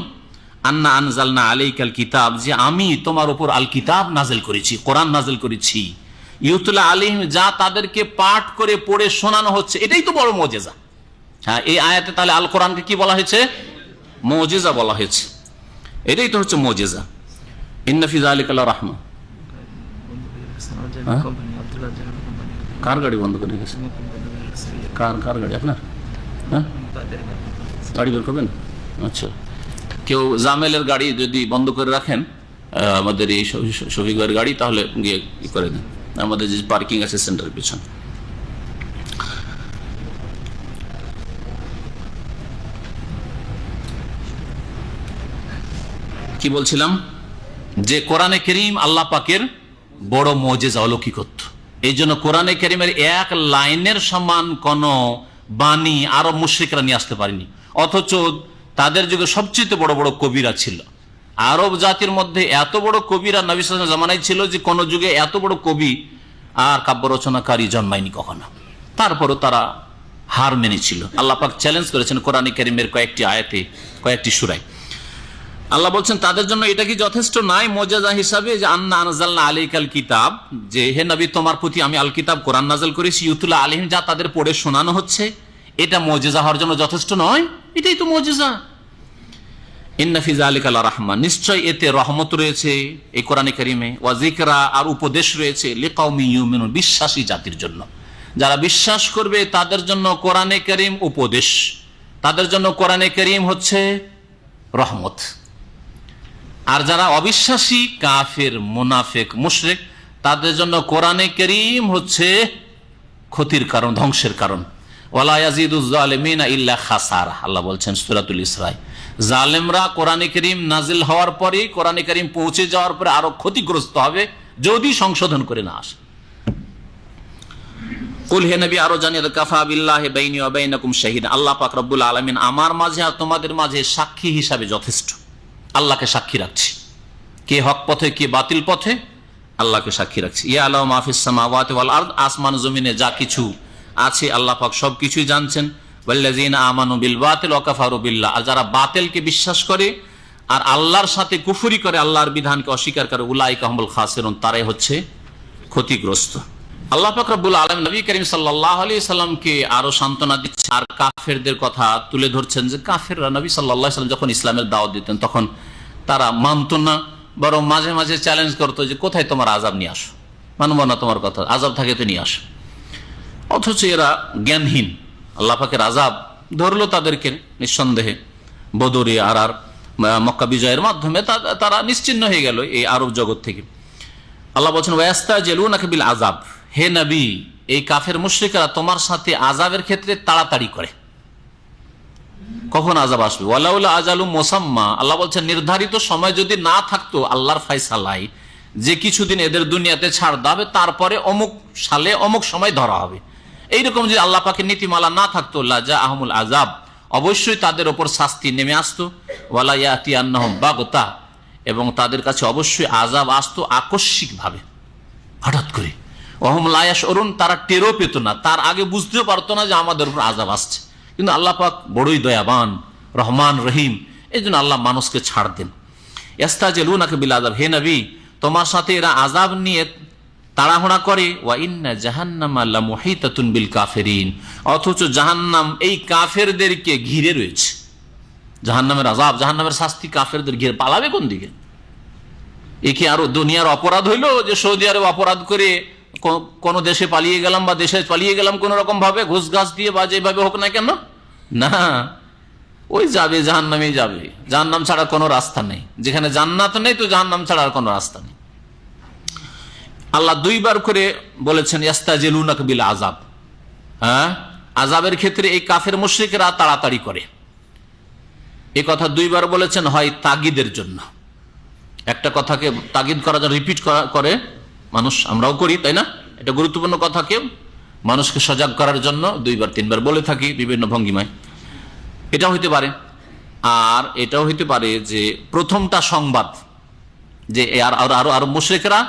আন্না আনজালনা আলাইকাল কিতাব, যে আমি তোমার উপর আল কিতাব নাজিল করেছি, কোরআন নাজিল করেছি, ইউতলা আলাইহিম, যা তাদেরকে পাঠ করে পড়ে শোনানো হচ্ছে, এটাই তো বড় মুজিজা। হ্যাঁ, এই আয়াতে তাহলে আল কোরআনকে কি বলা হয়েছে? মুজিজা বলা হয়েছে। এটাই তো হচ্ছে মুজিজা। ইন্না ফি যালিকা লারাহমা। কার গাড়ি বন্ধ করে গেছে? কার গাড়ি আপনার? হ্যাঁ, গাড়ি বের করবেন? আচ্ছা, কেউ জামেলের গাড়ি যদি বন্ধ করে রাখেন, আমাদের এই শফিক ভাইয়ের গাড়ি, তাহলে গিয়ে কি করে দেন, আমাদের যে পার্কিং আছে সেন্টারের পিছনে। কি বলছিলাম? যে কোরআনে কারীম আল্লাহ পাকের বড় মুজিজা, অলৌকিকত্ব। এই জন্য কোরআনে কারীমের এক লাইনের সমান কোন বাণী আরব মুশরিকরা নিয়ে আসতে পারেনি, অথচ তাদের যুগে সবচেয়ে বড় বড় কবিরা ছিল। আরব জাতির মধ্যে এত বড় কবিরা নবী সাল্লাল্লাহু আলাইহি ওয়াসাল্লাম জামানায় ছিল যে কোন যুগে এত বড় কবি আর কাব্য রচনাকারী জন্মায়নি কখনো। তারপরও তারা হার মেনেছিল। আল্লাহ পাক চ্যালেঞ্জ করেছেন কোরআনে কারীমের কয়েকটি আয়াতে, কয়েকটি সূরায়। আল্লাহ বলছেন তাদের জন্য এটা কি যথেষ্ট নাই মুজিজা হিসাবে, যে আন্না আনজালনা আলাইকাল কিতাব, যে হে নবী তোমার প্রতি আমি আল কিতাব কোরআন নাযিল করেছি, ইউতুলা আলাইহিম, যা তাদের পড়ে শোনানো হচ্ছে, এটা মুজিজা হওয়ার জন্য যথেষ্ট নয়? এটাই তো মুজিজা। ইন্না ফি যালিকা লারাহমা, নিশ্চয় এতে রহমত রয়েছে এই কোরআনে কারীমে, ওয়া যিকরা, আর উপদেশ রয়েছে, লিকাউমি ইউমিনুন, বিশ্বাসী জাতির জন্য, যারা বিশ্বাস করবে তাদের জন্য কোরআনে কারীম উপদেশ, তাদের জন্য কোরআনে কারীম হচ্ছে রহমত। আর যারা অবিশ্বাসী, কাফের, মুনাফিক, মুশরিক, তাদের জন্য কোরআনে কারীম হচ্ছে ক্ষতির কারণ, ধ্বংসের কারণ। ওয়ালা ইয়াজিদুজ জালিমিনা ইল্লা খাসারা, আল্লাহ বলছেন সূরাতুল ইসরা, জালেমরা কোরআনে কারীম নাজিল হওয়ার পরে, কোরআনে কারীম পৌঁছে যাওয়ার পরে আরো ক্ষতিগ্রস্ত হবে যদি সংশোধন করে না আসে। কুল, হে নবী আরো জানিয়ে দাও, কাফা বিল্লাহি বাইনি ওয়া বাইনাকুম শাহিদা, আল্লাহ পাক রব্বুল আলামিন আমার মাঝে আর তোমাদের মাঝে সাক্ষী হিসাবে যথেষ্ট। আল্লাহকে সাক্ষী রাখছি, কে হক পথে কে বাতিল পথে, আল্লাহকে সাক্ষী রাখছি। ইয়ালামু মা ফিস সামাওয়াতি ওয়াল আরদ, আসমান জমিনে যা কিছু আছে আল্লাহ পাক সবকিছুই জানছেন। ওয়াল্লাযিনা আমানু বিল বাতিল ওয়া কাফারু বিল্লাহ, আর যারা বাতিলকে বিশ্বাস করে আর আল্লাহর সাথে কুফরি করে, আল্লাহর বিধানকে অস্বীকার করে, উলাইকা হুমুল খাসিরুন, তারাই হচ্ছে ক্ষতিগ্রস্ত। আল্লাহ পাক রব্বুল আলামিন নবী করিম সাল্লাল্লাহু আলাইহি সাল্লামকে আরো সান্ত্বনা দিচ্ছেন আর কাফেরদের কথা তুলে ধরছেন, যে কাফেররা নবী সাল্লাল্লাহু আলাইহি সাল্লাম যখন ইসলামের দাওয়াত দিতেন তখন তারা মানত না, বরং মাঝে মাঝে চ্যালেঞ্জ করতো যে কোথায় তোমার আযাব নিয়ে আসো, মানব না তোমার কথা, আযাব থাকে তো নিয়ে আসো। অথচ এরা জ্ঞানহীন, আল্লাহ পাকের আযাব ধরলো তাদেরকে নিঃসন্দেহে। বদরে আর মক্কা বিজয়ের মাধ্যমে তারা নিশ্চিহ্ন হয়ে গেল এই আরব জগৎ থেকে। আল্লাহ বলছেন ওয়াস্তাজিলুনাকা বিল আযাব, হে নবী এই কাফের মুশরিকরা তোমার সাথে আযাবের ক্ষেত্রে তাড়াতাড়ি করে, কখন আযাব আসবে। ওয়ালাউলা আজালু মুসাম্মা, আল্লাহ বলছেন নির্ধারিত সময় যদি না থাকতো আল্লাহর ফয়সালায়, যে কিছুদিন এদের দুনিয়াতে ছাড় দাবে, তারপরে অমুক সালে অমুক সময় ধরা হবে, এইরকম যদি আল্লাহ পাকের নীতিমালা না থাকতো, লাজা আহমুল আযাব, অবশ্যই তাদের ওপর শাস্তি নেমে আসতো। ওয়ালা ইয়াতিয়ান্নাহুম বাগতা, এবং তাদের কাছে অবশ্যই আযাব আসতো আকস্মিকভাবে, হঠাৎ করে। ওয়াহুম লা ইয়াশউরুন, তারা টেরও পেত না, তার আগে বুঝতেও পারতো না যে আমাদের উপর আযাব আসছে। কিন্তু আল্লাহ পাক বড়ই দয়াবান, রহমান, রহিম, এই জন্য আল্লাহ মানুষকে ছাড় দেন। ইস্তাজিলুনাকা বিল আযাব, হে নবী তোমার সাথে এরা আযাব নিয়ে তাড়াহুড়া করে। ওয়া ইন্না জাহান্নামা লামুহিতাতুন বিল কাফিরিন, অথচ জাহান্নাম এই কাফেরদেরকে ঘিরে রয়েছে। জাহান্নামের আযাব, জাহান্নামের শাস্তি কাফেরদের ঘিরে, পালাবে কোন দিকে? এ কি আরো দুনিয়ার অপরাধ হইলো যে সৌদি আরব অপরাধ করে কোন দেশে পালিয়ে গেলাম বা দেশে পালিয়ে গেলাম কোন রকম ভাবে, ঘুষ ঘাস দিয়ে বা যেভাবে হোক না কেন, না, ওই যাবে জাহান্নামেই যাবে। জাহান্নাম ছাড়া কোনো রাস্তা নেই, যেখানে জান্নাত নেই তো জাহান্নাম ছাড়া আর কোনো রাস্তা নেই। আল্লাহ দুইবার করে বলেছেন ইস্তাজিলুনাকা বিল আযাব, হ্যাঁ, আযাবের ক্ষেত্রে এই কাফের মুশরিকরা তাড়াতাড়ি করে, এই কথা দুইবার বলেছেন, হয় তাগিদের জন্য, একটা কথাকে তাগিদ করার জন্য রিপিট করে মানুষ, আমরাও করি তাই না, এটা গুরুত্বপূর্ণ কথাকে মানুষকে সজাগ করার জন্য দুইবার তিনবার বলে থাকি বিভিন্ন ভঙ্গিমায়, এটা হইতে পারে। আর এটাও হইতে পারে যে প্রথমটা সংবাদ, যে আরো আরো মুশরিকরা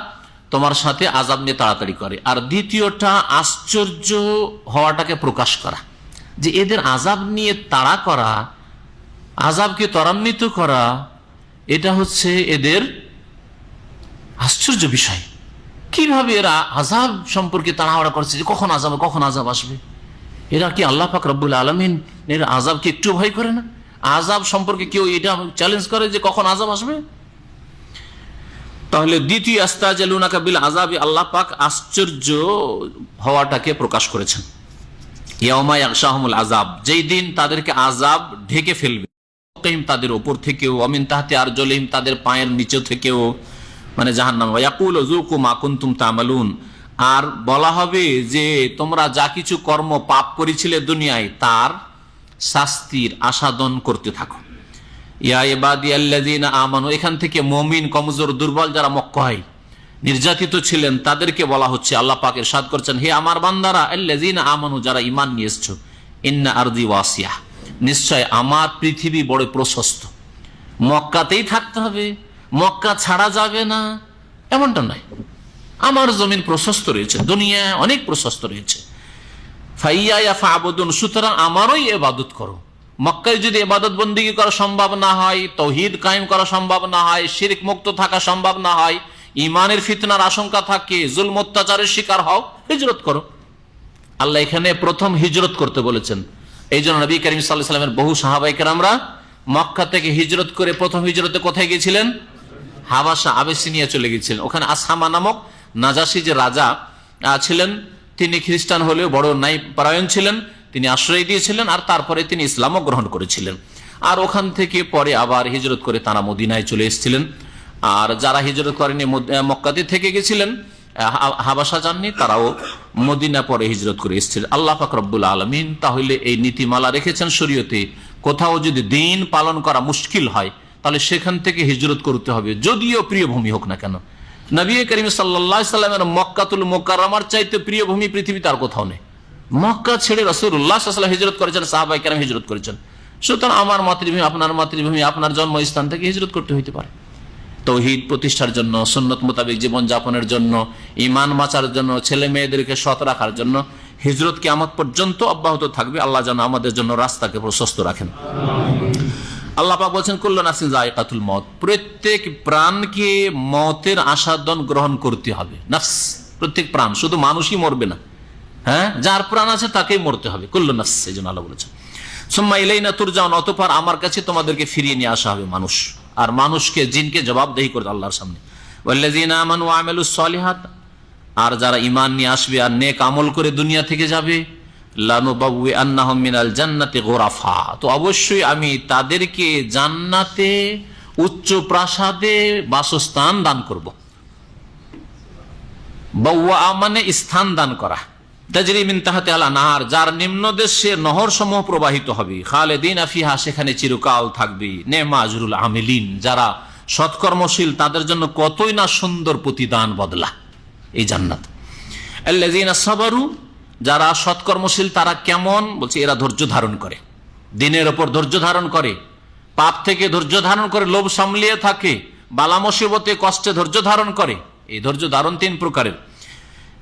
তোমার সাথে আযাব নিয়ে তাড়াতাড়ি করে, আর দ্বিতীয়টা আশ্চর্য হওয়াটাকে প্রকাশ করা, যে এদের আযাব নিয়ে তাড়া করা, আযাবকে ত্বরান্বিত করা, এটা হচ্ছে এদের আশ্চর্য বিষয়। কিভাবে এরা আযাব সম্পর্কে তাড়াহুড়া করছে, যে কখন আযাব আসবে। এরা কি আল্লাহ পাক রব্বুল আলামিন এর আযাবকে একটু ভয় করে না? আযাব সম্পর্কে কেউ এটা চ্যালেঞ্জ করে যে কখন আযাব আসবে? তাহলে দ্বিতীয় ইস্তাজিলুনাকা বিল আযাবি, আল্লাহ পাক আশ্চর্য হওয়াটাকে প্রকাশ করেছেন। ইয়াউমা ইয়াগশাহুমুল আযাব, যেই দিন তাদেরকে আযাব ঢেকে ফেলবে, তাদের উপর থেকেও, মিন তাহতি আরজুলিহিম, তাদের পায়ের নিচে থেকেও, মানে জাহান্নাম। ইয়াকুলু যুকু মা কুনতুম তা'মালুন, আর বলা হবে যে তোমরা যা কিছু কর্ম পাপ করেছিলে দুনিয়ায়, তার শাস্তির আস্বাদন করতে থাকো। ইয়া ইবাদিয়াল্লাযিনা আমানু, এখান থেকে মুমিন, কমজোর, দুর্বল যারা মক্কায় নির্যাতিত ছিলেন তাদেরকে বলা হচ্ছে, আল্লাহ পাক ইরশাদ করছেন, হে আমার বান্দারা, আল্লাযিনা আমানু, যারা ঈমান নিয়ে এসেছো, ইন্না আরদি ওয়াসিয়া, নিশ্চয় আমার পৃথিবী বড় প্রশস্ত, মক্কাতেই থাকতে হবে, মক্কা ছাড়া যাবে না, এমনটা নয়। আমার জমিন প্রশস্ত রয়েছে, দুনিয়া অনেক প্রশস্ত রয়েছে। ফাইয়া ফাবুদুন, সুতরাং আমারই ইবাদত করো। মক্কায় যদি ইবাদত বন্দেগী করা সম্ভব না হয়, তাওহীদ কায়েম করা সম্ভব না হয়, শিরক মুক্ত থাকা সম্ভব না হয়, ইমানের ফিতনার আশঙ্কা থাকে, জুলম অত্যাচারের শিকার হও, হিজরত করো। আল্লাহ এখানে প্রথম হিজরত করতে বলেছেন। এই জন্য নবী করিম সাল্লাল্লাহু আলাইহি ওয়াসাল্লামের বহু সাহাবায়ে কেরামরা মক্কা থেকে হিজরত করে প্রথম হিজরতে কোথায় গিয়েছিলেন? হাবাসা, আবেসিনিয়া চলে গিয়েছিলেন। ওখানে আসহামা নামক নাজাসী যে রাজা ছিলেন, তিনি খ্রিস্টান হলেও বড় ন্যায় পরায়ণ ছিলেন, তিনি আশ্রয় দিয়েছিলেন আর তারপরে তিনি ইসলামও গ্রহণ করেছিলেন। আর ওখান থেকে পরে আবার হিজরত করে তারা মদিনায় চলে এসেছিলেন। আর যারা হিজরত করেনি, মক্কাতে থেকে গেছিলেন, হাবাসা যাননি, তারাও মদিনা পরে হিজরত করে এসেছিলেন। আল্লাহ পাক রব্বুল আলামিন তাহলে এই নীতিমালা রেখেছেন শরীয়তে, কোথাও যদি দিন পালন করা মুশকিল হয় তাহলে সেখান থেকে হিজরত করতে হবে, যদিও প্রিয় ভূমি হোক না কেন। নবী করিম সাল্লাল্লাহু আলাইহি সাল্লামের মক্কাতুল মুকাররমার চাইতে প্রিয় ভূমি পৃথিবীতে আর কোথাও নেই। মক্কা ছেড়ে রাসূলুল্লাহ সাল্লাল্লাহু আলাইহি ওয়াসাল্লাম হিজরত করেছেন, সাহাবায়ে কেরাম হিজরত করেছেন। সুতরাং আমার মাতৃভূমি, আপনার মাতৃভূমি, আপনার জন্মস্থান থেকে হিজরত করতে হইতে পারে তাওহীদ প্রতিষ্ঠার জন্য, সুন্নত মোতাবেক জীবন যাপনের জন্য, ঈমান বাঁচার জন্য, ছেলে মেয়েদেরকে সৎ রাখার জন্য। হিজরত কিয়ামত পর্যন্ত অব্যাহত থাকবে। আল্লাহ যেন আমাদের জন্য রাস্তাকে প্রশস্ত রাখেন। আল্লাহ পাক বলেছেন কুল্লু নাফসিন যায়কাতুল মউত, প্রত্যেক প্রাণকে মতের আস্বাদন গ্রহণ করতে হবে। নাফস, প্রত্যেক প্রাণ, শুধু মানুষই মরবে না, হ্যাঁ, যার প্রাণ আছে তাকেই মরতে হবে। কুল্লু নাফস, এই জন্য আল্লাহ বলেছেন সুম্মা ইলাইনা তুরজাউন, অতঃপর আমার কাছে তোমাদেরকে ফিরিয়ে নিয়ে আসা হবে মানুষ। আর মানুষকে, জিনকে জবাবদেহি করবে আল্লাহর সামনে। ওয়াল্লাযিনা আমানু ওয়া আমিলুস সলিহাত, আর যারা ঈমান নিয়ে আসবে আর নেক আমল করে দুনিয়া থেকে যাবে, লানুবাউইআন্নাহুম মিনাল জান্নাতি গুরাফা, তো অবশ্যই আমি তাদেরকে জান্নাতে উচ্চ প্রাসাদে বাসস্থান দান করব। বাওয়া মানে স্থান দান করা। তাজরি মিন তাহতিহা আল-আনহার, যার নিম্নদেশে নহর সমূহ প্রবাহিত হবে। খালিদিনা ফিহা, সেখানে চিরকাল থাকবে। নেমা আজরুল আমিলিন, যারা সৎকর্মশীল তাদের জন্য কতই না সুন্দর প্রতিদান বদলা এই জান্নাত। আল্লাযিনা সাবারু, যারা সৎকর্মশীল তারা কেমন, বলছে এরা ধৈর্য ধারণ করে, দিনের ওপর ধৈর্য ধারণ করে, পাপ থেকে ধৈর্য ধারণ করে, লোভ সামলিয়ে থাকে, বালা মুসিবতে কষ্টে ধৈর্য ধারণ করে। এই ধৈর্য ধারণ তিন প্রকারের।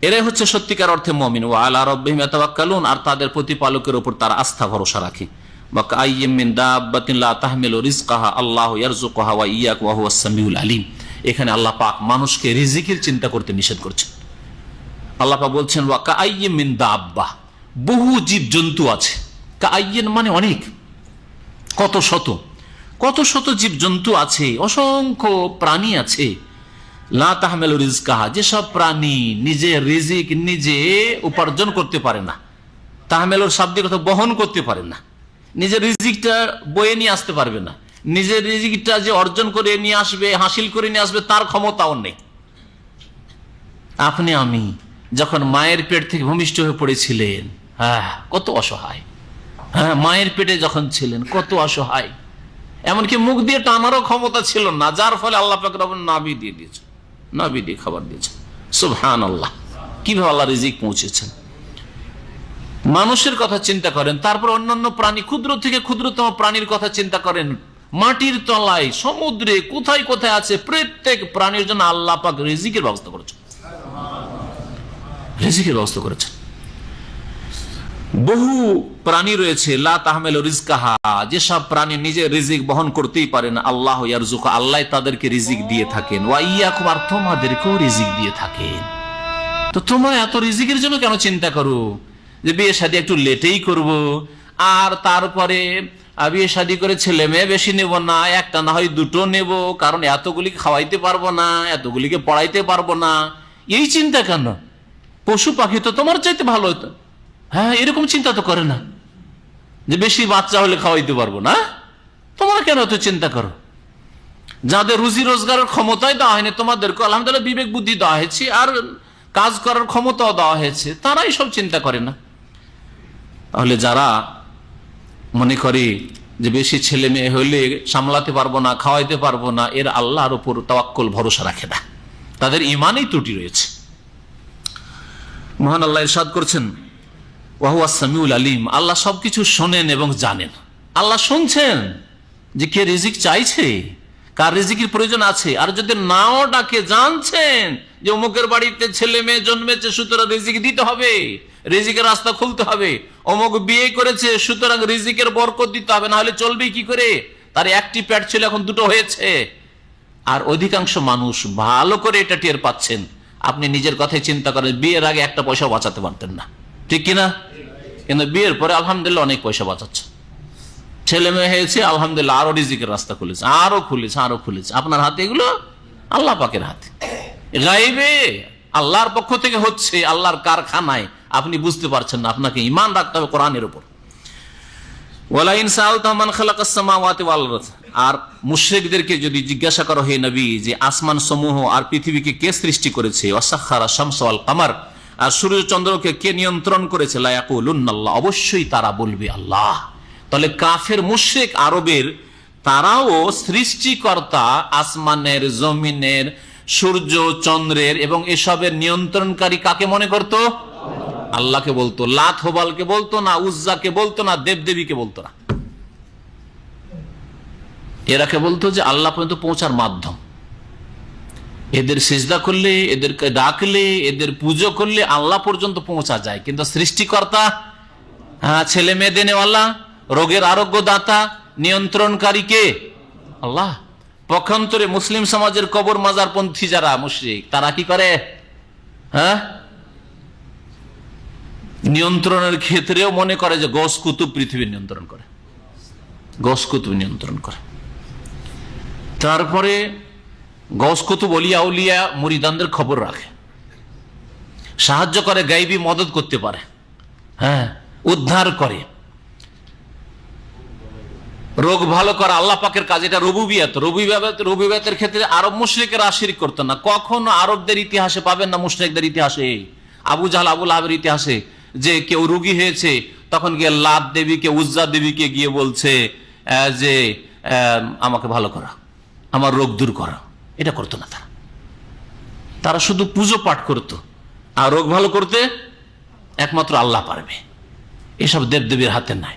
এরাই হচ্ছে সত্যিকার অর্থে মুমিন। ওয়া আলা রাব্বিহিম ইয়াতাওয়াক্কালুন, আর তাদের প্রতিপালকের উপর তারা আস্থা ভরসা রাখে। ওয়া কাআইয়্যিম মিন দাব্বাতিন লা তাহমিলু রিজকাহা আল্লাহু ইয়ারযুকুহা ওয়া ইয়্যাকুম ওয়া হুয়াস সামিউল আলিম। এখানে আল্লাহ পাক মানুষকে রিজিকের চিন্তা করতে নিষেধ করছেন। আল্লাহ পাক বলছেন ওয়া কাআইয়্যিম মিন দাব্বা, বহু জীবজন্তু আছে। কাআইয়্যিন মানে অনেক, কত শত জীবজন্তু আছে, অসংখ্য প্রাণী আছে। লা তাহমিলু রিজকাহা, যেসব প্রাণী নিজের রিজিক নিজে উপার্জন করতে পারে না। তাহমিলুর শাব্দিক অর্থ বহন করতে পারে না, নিজের রিজিকটা বয়ে নিয়ে আসতে পারবে না। নিজের রিজিকটা যে অর্জন করে নিয়ে আসবে, হাসিল করে নিয়ে আসবে, তার ক্ষমতাও নেই। আপনি আমি যখন মায়ের পেট থেকে ভূমিষ্ঠ হয়ে পড়েছিলেন, হ্যাঁ, কত অসহায়। হ্যাঁ, মায়ের পেটে যখন ছিলেন কত অসহায়, এমনকি মুখ দিয়ে টানারও ক্ষমতা ছিল না, যার ফলে আল্লাহ পাক রব্বুল নাভি দিয়ে দিয়েছে, নাভি দিয়ে খাবার দিয়েছেন। সুবহানাল্লাহ, কিভাবে আল্লাহ রিজিক পৌঁছেছেন। মানুষের কথা চিন্তা করেন, তারপর অন্যান্য প্রাণী, ক্ষুদ্র থেকে ক্ষুদ্রতম প্রাণীর কথা চিন্তা করেন। মাটির তলায়, সমুদ্রে, কোথায় কোথায় আছে, প্রত্যেক প্রাণীর জন্য আল্লাহ পাক রিজিকের ব্যবস্থা করেছেন। রিজিকের ব্যবস্থা করেছেন। বহু প্রাণী রয়েছে লা তাহমিলু রিজকাহা, যেসব প্রাণী নিজে রিজিক বহন করতেই পারে না, আল্লাহু ইয়ারযুকু, আল্লাহ তাদেরকে রিজিক দিয়ে থাকেন। ওয়া ইয়্যাকুম, আর তোমাদেরকেও রিজিক দিয়ে থাকেন। তো তোমরা এত রিজিকের জন্য কেন চিন্তা করো যে বিয়ে শাদী একটু লেটেই করব, আর তারপরে বিয়ে শাদী করে ছেলে মেয়ে বেশি নেব না, একটা না হয় দুটো নেব, কারণ এতগুলিকে খাওয়াইতে পারবো না, এতগুলিকে পড়াইতে পারবো না। এই চিন্তা কেন? পশু পাখি তো তোমার চাইতে ভালো হতো। হ্যাঁ, এরকম চিন্তা তো করে না যে বেশি বাচ্চা হলে খাওয়াইতে পারবো না। তোমরা কেন এত চিন্তা করো? যাদের রুজি রোজগারের ক্ষমতাই দেওয়া হয়নি, তোমাদেরকে আলহামদুলিল্লাহ বিবেক বুদ্ধি দেওয়া হয়েছে আর কাজ করার ক্ষমতাও দেওয়া হয়েছে, তারাই সব চিন্তা করে না। তাহলে যারা মনে করে যে বেশি ছেলে মেয়ে হলে সামলাতে পারবো না, খাওয়াইতে পারবো না, এর আল্লাহর উপর তাওয়াক্কুল ভরসা রাখে না, তাদের ইমানেই ত্রুটি রয়েছে। মহান আল্লাহ ইরশাদ করছেন ওয়া হুয়াস সামিউল আলিম, আল্লাহ সবকিছু শোনেন এবং জানেন। আল্লাহ শুনছেন যে কে রিজিক চাইছে, কার রিজিকের প্রয়োজন আছে, আর যদি নাও ডাকে জানছেন যে অমুকের বাড়িতে ছেলে মেয়ে জন্মেছে, সুতরাং রিজিক দিতে হবে। রিজিকের রাস্তা খুলতে হবে, অমুক বিয়ে করেছে সুতরাং রিজিকের বরকত দিতে হবে, না হলে চলবে কি করে, তার একটি পেট ছিল এখন দুটো হয়েছে। আর অধিকাংশ মানুষ ভালো করে এটা টের পাচ্ছেন। আপনি নিজের কথাই চিন্তা করেন, বিয়ের আগে একটা পয়সা বাঁচাতে পারতেন না, ঠিক কিনা? কিন্তু বিয়ের পরে আলহামদুলিল্লাহ অনেক পয়সা বাঁচাচ্ছে, ছেলে মেয়ে হয়েছে আলহামদুলিল্লাহ, আরো রিজিকের রাস্তা খুলেছে, আরো খুলেছে। আপনার হাতে এগুলো আল্লাহ পাকের হাতে, গায়েবে আল্লাহর পক্ষ থেকে হচ্ছে, আল্লাহর কারখানায়। আপনি বুঝতে পারছেন না, আপনাকে ঈমান রাখতে হবে কোরআনের উপর। আর মুশরিকদেরকে যদি জিজ্ঞাসা করো হে নবী যে আসমান সমূহ আর পৃথিবীকে কে সৃষ্টি করেছে, ওয়াসাখারা শামস ওয়াল কামার, আর সূর্য চন্দ্রকে কে নিয়ন্ত্রণ করেছে, লা ইয়াকুলুন্নাল্লাহ, অবশ্যই তারা বলবে আল্লাহ। তাহলে কাফের মুশরিক আরবের তারাও সৃষ্টিকর্তা আসমানের, জমিনের, সূর্য চন্দ্রের এবং এসবের নিয়ন্ত্রণকারী কাকে মনে করত? আল্লাহকে বলতো। লাত হোবালকে বলতো না, উজ্জাকে বলতো না, দেবদেবীকে বলতো না। এরাকে বলতো যে আল্লাহ পর্যন্ত পৌঁছার মাধ্যম। এদের সিজদা করলে, এদেরকে ডাকলে, এদের পুজো করলে আল্লাহ পর্যন্ত পৌঁছা যায়। কিন্তু সৃষ্টিকর্তা, হ্যাঁ, ছেলে মেয়ে দেনেওয়ালা, রোগের আরোগ্য দাতা, নিয়ন্ত্রণকারী কে? আল্লাহ। পক্ষান্তরে মুসলিম সমাজের কবর মাজার পন্থী যারা মুশরিক, তারা কি করে? হ্যাঁ, নিয়ন্ত্রণের ক্ষেত্রেও মনে করে যে গস কুতুব পৃথিবী নিয়ন্ত্রণ করে, গস কুতুব নিয়ন্ত্রণ করে। তারপরে গস কুতুব অলিয়া উলিয়া মুরিদানদের খবর রাখে, সাহায্য করে, গাইবি মদত করতে পারে, হ্যাঁ, উদ্ধার করে, রোগ ভালো করা আল্লাহ পাকের কাজ। এটা রুবুবিয়াত। রুবুবিয়াতের ক্ষেত্রে আরব মুশরিকেরা শিরক করতো না। কখনো আরবদের ইতিহাসে পাবেন না, মুশরিকদের ইতিহাসে, আবু জাহল, আবু লাহাবের ইতিহাসে, যে কেউ রোগী হয়েছে তখন গিয়ে লাত দেবীকে, উজ্জা দেবীকে গিয়ে বলছে যে আমাকে ভালো করা, আমার রোগ দূর করা। এটা করতো না তারা। তারা শুধু পুজো পাঠ করত, আর রোগ ভালো করতে একমাত্র আল্লাহ পারবে, এসব দেবদেবীর হাতে নাই।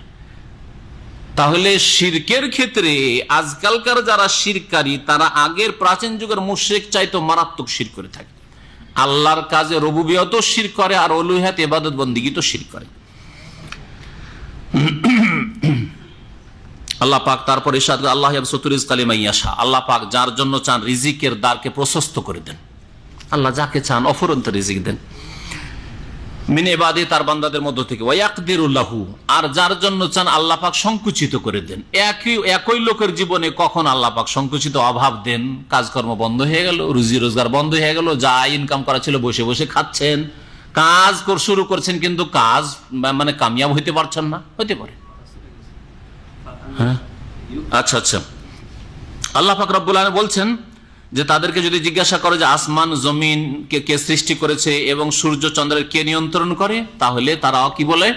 তাহলে শিরকের ক্ষেত্রে আজকালকার যারা শিরকারী, তারা আগের প্রাচীন যুগের মুশরিক চাইতো মারাত্মক শির করে থাকে। আল্লাহর কাজে রুবুবিয়তও শির করে, আর উলুহিয়াত ইবাদত বন্দেগী তো শির করে। আল্লাহ পাক তারপর ইরশাদ করেন, আল্লাহ ইয়াবসুতু রিজকা লিমান ইয়াশা, আল্লাহ পাক যার জন্য চান রিজিকের দ্বারকে প্রশস্ত করে দেন। আল্লাহ যাকে চান অফুরন্ত রিজিক দেন, মিন ইবাদি, তার বান্দাদের মধ্য থেকে, ওয়া ইয়াকদিরু লাহু, আর যার জন্য চান আল্লাহ পাক সংকুচিত করে দেন। একই লোকের জীবনে কখন আল্লাহ পাক সংকুচিত, অভাব দেন, কাজকর্ম বন্ধ হয়ে গেল, রুজি রোজগার বন্ধ হয়ে গেল, যা ইনকাম করা ছিল বসে বসে খাচ্ছেন, কাজ শুরু করছেন কিন্তু কাজ মানে কামিয়াব হইতে পারছেন না, হতে পারে। হ্যাঁ, আচ্ছা আচ্ছা। আল্লাহ পাক রব্বুল আলামিন বলছেন যে তাদেরকে যদি জিজ্ঞাসা করে যে আসমান জমিন কে সৃষ্টি করেছে এবং সূর্য চন্দ্রের কে নিয়ন্ত্রণ করে, তাহলে তারা কি বলে?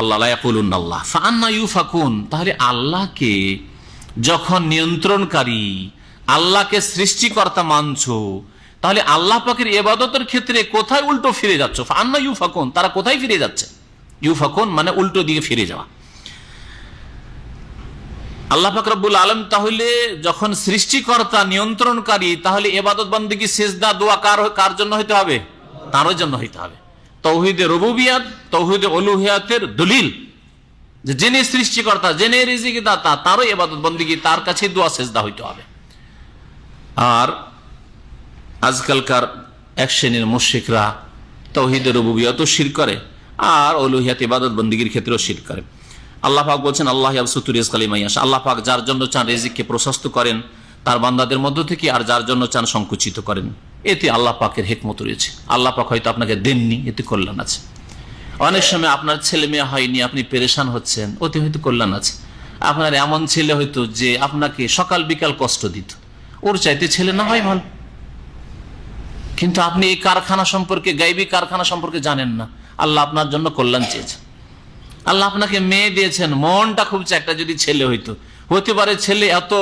আল্লাহ। লা ইয়াকুলুন্নাল্লাহ ফাআন্না ইউফাকুন, তাহলে আল্লাহকে যখন নিয়ন্ত্রণকারী, আল্লাহকে সৃষ্টিকর্তা মানছো, তাহলে আল্লাহ পাকের ইবাদতের ক্ষেত্রে কোথায় উল্টো ফিরে যাচ্ছ? ফাআন্না ইউফাকুন, তারা কোথায় ফিরে যাচ্ছে? ইউফাকুন মানে উল্টো দিকে ফিরে যাওয়া। আল্লাহ পাক রব্বুল আলামিন তাহলে যখন সৃষ্টিকর্তা, নিয়ন্ত্রণকারী, তাহলে ইবাদত বন্দেগী, সিজদা, দোয়া কার জন্য হইতে হবে? তারই জন্য হইতে হবে। তাওহীদে রুবুবিয়াত, তাওহীদে উলুহিয়াতের দলিল যে যিনি সৃষ্টিকর্তা, যিনি রিজিক দাতা, তারই ইবাদত বন্দেগী, তার কাছে দোয়া সিজদা হইতে হবে। আর আজকালকার এক শ্রেণীর মুশরিকরা তাওহীদে রুবুবিয়াতও শিরক করে, আর উলুহিয়াত ইবাদত বন্দেগীর ক্ষেত্রেও শিরক করে। আল্লাহ পাক বলছেন, আল্লাহ ইয়াবসুতু রিজকা লিমান ইয়াশা, আল্লাহ পাক যার জন্য চান রিজিককে প্রশস্ত করেন তার বান্দাদের মধ্য থেকে, আর যার জন্য চান সংকুচিত করেন। এতে আল্লাহ পাকের হিকমত রয়েছে। আল্লাহ পাক হয়তো আপনাকে দেননি, এতে কল্যাণ আছে। অনেক সময় আপনার ছেলে মেয়ে হয়নি, আপনি পেরেশান হচ্ছেন, ওতে হয়তো কল্যাণ আছে। আপনার এমন ছেলে হয়তো যে আপনাকে সকাল বিকাল কষ্ট দিত, ওর চাইতে ছেলে না হয় ভালো। কিন্তু আপনি এই কারখানা সম্পর্কে, গায়বী কারখানা সম্পর্কে জানেন না। আল্লাহ আপনার জন্য কল্যাণ চেয়েছেন। আল্লাহ আপনাকে মেয়ে দিয়েছেন, মনটা খুব চায় একটা যদি ছেলে হইতো। হতে পারে ছেলে এত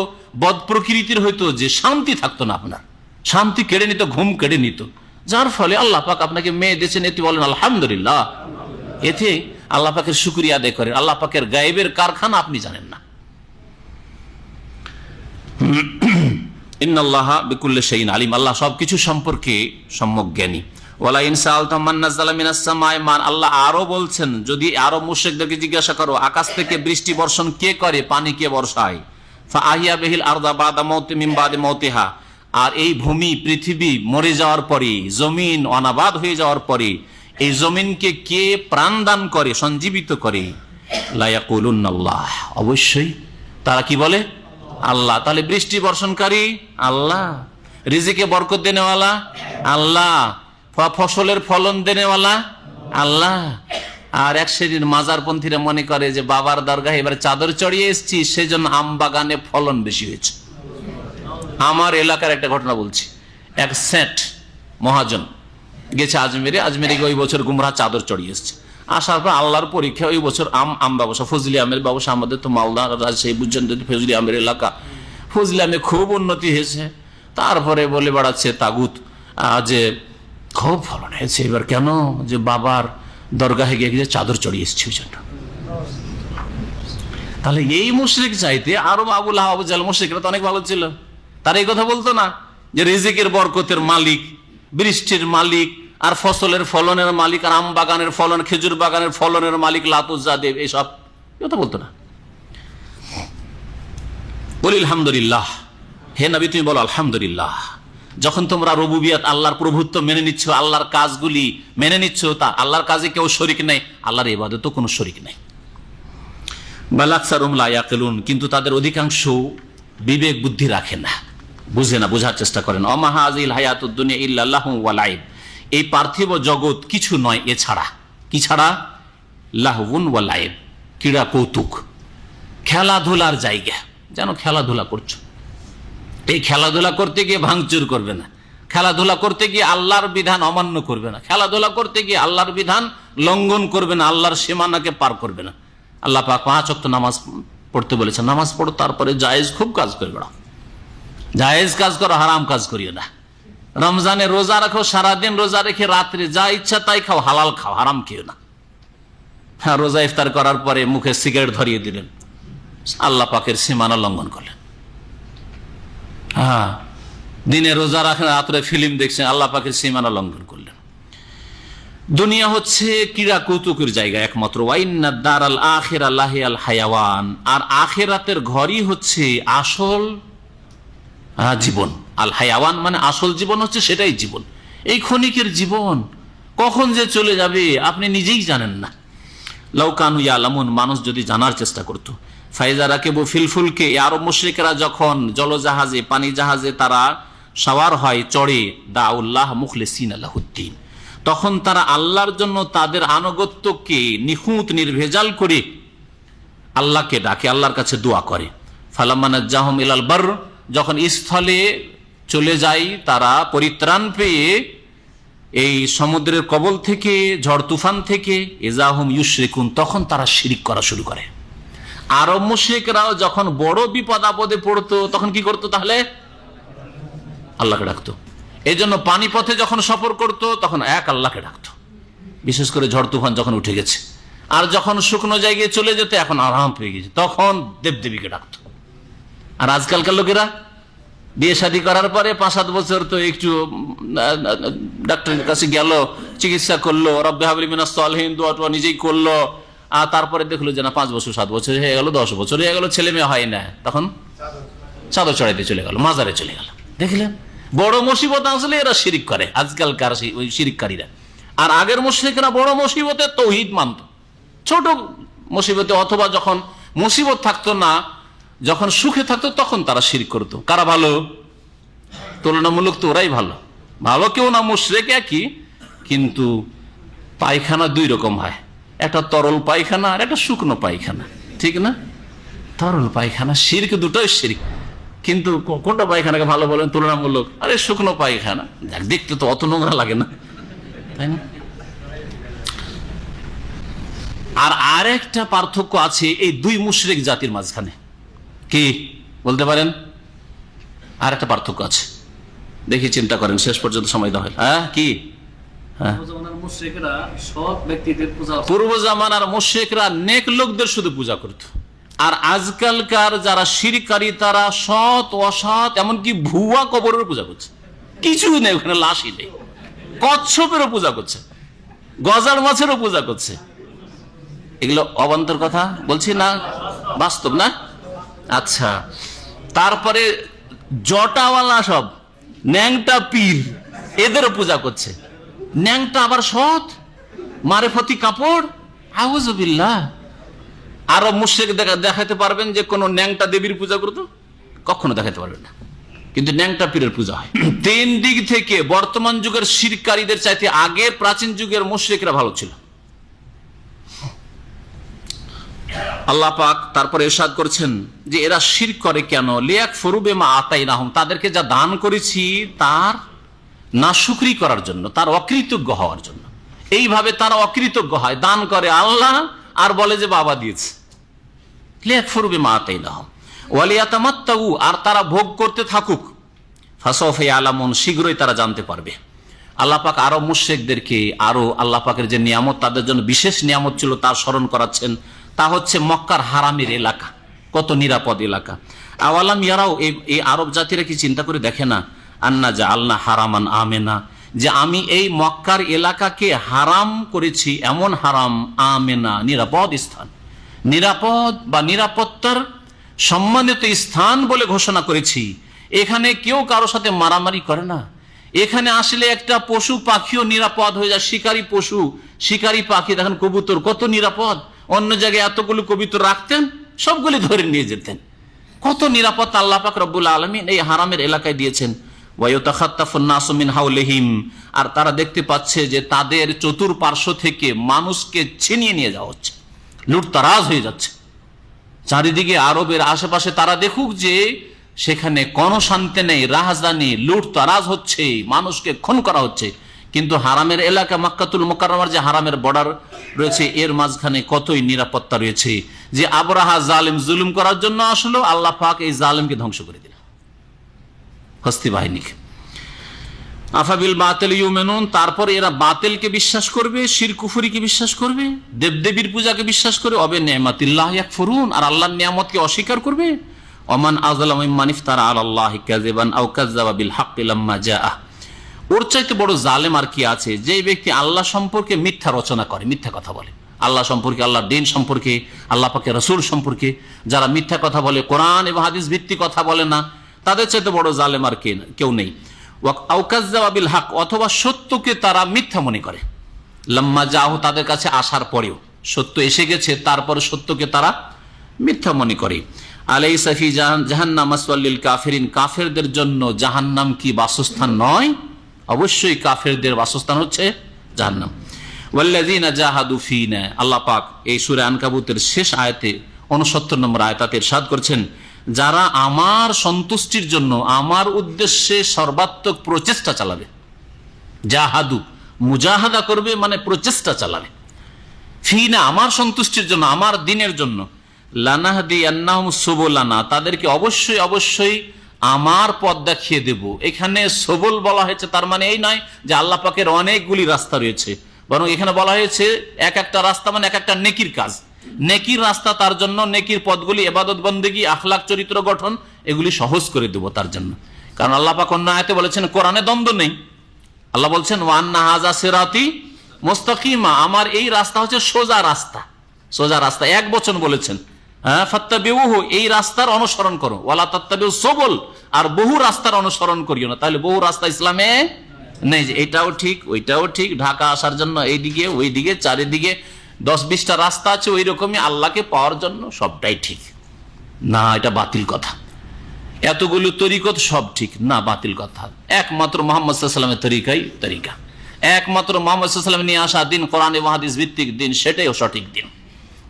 বদ প্রকৃতির হইতো যে শান্তি থাকতো না, আপনার শান্তি কেড়ে নিত, ঘুম কেড়ে নিত, যার ফলে আল্লাহ পাক আপনাকে মেয়ে দিয়েছেন। এতে বলেন আলহামদুলিল্লাহ, এতে আল্লাহ পাকের শুকরিয়া আদায় করেন। আল্লাহ পাকের গায়েবের কারখানা আপনি জানেন না। ইন্নাল্লাহা বিকুল্লি শাইইন আলিম, আল্লাহ সবকিছু সম্পর্কে সম্যক জ্ঞানী। ওয়ালা ইন সাআলতাম মান নাযালা মিনাস সামাই মান, আল্লাহ আরো বলছেন যদি আরো মুশরিকদেরকে জিজ্ঞাসা করো আকাশ থেকে বৃষ্টি বর্ষণ কে করে, পানি কে বর্ষায়, ফাআহিয়া বিহিল আরদা বাদা মাউতি মিন বাদি মাউতিহা, আর এই ভূমি পৃথিবী মরে যাওয়ার পরে, জমিন অনাবাদ হয়ে যাওয়ার পরে এই জমিনকে কে প্রাণ দান করে, সঞ্জীবিত করে, লা ইয়াকুলুনাল্লাহ, অবশ্যই তারা কি বলে আল্লাহ। তাহলে বৃষ্টি বর্ষণকারী আল্লাহ, রিজিকে বরকত দেনেওয়ালা আল্লাহ, ফসলের ফলন দেনেওয়ালা আল্লাহ। আর এক শ্রেণীর মাজারপন্থীরা মনে করে যে বাবার দরগাহে এবার চাদর চড়িয়ে এসেছি সেই জন্য আম বাগানে ফলন বেশি হয়েছে। আমার এলাকার একটা ঘটনা বলছি, এক সেট মহাজন গেছে আজমেরে, আজমেরে গিয়ে ওই বছর গুমরা চাদর চড়িয়ে এসছে। আসার পর আল্লাহর পরীক্ষা, ওই বছর আম ব্যবসা, ফজলি আমের ব্যবসা, আমাদের তো মালদা রাজশাহী বুঝছেন ফজলি আমের এলাকা, ফজলি আমে খুব উন্নতি হয়েছে। তারপরে বলে বেড়াচ্ছে তাগুত যে খুব ফলন হয়েছে এবার, কেন, যে বাবার দরগাহে গিয়ে চাদর চড়িয়ে এসছে ওই জন্য। তাহলে এই মুশরিক চাইতে আরো আবুল আবু জাহেল মুশরিকরা তো অনেক ভালো ছিল, তারা এই কথা বলতো না যে রিজিকের বরকতের মালিক, বৃষ্টির মালিক, আর ফসলের ফলনের মালিক, আর আম বাগানের ফলন, খেজুর বাগানের ফলনের মালিক লাত উজ্জা দেব, এইসব কথা বলতো না। বলি আলহামদুলিল্লাহ, হে নবী তুমি বলো আলহামদুলিল্লাহ। যখন তোমরা রুবুবিয়াত আল্লাহর প্রভুত্ব মেনে নিচ্ছ, আল্লাহর কাজগুলি মেনে নিচ্ছ, তা আল্লাহর কাজে কেউ শরিক নেই, আল্লাহর ইবাদতে কোনো শরিক নেই। বাল আকসারুহুম লা ইয়াকিলুন, কিন্তু তাদের অধিকাংশ বিবেক বুদ্ধি রাখে না, বুঝে না, বোঝার চেষ্টা করেন। ওমা হাযিল হায়াতুদ দুনিয়া ইল্লা লাহু ওয়া লাইব, এই পার্থিব জগৎ কিছু নয় এছাড়া, কি ছাড়া, লাহউন ওয়া লাইব, ক্রীড়া কৌতুক, খেলাধুলার জায়গা, যেন খেলাধুলা করছো। এই খেলাধুলা করতে গিয়ে ভাঙচুর করবে না, খেলাধুলা করতে গিয়ে আল্লাহর বিধান অমান্য করবে না, খেলাধুলা করতে গিয়ে আল্লাহর বিধান লঙ্ঘন করবে না, আল্লাহর সীমানাকে পার করবে না। আল্লাহ পাক 5 ওয়াক্ত নামাজ পড়তে বলেছেন, নামাজ পড়ো, তারপরে জায়েজ খুব কাজ করে বেড়াও, জায়েজ কাজ করো, হারাম কাজ করিও না। রমজানে রোজা রাখো, সারাদিন রোজা রেখে রাত্রে যা ইচ্ছা তাই খাও, হালাল খাও, হারাম খেও না। হ্যাঁ, রোজা ইফতার করার পরে মুখে সিগারেট ধরিয়ে দিলেন, আল্লাহ পাকের সীমানা লঙ্ঘন করলেন। হ্যাঁ, দিনে রোজা রাখেন, রাত্রে ফিল্ম দেখছেন, আল্লাহ পাকের সীমানা লঙ্ঘন করলেন। দুনিয়া হচ্ছে ক্রীড়া কৌতুকের জায়গা একমাত্র। ওয়াইন্নাদ দারাল আখিরা লাহিয়াল হায়াওয়ান, আর আখিরাতের ঘরই হচ্ছে আসল জীবন। আল হায়াওয়ান মানে আসল জীবন হচ্ছে সেটাই জীবন। এই ক্ষণিকের জীবন কখন যে চলে যাবে আপনি নিজেই জানেন না। লাউ কানু ইয়ালামুন, মানুষ যদি জানার চেষ্টা করত। ফাইজা রাকিবু ফিল ফুলকে, আরব মুশরিকরা যখন জলজাহাজে, পানি জাহাজে তারা সওয়ার হয়, চড়ে, দাউল্লাহ মুখলিসিনা লাহুদ্দিন, তখন তারা আল্লাহর জন্য তাদের আনুগত্যকে নিখুঁত নির্ভেজাল করে আল্লাহকে ডাকে, আল্লাহর কাছে দোয়া করে। ফালাম্মা নাজ্জাহুম ইলাল বার, যখন স্থলে চলে যায় তারা পরিত্রাণ পেয়ে এই সমুদ্রের কবল থেকে, ঝড় তুফান থেকে, ইজাহুম ইউশরিকুন, তখন তারা শিরিক করা শুরু করে। আরব মুশরিকরাও যখন বড় বিপদ আপদে পড়তো তখন কি করতো, তাহলে আল্লাহকে ডাকতো। এই জন্য পানিপথে যখন সফর করতো তখন এক আল্লাহকে ডাকতো, বিশেষ করে ঝড় তুফান যখন উঠে গেছে। আর যখন শুকনো জায়গায় চলে যেত, এখন আরাম পেয়ে গেছে, তখন দেবদেবীকে ডাকতো। আর আজকালকার লোকেরা বিয়ে শাদী করার পরে 5-7 বছর তো একটু ডাক্তারের কাছে গেল, চিকিৎসা করলো, রব্বে হাবলি মিনাস সালিহিন দোয়া নিজেই করলো, আর তারপরে দেখলো যে না 5 বছর 7 বছর হয়ে গেল, 10 বছর হয়ে গেল, ছেলে মেয়ে হয় না, তখন চাদর চড়াইতে চলে গেল, মাজারে চলে গেল। দেখলেন বড় মুসিবত আসলে এরা শিরিক করে, আজকালকার ওই শিরিককারীরা। আর আগের মুশরিকরা বড় মুসিবতে তৌহিদ মানত, ছোট মুসিবতে অথবা যখন মুসিবত থাকতো না, যখন সুখে থাকতো তখন তারা শিরক করতো। কারা ভালো? তুলনামূলক তো ওরাই ভালো, ভালো কেউ না, মুশরিক একই, কিন্তু পায়খানা 2 রকম হয়, একটা তরল পায়খানা আর একটা শুকনো পায়খানা, ঠিক না? তরল পায়খানা শিরক, দুটোই শিরক, কিন্তু কোনটা পায়খানাকে ভালো বলেন তুলনামূলক? আরে শুকনো পায়খানা, দেখতে তো অত নোংরা লাগে না, তাই না? আর আরেকটা পার্থক্য আছে এই 2 মুশরিক জাতির মাঝখানে, কি বলতে পারেন? আর একটা পার্থক্য আছে, দেখি চিন্তা করেন, শেষ পর্যন্ত সময় দেওয়া হয়। হ্যাঁ, কি? পূর্ব জামানার মুশরিকরা নেক লোকদের শুধু পূজা করত, আর আজকালকার যারা শিরকারী তারা সৎ অসৎ এমনকি ভুয়া কবরের পূজা করছে, কিছু নেই, ওখানে লাশই নেই, কচ্ছপেরও পূজা করছে, গজার মাছেরও পূজা করছে। এগুলো অবান্তর কথা বলছি না, বাস্তব না? আচ্ছা, তারপরে জটাওয়ালা সব ন্যাংটা পীর, এদেরও পূজা করছে। ন্যাংটা আবার সৎ, মারেফতি কাপড়, আউযুবিল্লাহ। আরো মুশরিক দেখাতে পারবেন যে কোন ন্যাংটা দেবীর পূজা করতো? কখনো দেখাতে পারবেন না, কিন্তু ন্যাংটা পীরের পূজা হয়। তিন দিক থেকে বর্তমান যুগের শিরকারীদের চাইতে আগের প্রাচীন যুগের মুশরিকরা ভালো ছিল। আল্লাহ পাক তারপরে ইরশাদ করছেন যে এরা শিরক করে কেন? লিয়াকফুরু বিমা আতাইনাহুম, তাদেরকে যা দান করেছি তার নাশুকরি করার জন্য, তার অকৃতজ্ঞ হওয়ার জন্য। এইভাবে তারা অকৃতজ্ঞ হয়, দান করে আল্লাহ আর বলে যে বাবা দিয়েছে। লিয়াকফুরু বিমা আতাইনাহুম ওয়া লিয়াতামাত্তাউ, আর তারা ভোগ করতে থাকুক। ফাসাউফা ইয়ালামুন, শীঘ্রই তারা জানতে পারবে। আল্লাহ পাক আরো মুশরিকদেরকে আরো আল্লাহ পাকের যে নিয়ামত, তাদের জন্য বিশেষ নিয়ামত ছিল তার স্মরণ করাচ্ছেন। তা হচ্ছে মক্কার হারামের এলাকা, কত নিরাপদ এলাকা। আওয়ালাম ইয়ারাও, এই আরব জাতিরা কি চিন্তা করে দেখে না? আন্না জাআলনা হারামান আমেনা, যে আমি এই মক্কার এলাকাকে হারাম করেছি, এমন হারাম আমেনা, নিরাপদ স্থান, নিরাপদ বা নিরাপত্তার সম্মানিত স্থান বলে ঘোষণা করেছি। এখানে কেউ কারো সাথে মারামারি করে না। এখানে আসলে একটা পশু পাখিও নিরাপদ হয়ে যায়। শিকারী পশু, শিকারী পাখি, দেখেন কবুতর কত নিরাপদ। অন্য জায়গায় এতগুলো কবুতর রাখতেন, সবগুলি ধরে নিয়ে যেতেন। কত নিরাপত্তা আল্লাহ পাক রব্বুল আলামিন এই হারামের এলাকায় দিয়েছেন। ওয়ায়ুতাখাত্তাফুন নাসু মিন হাওলিহিম, আর তারা দেখতে পাচ্ছে যে তাদের চতুর্পার্শ্ব থেকে মানুষকে ছিনিয়ে নিয়ে যাওয়া হচ্ছে, লুটতারাজ হয়ে যাচ্ছে চারিদিকে। আরবের আশেপাশে তারা দেখুক যে সেখানে কোনো শান্তি নেই, রাহাজানি, লুটতারাজ হচ্ছে, মানুষকে খুন করা হচ্ছে। কিন্তু হারামের এলাকা মক্কাতুল মুকাররমার যে হারামের বর্ডার রয়েছে, এর মাঝখানে কতই নিরাপত্তা রয়েছে। যে আবরাহা জালিম জুলুম করার জন্য আসলো, আল্লাহ পাক এই জালিমকে ধ্বংস করে দিলেন, হস্তি বাহিনীকে। আফাবিল বাতিল ইউমিনুন, তারপর এরা বাতিলকে বিশ্বাস করবে, শিরক কুফরিকে বিশ্বাস করবে, দেবদেবীর পূজাকে বিশ্বাস করবে। অবে নিয়ামাতিল্লাহ ইয়াকফুরুন, আর আল্লাহর নিয়ামতকে অস্বীকার করবে। ওমান আযলামু মিম্মান ইফতারা আলাল্লাহি কাযিবান আও কাযযাবা বিল হাক্কি লাম্মা জাআ, ওর চাইতে বড় জালেম আর কি আছে? যে ব্যক্তি আল্লাহ সম্পর্কে মিথ্যা রচনা করে, মিথ্যা কথা বলে, আল্লাহ সম্পর্কে, আল্লাহর দিন সম্পর্কে, আল্লাহ পাকের রাসূল সম্পর্কে যারা মিথ্যা কথা বলে, কোরআন এবং হাদিস ভিত্তিক কথা বলে না, তাদের চাইতে বড় জালেম আর কেউ নেই। আও কাযযাবা বিল হক, অথবা সত্যকে তারা মিথ্যা মনে করে। লাম্মা জাআহু, তাদের কাছে আসার পরেও, সত্য এসে গেছে তারপরে সত্যকে তারা মিথ্যা মনে করে। আলাইসা ফি জাহান্নাম মাসওয়াল লিল কাফিরিন, কাফেরদের জন্য জাহান্নাম কি বাসস্থান নয়? অবশ্যই কাফেরদের বাসস্থান হচ্ছে জাহান্নাম। ওয়াল্লাযিনা জাহাদু ফিনা, আল্লাহ পাক এই সূরা আনকাবুতের শেষ আয়াতে 69 নম্বর আয়াতে ইরশাদ করছেন, যারা আমার সন্তুষ্টির জন্য, আমার উদ্দেশ্যে সর্বাত্মক প্রচেষ্টা চালাবে। জাহাদু, মুজাহাদা করবে মানে প্রচেষ্টা চালাবে। ফিনা, আমার সন্তুষ্টির জন্য, আমার দিনের জন্য। লানাহদিয়ান্নাহুম সুবুলানা, তাদেরকে অবশ্যই অবশ্যই আমার পথ দেখিয়ে দেব। এখানে সবল বলা হয়েছে, তার মানে এই নয় যে আল্লাহ পাকের অনেকগুলি রাস্তা রয়েছে, বরং এখানে বলা হয়েছে এক একটা রাস্তা মানে এক একটা নেকির কাজ, নেকির রাস্তা, তার জন্য নেকির পথগুলি, ইবাদত বন্দেগী, আখলাক, চরিত্র গঠন, এগুলি সহজ করে দেব তার জন্য। কারণ আল্লাহ পাক অন্য আয়াতে বলেছেন, কোরআনে দ্বন্দ্ব নেই। আল্লাহ বলছেন ওয়ান্না হাযা সিরাতি মুস্তাকিমা, আমার এই রাস্তা হচ্ছে সোজা রাস্তা, সোজা রাস্তা। এক বচন বলেছেন, হ্যাঁ, ফাত্তাবিউহু, এই রাস্তার অনুসরণ করো। ওয়ালা তাত্তাবিউ সুবুল, আর বহু রাস্তার অনুসরণ করিও না। তাহলে বহু রাস্তা ইসলামে নেই, যে এটাও ঠিক ওইটাও ঠিক, ঢাকা আসার জন্য এইদিকে ওইদিকে চারিদিকে 10-20টা রাস্তা আছে, ওই রকমই আল্লাহকে পাওয়ার জন্য সবটাই ঠিক না, এটা বাতিল কথা। এতগুলো তরিকত সব ঠিক না, বাতিল কথা। একমাত্র মুহাম্মদ সাল্লাল্লাহু আলাইহি ওয়াসাল্লামের তরিকাই তরিকা, একমাত্র মুহাম্মদ সাল্লাল্লাহু আলাইহি ওয়াসাল্লাম নিয়ে আসা দিন, কোরআন এবং হাদিস ভিত্তিক দিন, সেটাই সঠিক দিন।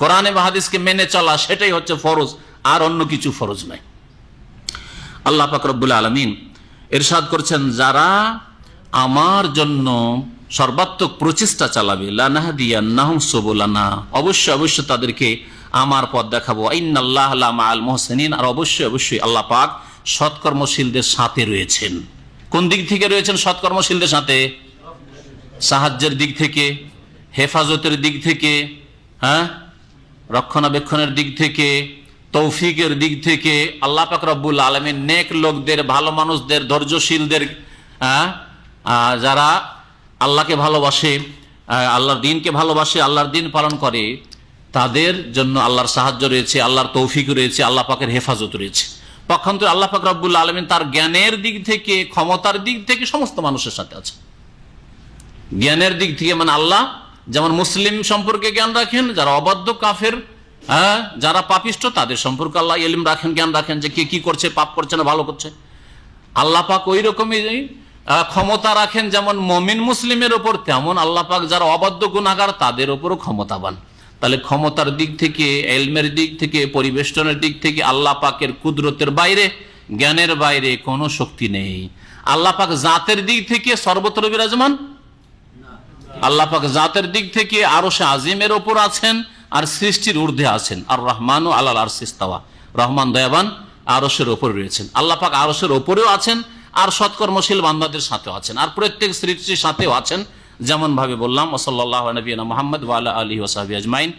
কোরআন এবং হাদিসকে মেনে চলা, সেটাই হচ্ছে ফরজ, আর অন্য কিছু ফরজ নয়। আল্লাহ পাক রব্বুল আলামিন ইরশাদ করছেন, যারা আমার জন্য সর্বাত্মক প্রচেষ্টা চালাবে, লানাহদিয়ান্নাহুম সুবুলানা, অবশ্যই অবশ্যই তাদেরকে আমার পথ দেখাবো। ইন্নাল্লাহা লা মাআল মুহসিনিন, আর অবশ্যই অবশ্যই আল্লাহ পাক সৎকর্মশীলদের সাথে রয়েছেন। কোন দিক থেকে রয়েছেন সৎকর্মশীলদের সাথে? সাহায্যের দিক থেকে, হেফাজতের দিক থেকে, হ্যাঁ, রক্ষণাবেক্ষণের দিক থেকে, তৌফিকের দিক থেকে। আল্লাহ পাক রব্বুল আলামিন নেক লোকদের, ভালো মানুষদের, ধৈর্যশীলদের, যারা আল্লাহকে ভালোবাসে, আল্লাহর দিনকে ভালোবাসে, আল্লাহর দিন পালন করে, তাদের জন্য আল্লাহর সাহায্য রয়েছে, আল্লাহর তৌফিক রয়েছে, আল্লাহ পাকের হেফাজত রয়েছে। পক্ষান্তরে আল্লাহ পাক রব্বুল আলামিন তার জ্ঞানের দিক থেকে, ক্ষমতার দিক থেকে সমস্ত মানুষের সাথে আছে। জ্ঞানের দিক থেকে মানে আল্লাহ যেমন মুসলিম সম্পর্কে জ্ঞান রাখেন, যারা অবাধ্য কাফের, যারা পাপিষ্ট, তাদের সম্পর্কে আল্লাহ ইলম রাখেন, জ্ঞান রাখেন যে কে কি করছে, পাপ করছে না ভালো করছে। আল্লাহ পাক ওই রকমই ক্ষমতা রাখেন যেমন মমিন মুসলিমের ওপর, তেমন আল্লাহ পাক যারা অবাধ্য গুনাহগার তাদের ওপরও ক্ষমতাবান। তাহলে ক্ষমতার দিক থেকে, ইলমের দিক থেকে, পরিবেষ্টনের দিক থেকে আল্লাহ পাকের কুদরতের বাইরে, জ্ঞানের বাইরে কোনো শক্তি নেই। আল্লাহ পাক জাতের দিক থেকে সর্বত্র বিরাজমান, আল্লাহ পাক জাতের দিক থেকে আরশে আজিমের ওপর আছেন আর সৃষ্টির ঊর্ধ্বে আছেন। আর রহমান ও আলাল আরশি ইস্তাওয়া, রহমান দয়াবান আরশের ওপর রয়েছেন। আল্লাহ পাক আরশের ওপরেও আছেন আর সৎকর্মশীল বান্দাদের সাথেও আছেন, আর প্রত্যেক সৃষ্টির সাথেও আছেন। যেমন ভাবে বললাম, ওয়া সাল্লাল্লাহু আলা নবিয়িনা মুহাম্মদ ওয়া আলা আলিহি ওয়া সাহবিহি আজমাইন।